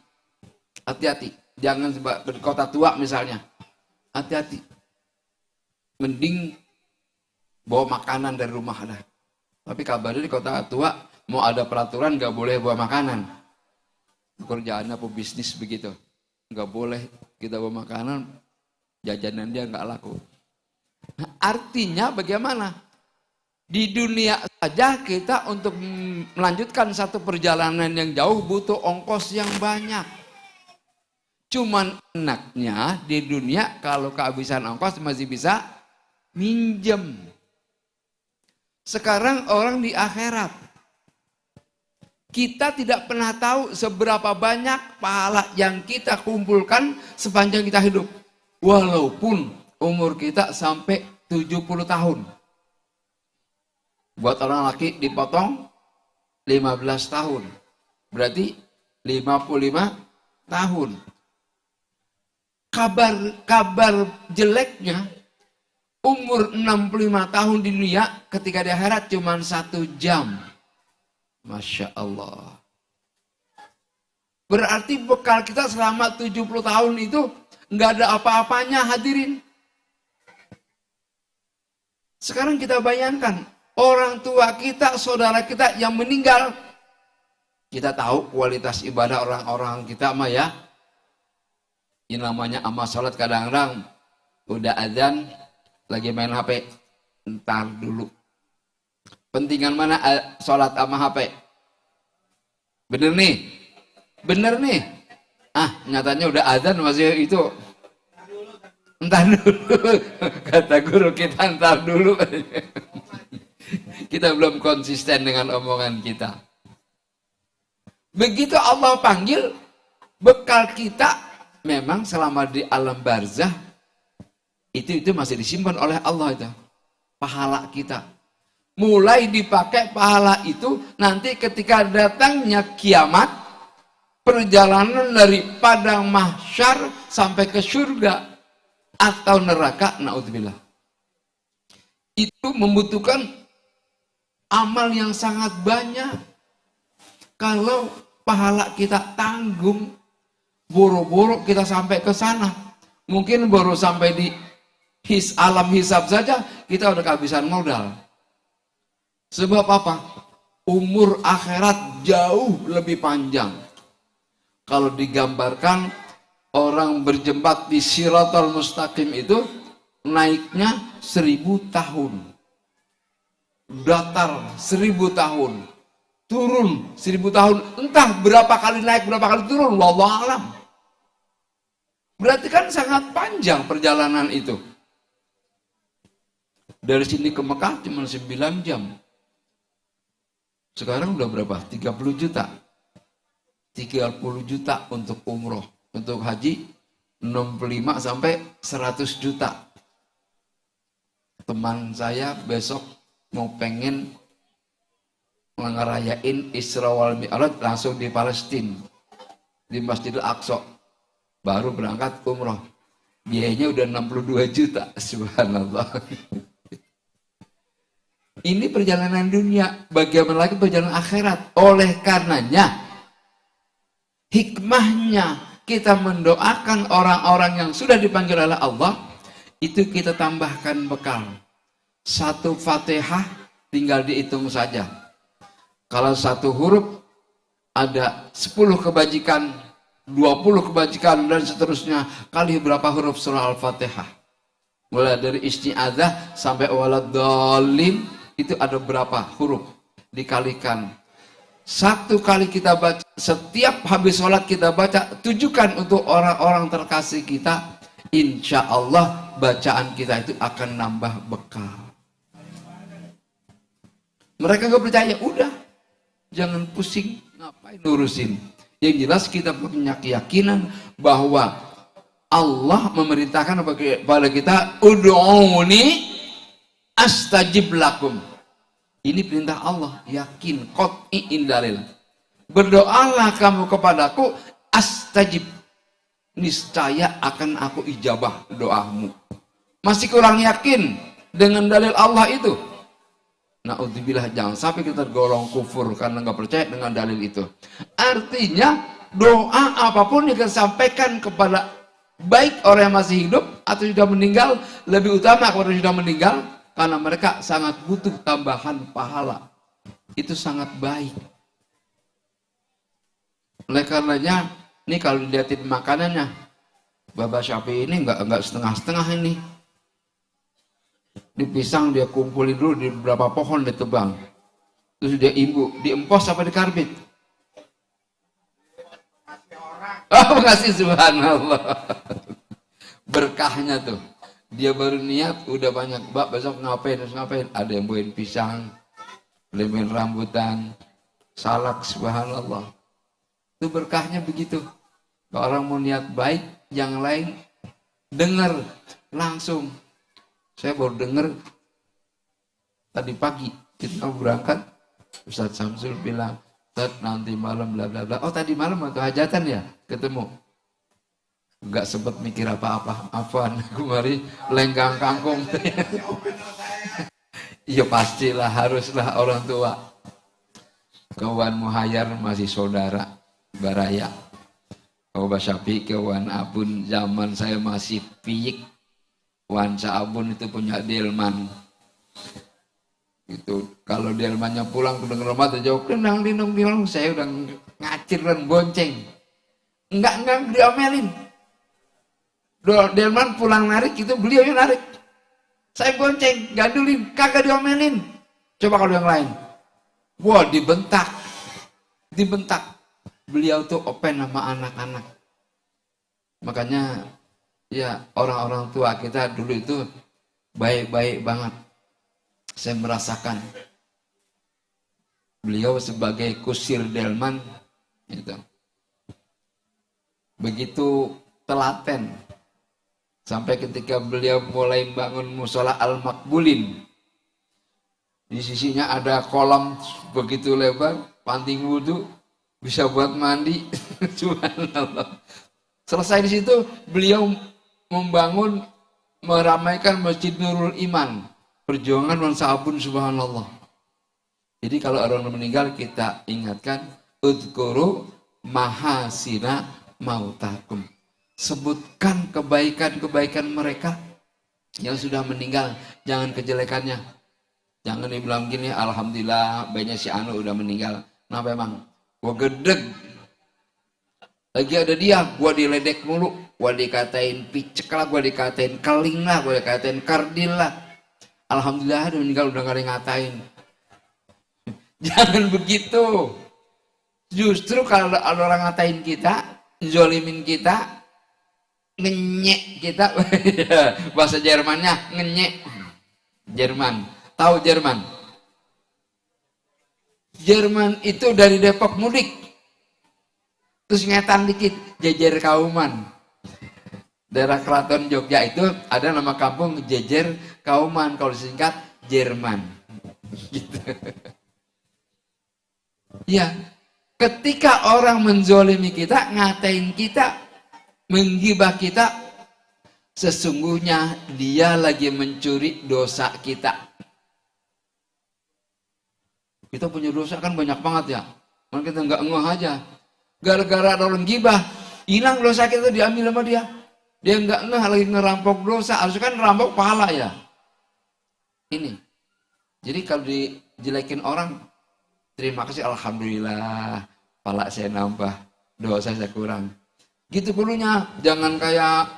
Hati-hati. Jangan di kota tua misalnya. Hati-hati. Mending bawa makanan dari rumah dah. Tapi kabarnya di kota tua mau ada peraturan gak boleh bawa makanan. Pekerjaannya pebisnis begitu. Gak boleh kita bawa makanan, jajanan dia gak laku. Nah, artinya bagaimana? Di dunia saja kita untuk melanjutkan satu perjalanan yang jauh butuh ongkos yang banyak. Cuman enaknya di dunia kalau kehabisan ongkos masih bisa minjem. Sekarang orang di akhirat, kita tidak pernah tahu seberapa banyak pahala yang kita kumpulkan sepanjang kita hidup. Walaupun umur kita sampai 70 tahun. Buat orang laki dipotong 15 tahun. Berarti 55 tahun. Kabar jeleknya, umur 65 tahun di dunia ketika di akhirat cuma 1 jam. Masya Allah. Berarti bekal kita selama 70 tahun itu nggak ada apa-apanya, hadirin. Sekarang kita bayangkan, orang tua kita, saudara kita yang meninggal, kita tahu kualitas ibadah orang-orang kita mah ya. Ini namanya amal sholat kadang-kadang udah azan lagi main HP, entar dulu. Pentingan mana sholat sama HP? Bener nih. Nyatanya udah azan masih itu. Entar dulu. Kata guru kita entar dulu. Kita belum konsisten dengan omongan kita. Begitu Allah panggil, bekal kita memang selama di alam barzah itu masih disimpan oleh Allah itu. Pahala kita. Mulai dipakai pahala itu nanti ketika datangnya kiamat, perjalanan dari padang mahsyar sampai ke surga atau neraka, naudzubillah. Itu membutuhkan amal yang sangat banyak. Kalau pahala kita tanggung, boro-boro kita sampai ke sana, mungkin baru sampai di alam hisab saja kita udah kehabisan modal. Sebab apa? Umur akhirat jauh lebih panjang. Kalau digambarkan orang berjembat di Shiratal Mustaqim itu naiknya 1000 tahun. Datar 1000 tahun. turun 1000 tahun, entah berapa kali naik, berapa kali turun, wallahu alam. Berarti kan sangat panjang perjalanan itu. Dari sini ke Mekah cuma 9 jam. Sekarang udah berapa? 30 juta. 30 juta untuk umroh. Untuk haji 65 sampai 100 juta. Teman saya besok mau pengen ngerayain Isra wal Mi'raj langsung di Palestina, di Masjidil Aqsa, baru berangkat umroh, biayanya udah 62 juta. Subhanallah. Ini perjalanan dunia, bagaimana lagi perjalanan akhirat. Oleh karenanya hikmahnya kita mendoakan orang-orang yang sudah dipanggil oleh Allah, itu kita tambahkan bekal. Satu Fatihah tinggal dihitung saja. Kalau satu huruf ada 10 kebajikan, 20 kebajikan, dan seterusnya. Kali berapa huruf surah Al-Fatihah? Mulai dari isti'adzah sampai waladdallin, itu ada berapa huruf? Dikalikan. Satu kali kita baca, setiap habis sholat kita baca, tujukan untuk orang-orang terkasih kita. Insya Allah bacaan kita itu akan nambah bekal. Mereka gak percaya, udah, jangan pusing, ngapain nurusin. Yang jelas kita punya keyakinan bahwa Allah memerintahkan kepada kita, ud'uni astajib lakum. Ini perintah Allah, yakin, qat'i'in dalil. Berdoalah kamu kepadaku, astajib. Niscaya akan aku ijabah doamu. Masih kurang yakin dengan dalil Allah itu? Na'udzubillah, jangan sampai kita tergolong kufur karena nggak percaya dengan dalil itu. Artinya doa apapun yang kita sampaikan kepada baik orang yang masih hidup atau sudah meninggal, lebih utama kepada yang sudah meninggal, karena mereka sangat butuh tambahan pahala. Itu sangat baik. Oleh karenanya, ini kalau dilihatin makanannya, Bapak Syafi'i ini nggak setengah-setengah ini. Di pisang dia kumpulin dulu di beberapa pohon ditebang, terus dia imbuk, diempos apa dikarbit? Oh, makasih, subhanallah. Berkahnya tuh. Dia baru niat udah banyak, Mbak besok ngapain, terus ngapain? Ada yang buahin pisang, lemen rambutan, salak, subhanallah. Itu berkahnya begitu. Kalau orang mau niat baik, yang lain dengar langsung. Saya baru dengar tadi pagi kita berangkat, Ustaz Samsul bilang, Ustaz nanti malam bla bla bla. Oh tadi malam atau hajatan ya ketemu. Enggak sempat mikir apa-apa. Afwan, kemari lenggang kangkung. Iya pastilah, haruslah orang tua. Kawan Muhayyar masih saudara Baraya. Kawan Syafi'i, kawan Abun zaman saya masih piyik. Wan Saabun itu punya delman. Itu kalau delmannya pulang ke rumah jauh kenang dinong, saya udah ngacir dan bonceng. Enggak diomelin. Delman pulang narik itu beliau yang narik. Saya bonceng, gandulin, kagak diomelin. Coba kalau yang lain. Wah, dibentak. Beliau tuh open sama anak-anak. Makanya ya orang-orang tua kita dulu itu baik-baik banget. Saya merasakan beliau sebagai kusir delman gitu. Begitu telaten sampai ketika beliau mulai bangun musola Al-Makbulin, di sisinya ada kolam begitu lebar, panting wudhu, bisa buat mandi. Subhanallah. Selesai di situ beliau membangun, meramaikan Masjid Nurul Iman, perjuangan Wan Saabun, subhanallah. Jadi kalau orang meninggal kita ingatkan, udhkuru mahasina mautakum. Sebutkan kebaikan-kebaikan mereka yang sudah meninggal, jangan kejelekannya. Jangan dibilang gini, alhamdulillah banyak si Anu udah meninggal. Kenapa emang? Gua gedeg. Lagi ada dia, gua diledek mulu, gua dikatain picek lah, gua dikatain keling lah, gua dikatain kardil lah. Alhamdulillah dia meninggal udah gak ada yang ngatain. Jangan begitu. Justru kalau ada orang ngatain kita, zolimin kita, ngenyek kita, bahasa Jermannya ngenyek. Jerman, tahu Jerman? Jerman itu dari Depok mudik, terus ngetan dikit, Jejer Kauman. Daerah Keraton Jogja itu ada nama kampung Jejer Kauman, kalau disingkat Jerman. Gitu. Ya, ketika orang menzolimi kita, ngatain kita, menggibah kita, sesungguhnya dia lagi mencuri dosa kita. Kita punya dosa kan banyak banget ya. Mungkin kita nggak ngeh aja. Gara-gara ada orang gibah, hilang dosa kita, diambil sama dia. Dia nggak ngeh lagi ngerampok dosa. Harusnya kan ngerampok pahala ya. Ini. Jadi kalau dijelekin orang, terima kasih, alhamdulillah, pahala saya nambah, dosa saya kurang. Gitu perlunya, jangan kayak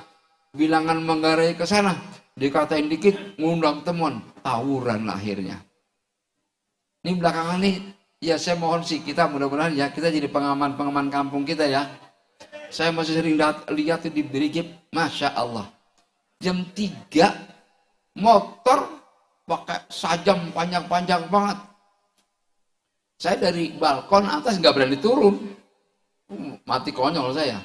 bilangan Manggarai ke sana, dikatain dikit, ngundang teman, tawuran akhirnya. Ini belakangan nih, ya saya mohon sih kita mudah-mudahan ya kita jadi pengaman kampung kita ya. Saya masih sering lihat di Brigip, Masya Allah. Jam 3, motor pakai sajam panjang-panjang banget. Saya dari balkon atas nggak berani turun, mati konyol saya.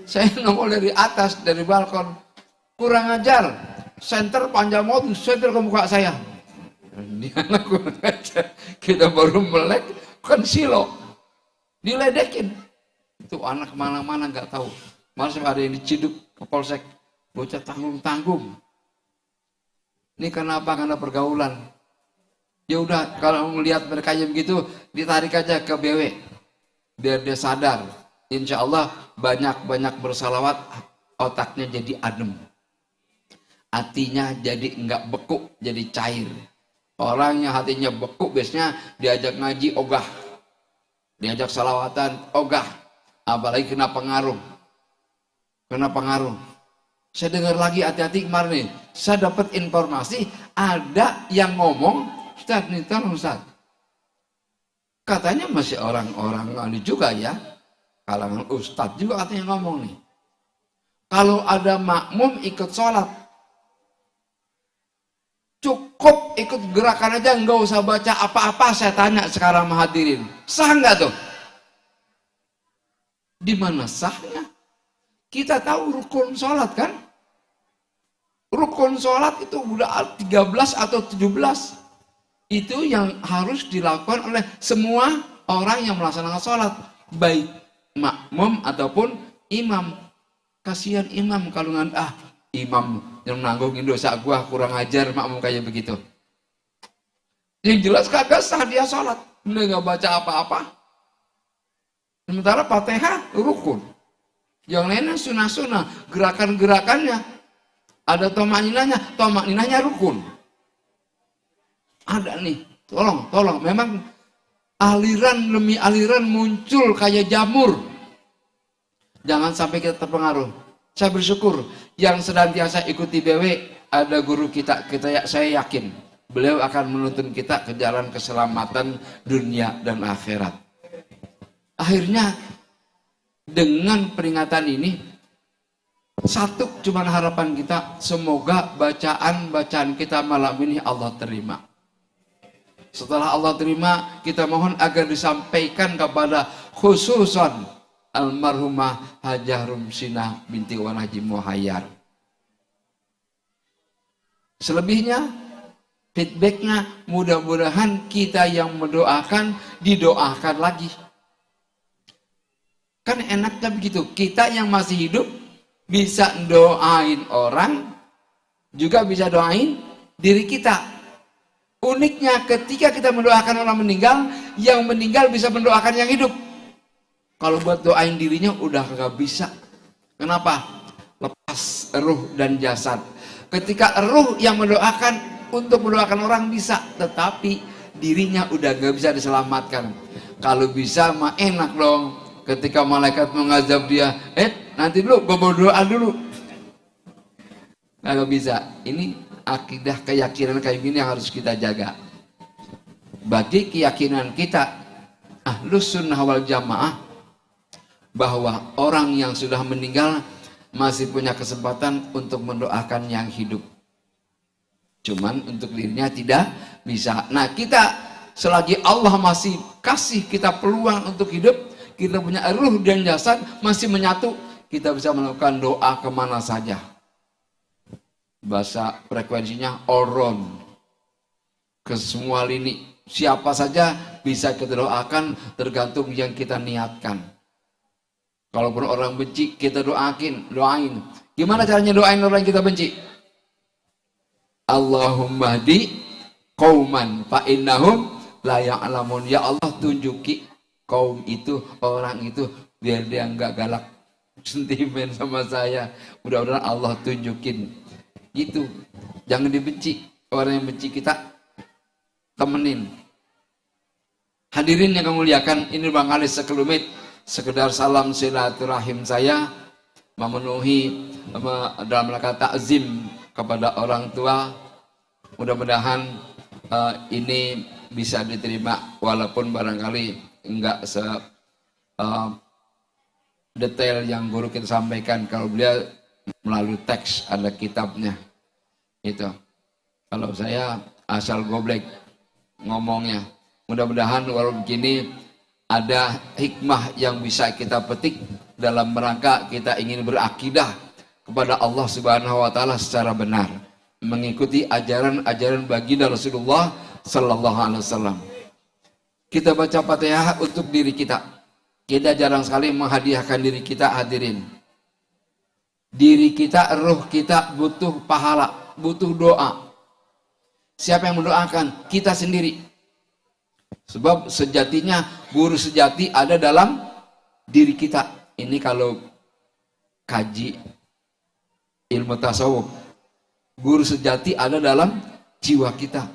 Saya nongol dari atas, dari balkon, kurang ajar, senter panjang motor, senter ke muka saya. Ini anak kurang ajar, kita baru melek, kan silo, diledekin. Itu anak mana-mana nggak tahu, masih ada yang diciduk ke polsek, bocah tanggung-tanggung. Ini kenapa? Karena pergaulan. Ya udah, kalau melihat mereka yang begitu, ditarik aja ke BW, biar dia sadar. Insya Allah banyak-banyak bersalawat, otaknya jadi adem, hatinya jadi nggak beku, jadi cair. Orang yang hatinya beku biasanya diajak ngaji ogah, diajak salawatan ogah, apalagi kena pengaruh. Saya dengar lagi, hati-hati kemarin nih, saya dapat informasi ada yang ngomong, Ustaz nih, tolong Ustaz, katanya masih orang-orang ini juga ya, kalangan Ustaz juga katanya ngomong nih, kalau ada makmum ikut sholat, cukup ikut gerakan aja, nggak usah baca apa-apa. Saya tanya sekarang sama hadirin, sah nggak tuh? Di mana sahnya? Kita tahu rukun sholat kan? Rukun sholat itu udah 13 atau 17. Itu yang harus dilakukan oleh semua orang yang melaksanakan sholat, baik makmum ataupun imam. Kasihan imam kalau imam yang nanggungin dosa gua, kurang ajar makmum kayak begitu. Yang jelas kagak sah dia sholat, dia nggak baca apa-apa. Sementara Fatihah rukun, yang lainnya sunah-sunah, gerakan-gerakannya ada tomakninahnya rukun. Ada nih, tolong, memang aliran demi aliran muncul kayak jamur. Jangan sampai kita terpengaruh. Saya bersyukur yang senantiasa ikuti BW, ada guru kita saya yakin beliau akan menuntun kita ke jalan keselamatan dunia dan akhirat. Akhirnya dengan peringatan ini, satu cuman harapan kita, semoga bacaan kita malam ini Allah terima. Setelah Allah terima, kita mohon agar disampaikan kepada khususan almarhumah Hajah Rumsinah binti Wan Haji Muhayyar. Selebihnya, feedbacknya mudah-mudahan kita yang mendoakan, didoakan lagi. Kan enaknya begitu, kita yang masih hidup bisa doain orang, juga bisa doain diri kita. Uniknya ketika kita mendoakan orang meninggal, yang meninggal bisa mendoakan yang hidup. Kalau buat doain dirinya udah gak bisa. Kenapa? Lepas ruh dan jasad. Ketika ruh yang mendoakan, untuk mendoakan orang bisa, tetapi dirinya udah gak bisa diselamatkan. Kalau bisa mah enak dong. Ketika malaikat mengazab dia, nanti dulu gue mau doa dulu. Gak bisa. Ini akidah keyakinan kayak gini yang harus kita jaga. bagi keyakinan kita Ahlus Sunnah wal Jamaah bahwa orang yang sudah meninggal masih punya kesempatan untuk mendoakan yang hidup. Cuman untuk dirinya tidak bisa. Nah, kita selagi Allah masih kasih kita peluang untuk hidup, kita punya ruh dan jasad masih menyatu, kita bisa melakukan doa kemana saja. Bahasa frekuensinya oron ke semua lini, siapa saja bisa kita doakan tergantung yang kita niatkan. Kalaupun orang benci, kita doain. Gimana caranya doain orang yang kita benci? Allahumma hdi qauman fa innahum la ya'lamun. Ya Allah, tunjuki kaum itu, orang itu, biar dia enggak galak sentimen sama saya. Mudah-mudahan Allah tunjukin. Gitu. Jangan dibenci. Orang yang benci kita temenin. Hadirin yang kami muliakan, ini barangkali sekelumit sekedar salam silaturahim saya memenuhi dalam rangka takzim kepada orang tua. Mudah-mudahan ini bisa diterima walaupun barangkali enggak detail yang guru kita sampaikan. Kalau beliau melalui teks ada kitabnya itu. Kalau saya asal goblek ngomongnya. Mudah-mudahan walaupun begini ada hikmah yang bisa kita petik dalam rangka kita ingin berakidah kepada Allah Subhanahu wa taala secara benar, mengikuti ajaran-ajaran baginda Rasulullah sallallahu alaihi wasallam. Kita baca Fatihah untuk diri kita. Kita jarang sekali menghadiahkan diri kita, hadirin. Diri kita, ruh kita butuh pahala, butuh doa. Siapa yang mendoakan? Kita sendiri. Sebab sejatinya guru sejati ada dalam diri kita. Ini kalau kaji ilmu tasawuf, guru sejati ada dalam jiwa kita.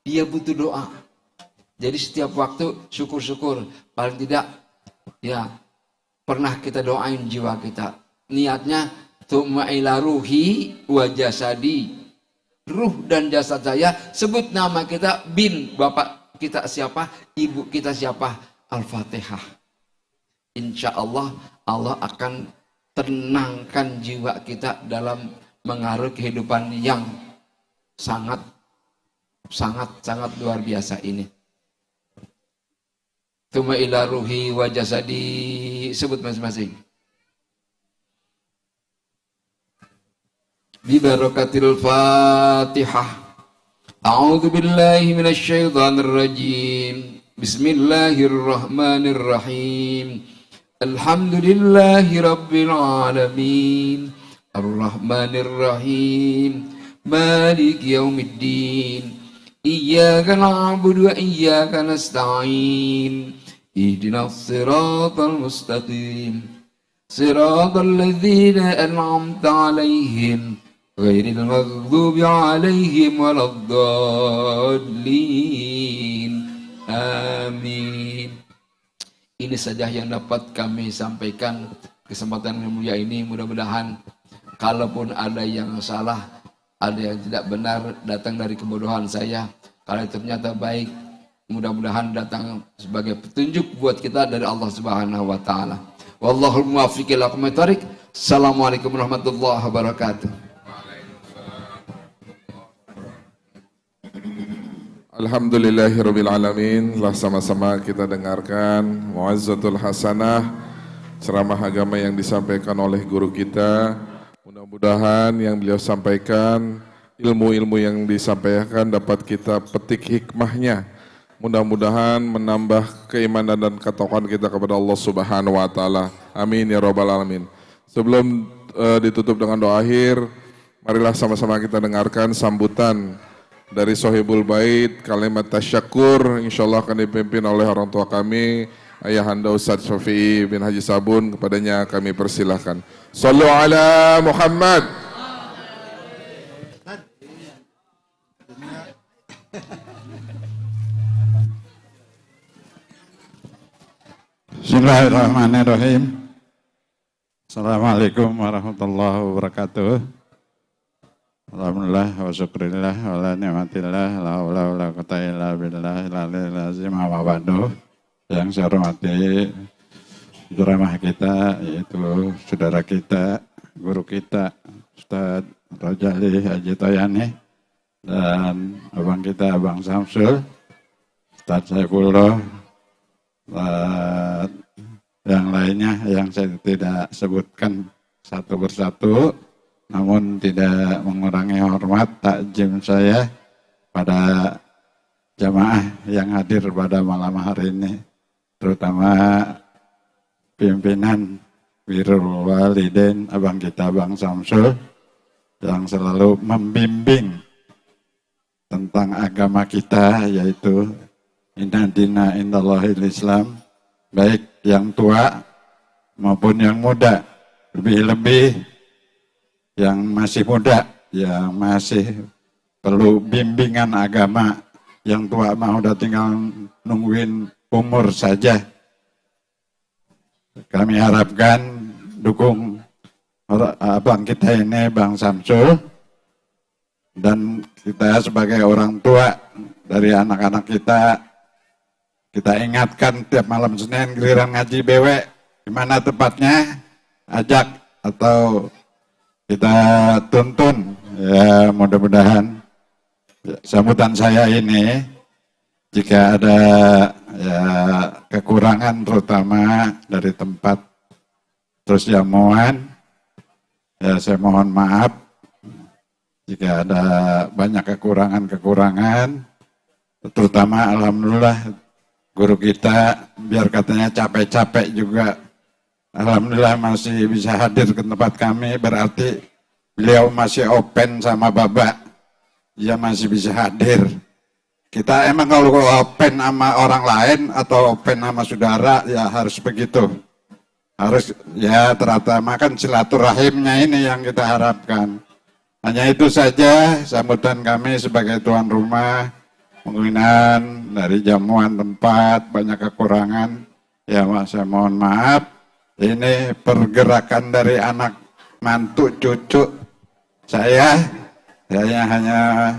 Dia butuh doa. Jadi setiap waktu syukur-syukur, paling tidak ya pernah kita doain jiwa kita. Niatnya tu'maila ruhi wa jasadi. Ruh dan jasad saya, sebut nama kita bin, bapak kita siapa, ibu kita siapa, Al-Fatihah. Insya Allah, Allah akan tenangkan jiwa kita dalam mengaruh kehidupan yang sangat luar biasa ini. Tuma ila ruhi wa jasadi, sebut masing-masing. Bi barakatil Fatihah. A'udzu billahi minasy syaithanir rajim. Bismillahirrahmanirrahim. Alhamdulillahi rabbil alamin. Arrahmanir rahim. Maliki yaumiddin. Iyyaka na'budu wa iyyaka nasta'in. Ihdinas siratal mustaqim. Siratal ladzina an'amta 'alaihim ghairil maghdubi 'alaihim waladdallin. Amin. Ini saja yang dapat kami sampaikan kesempatan yang mulia ini. Mudah-mudahan kalaupun ada yang salah, ada yang tidak benar, datang dari kebodohan saya. Kalau ternyata baik, mudah-mudahan datang sebagai petunjuk buat kita dari Allah Subhanahu wa taala. Wallahul muwaffiq ila aqwamit thoriq. Assalamualaikum warahmatullahi wabarakatuh. Alhamdulillahirabbil alamin. Lah sama-sama kita dengarkan muazzatul hasanah, ceramah agama yang disampaikan oleh guru kita. Mudah-mudahan yang beliau sampaikan, ilmu-ilmu yang disampaikan dapat kita petik hikmahnya. Mudah-mudahan menambah keimanan dan ketakwaan kita kepada Allah Subhanahu wa taala. Amin ya rabbal alamin. Sebelum ditutup dengan doa akhir, marilah sama-sama kita dengarkan sambutan dari Sohibul Bait, kalimat tasyakur, insyaallah akan dipimpin oleh orang tua kami, Ayahanda Ustadz Syafi'i bin Haji Sabun. Kepadanya kami persilahkan. Sallu ala Muhammad. Bismillahirrahmanirrahim. Assalamualaikum warahmatullahi wabarakatuh. Alhamdulillah wa syukrillah wa la ni'matillah la haula wa la quwwata illa billah al-aliyyil azim wa ba'du. Yang saya hormati ceramah kita yaitu saudara kita, guru kita Ustaz Rojali Haji Toyani dan abang kita Abang Samsul, Ustaz Saifullah, dan yang lainnya yang saya tidak sebutkan satu persatu, namun tidak mengurangi hormat takjim saya pada jamaah yang hadir pada malam hari ini, terutama pimpinan Birrul Walidain abang kita Bang Samsul yang selalu membimbing tentang agama kita, yaitu inna dina indallahil Islam, baik yang tua maupun yang muda, lebih-lebih yang masih muda, yang masih perlu bimbingan agama. Yang tua mah udah tinggal nungguin umur saja. Kami harapkan dukung abang kita ini, Bang Samsul, dan kita sebagai orang tua dari anak-anak kita ingatkan tiap malam Senin giliran ngaji BW, di mana tepatnya, ajak atau kita tuntun. Ya, mudah-mudahan sambutan saya ini, jika ada ya kekurangan terutama dari tempat terus jamuan, ya saya mohon maaf jika ada banyak kekurangan, terutama alhamdulillah guru kita biar katanya capek-capek juga, alhamdulillah masih bisa hadir ke tempat kami, berarti beliau masih open sama Bapak, dia masih bisa hadir. Kita emang kalau open sama orang lain atau open sama saudara ya harus begitu. Harus ya terutama kan silaturahimnya ini yang kita harapkan. Hanya itu saja sambutan kami sebagai tuan rumah. Kemungkinan dari jamuan tempat banyak kekurangan. Ya saya mohon maaf. Ini pergerakan dari anak mantu cucu saya hanya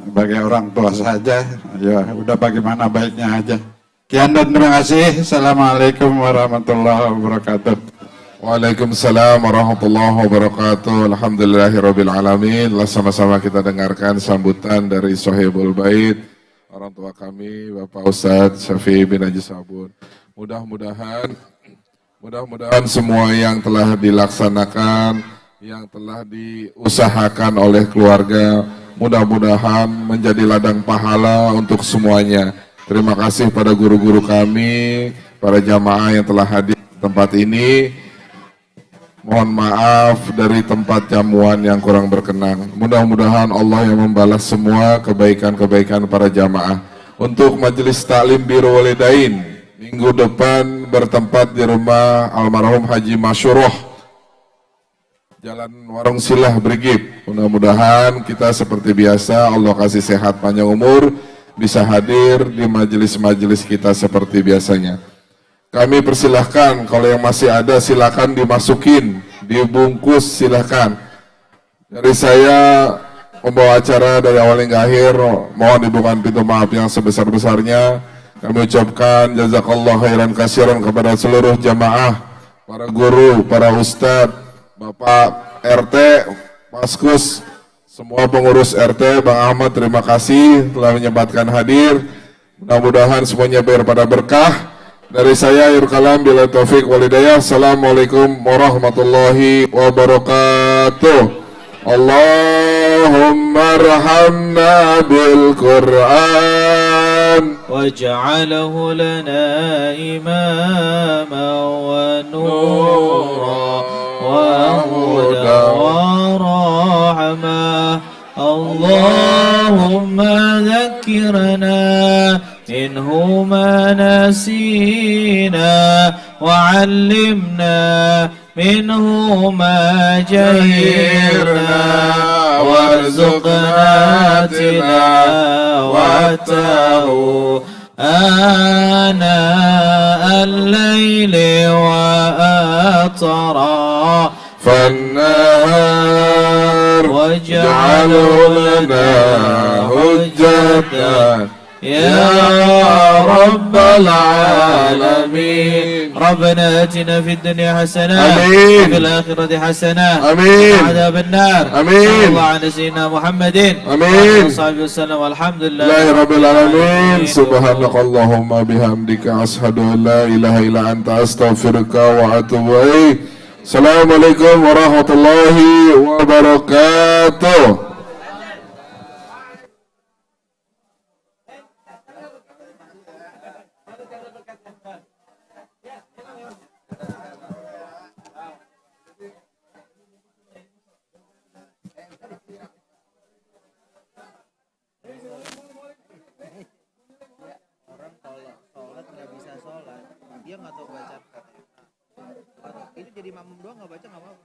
sebagai orang tua saja, ya udah bagaimana baiknya aja. Sekian dan terima kasih. Assalamualaikum warahmatullahi wabarakatuh. Waalaikumsalam warahmatullahi wabarakatuh. Alhamdulillahirabbil alamin. Sama-sama kita dengarkan sambutan dari Sohibul Bait, orang tua kami Bapak Ustadz Syafi'i bin Haji Sabun. Mudah-mudahan semua yang telah dilaksanakan, yang telah diusahakan oleh keluarga, mudah-mudahan menjadi ladang pahala untuk semuanya. Terima kasih pada guru-guru kami, para jamaah yang telah hadir di tempat ini. Mohon maaf dari tempat jamuan yang kurang berkenan. Mudah-mudahan Allah yang membalas semua kebaikan-kebaikan para jamaah. Untuk majelis taklim Birrul Walidain minggu depan bertempat di rumah almarhum Haji Masyuroh, Jalan Warung Silah Brigip. Mudah-mudahan kita seperti biasa Allah kasih sehat panjang umur, bisa hadir di majelis-majelis kita seperti biasanya. Kami persilahkan kalau yang masih ada silakan dimasukin, dibungkus silakan. Dari saya pembawa acara dari awal hingga akhir, mohon dibukakan pintu maaf yang sebesar-besarnya. Kami ucapkan jazakallah khairan katsiran kepada seluruh jamaah, para guru, para ustadz, Bapak RT, Paskus, semua pengurus RT, Bang Ahmad, terima kasih telah menyempatkan hadir. Mudah-mudahan semuanya pada berkah. Dari saya akhir kalam, bila taufik walhidayah. Assalamualaikum warahmatullahi wabarakatuh. Allahumma arhamna bil Qur'an waj'alhu lana imama wa nura wa huda wa rahmah. Allahumma dhakkirna منه ما نسينا وعلمنا منه ما جهلنا وارزقنا تلاوته آناء الليل وأطراف النهار الأمور واجعله لنا حجة يا رب العالمين. ربنا آتنا في الدنيا حسنة آمين. وفي الآخرة حسنة آمين. وقنا عذاب النار. آمين. صلى الله على سيدنا محمد آمين. وصحبه وسلم والحمد لله لله رب العالمين. سبحانك اللهم بحمدك أشهد أن لا إله إلا أنت أستغفرك وأتوب إليك. Assalamualaikum warahmatullahi wabarakatuh. Orang kalau sholat nggak bisa sholat, dia nggak tahu baca Fatihah. Itu jadi makmum doang nggak baca nggak apa-apa.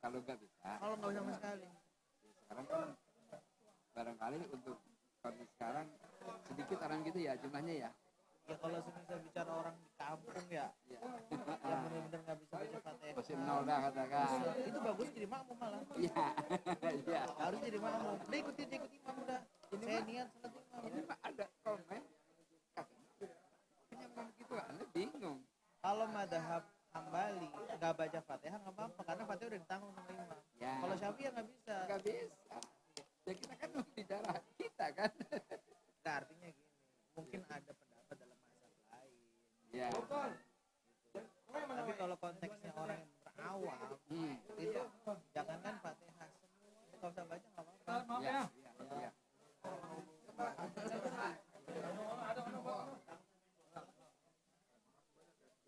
Kalau nggak bisa, Kalau nggak bisa sama sekali. sekarang kan barangkali untuk kondisi sekarang sedikit orang gitu ya jumlahnya ya. Ya kalau semisal bicara orang di kampung ya, yang benar-benar nggak bisa baca Fatihah. Masih nol dah katakan. Itu bagus jadi makmum malah. Iya, iya. Harus jadi makmum. Udah ikut imam udah. Saya niat sholat imam. Ini mah ada komen. Katanya gitu, aneh bingung. Kalau madhab Hambali nggak baca Fatihah nggak apa-apa karena Fatihah udah ditanggung sama imam. Ya. Kalau Syafi'i nggak bisa. Nggak bisa. Ya kita kan bicara kita kan. Nah, artinya gini, mungkin ada pendapat dalam mazhab lain. Ya. Tapi kalau konteksnya orang yang berawam, itu jangankan Fatihah semua nggak usah baca nggak apa-apa. Ya, ya.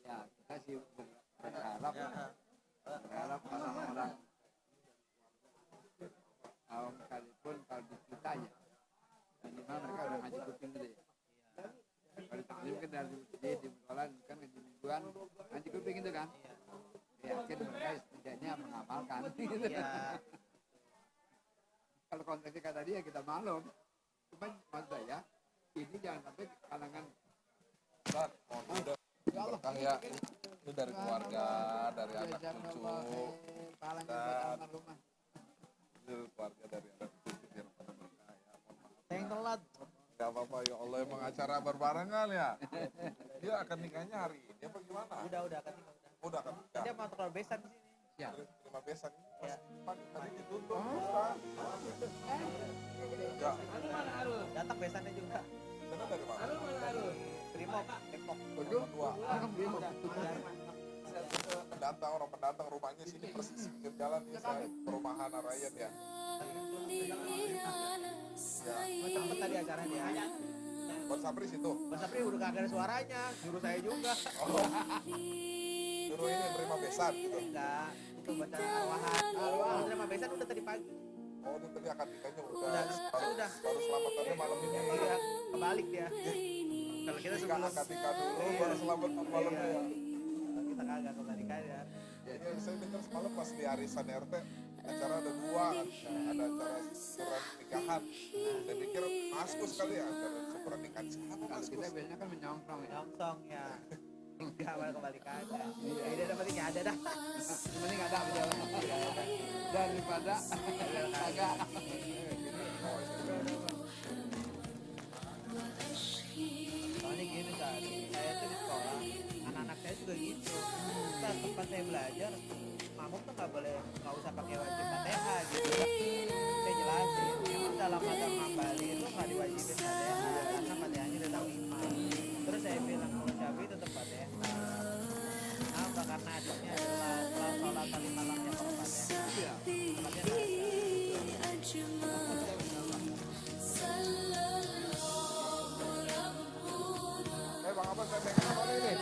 Ya, kita sih berharap orang-orang awam sekalipun kalau ditanya minimal mereka udah ngaji kuping gitu ya. Kalau taklim kan dari masjid di sekolah kan ngaji mingguan ngaji kuping gitu kan. Yakin mereka setidaknya mengamalkan gitu. Kalau konteksnya kata dia kita maklum. Cuma maksud saya ini jangan sampai kalangan Berkah ya, itu dari keluarga, dari anak cucu, paling buat rumah. itu keluarga dari anak cucu biar pada berkah ya. Mohon maaf. Yang telat. Gak apa-apa ya Allah, emang acara berbarengan ya. Dia akan nikahnya hari ini apa gimana? Udah kan. Udah akan nikah. Dia mau tukar besan di sini. Ya. Terima besan ini Ya. pagi tadi ditutup. Ustaz. Ya, Datang besannya juga. sana dari mana? Brimob, Depok. Waduh, Dua. orang bingung. Orang pendatang rumahnya sini persis pinggir jalan ya, saya perumahan Narayan ya. Cepet tadi acaranya dia. Buat Sapri situ. Mas Sapri udah kagak ada suaranya, nyuruh saya juga. Suruh ini terima besan gitu. Enggak, itu baca arwahan. Arwahan terima besan udah tadi pagi. Oh, itu tadi akad nikahnya Udah. baru selamatannya malam ini. Iya, kebalik dia. Kalau kita Nikah sebelum akad nikah dulu baru selamat malamnya ya. kita kagak kebalik aja. Jadi saya dengar semalam pas di arisan RT acara ada dua, ada acara syukuran nikahan. Saya pikir maskus kali ya acara syukuran nikahan. Siapa Kalau kita maskus? biasanya kan menyongkrong ya. Nyongsong ya. Enggak malah kebalik aja. Ini ada penting ada dah. Mending ada berjalan daripada agak. Soalnya gini kan, saya tuh di sekolah, anak-anak saya juga gitu. Saat tempat saya belajar, makmum tuh nggak usah pakai wajib Fatihah gitu. Saya jelasin, memang dalam mazhab Hambali itu nggak diwajibin Fatihah karena Fatihahnya datang imam. Terus saya bilang kalau Syafi'i tetap Fatihah. Kenapa? Karena hadisnya adalah setelah sholat tadi malamnya kalau Fatihah. Bang Abbas saya pengen apa ini?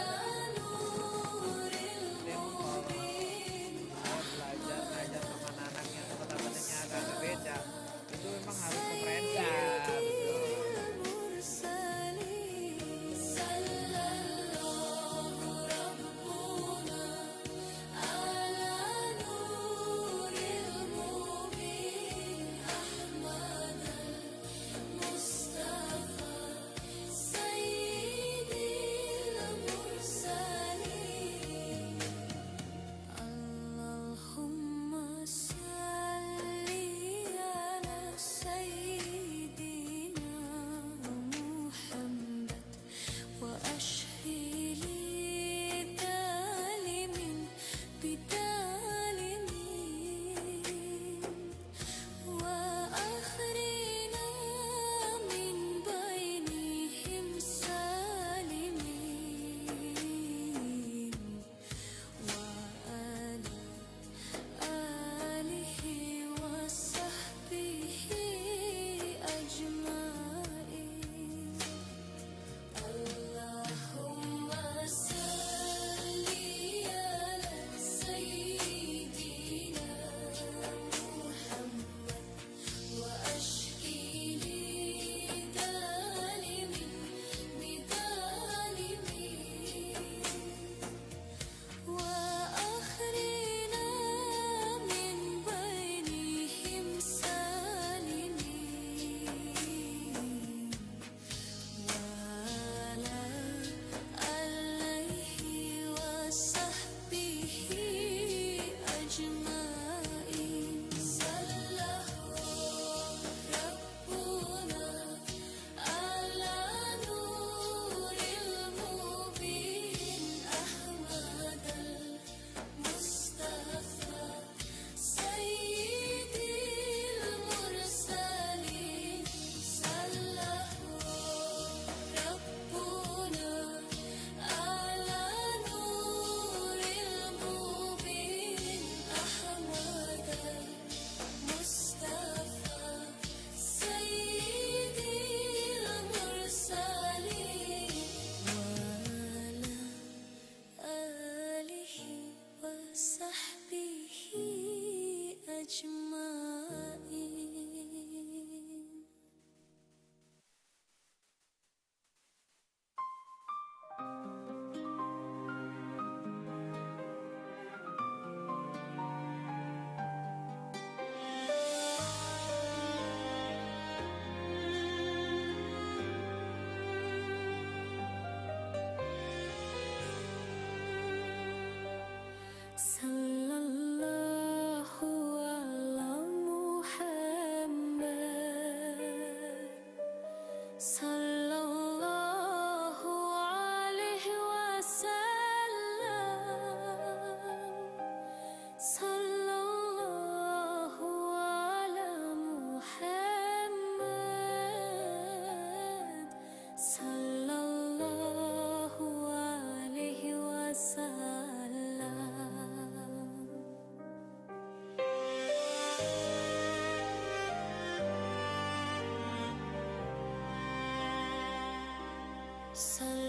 Salam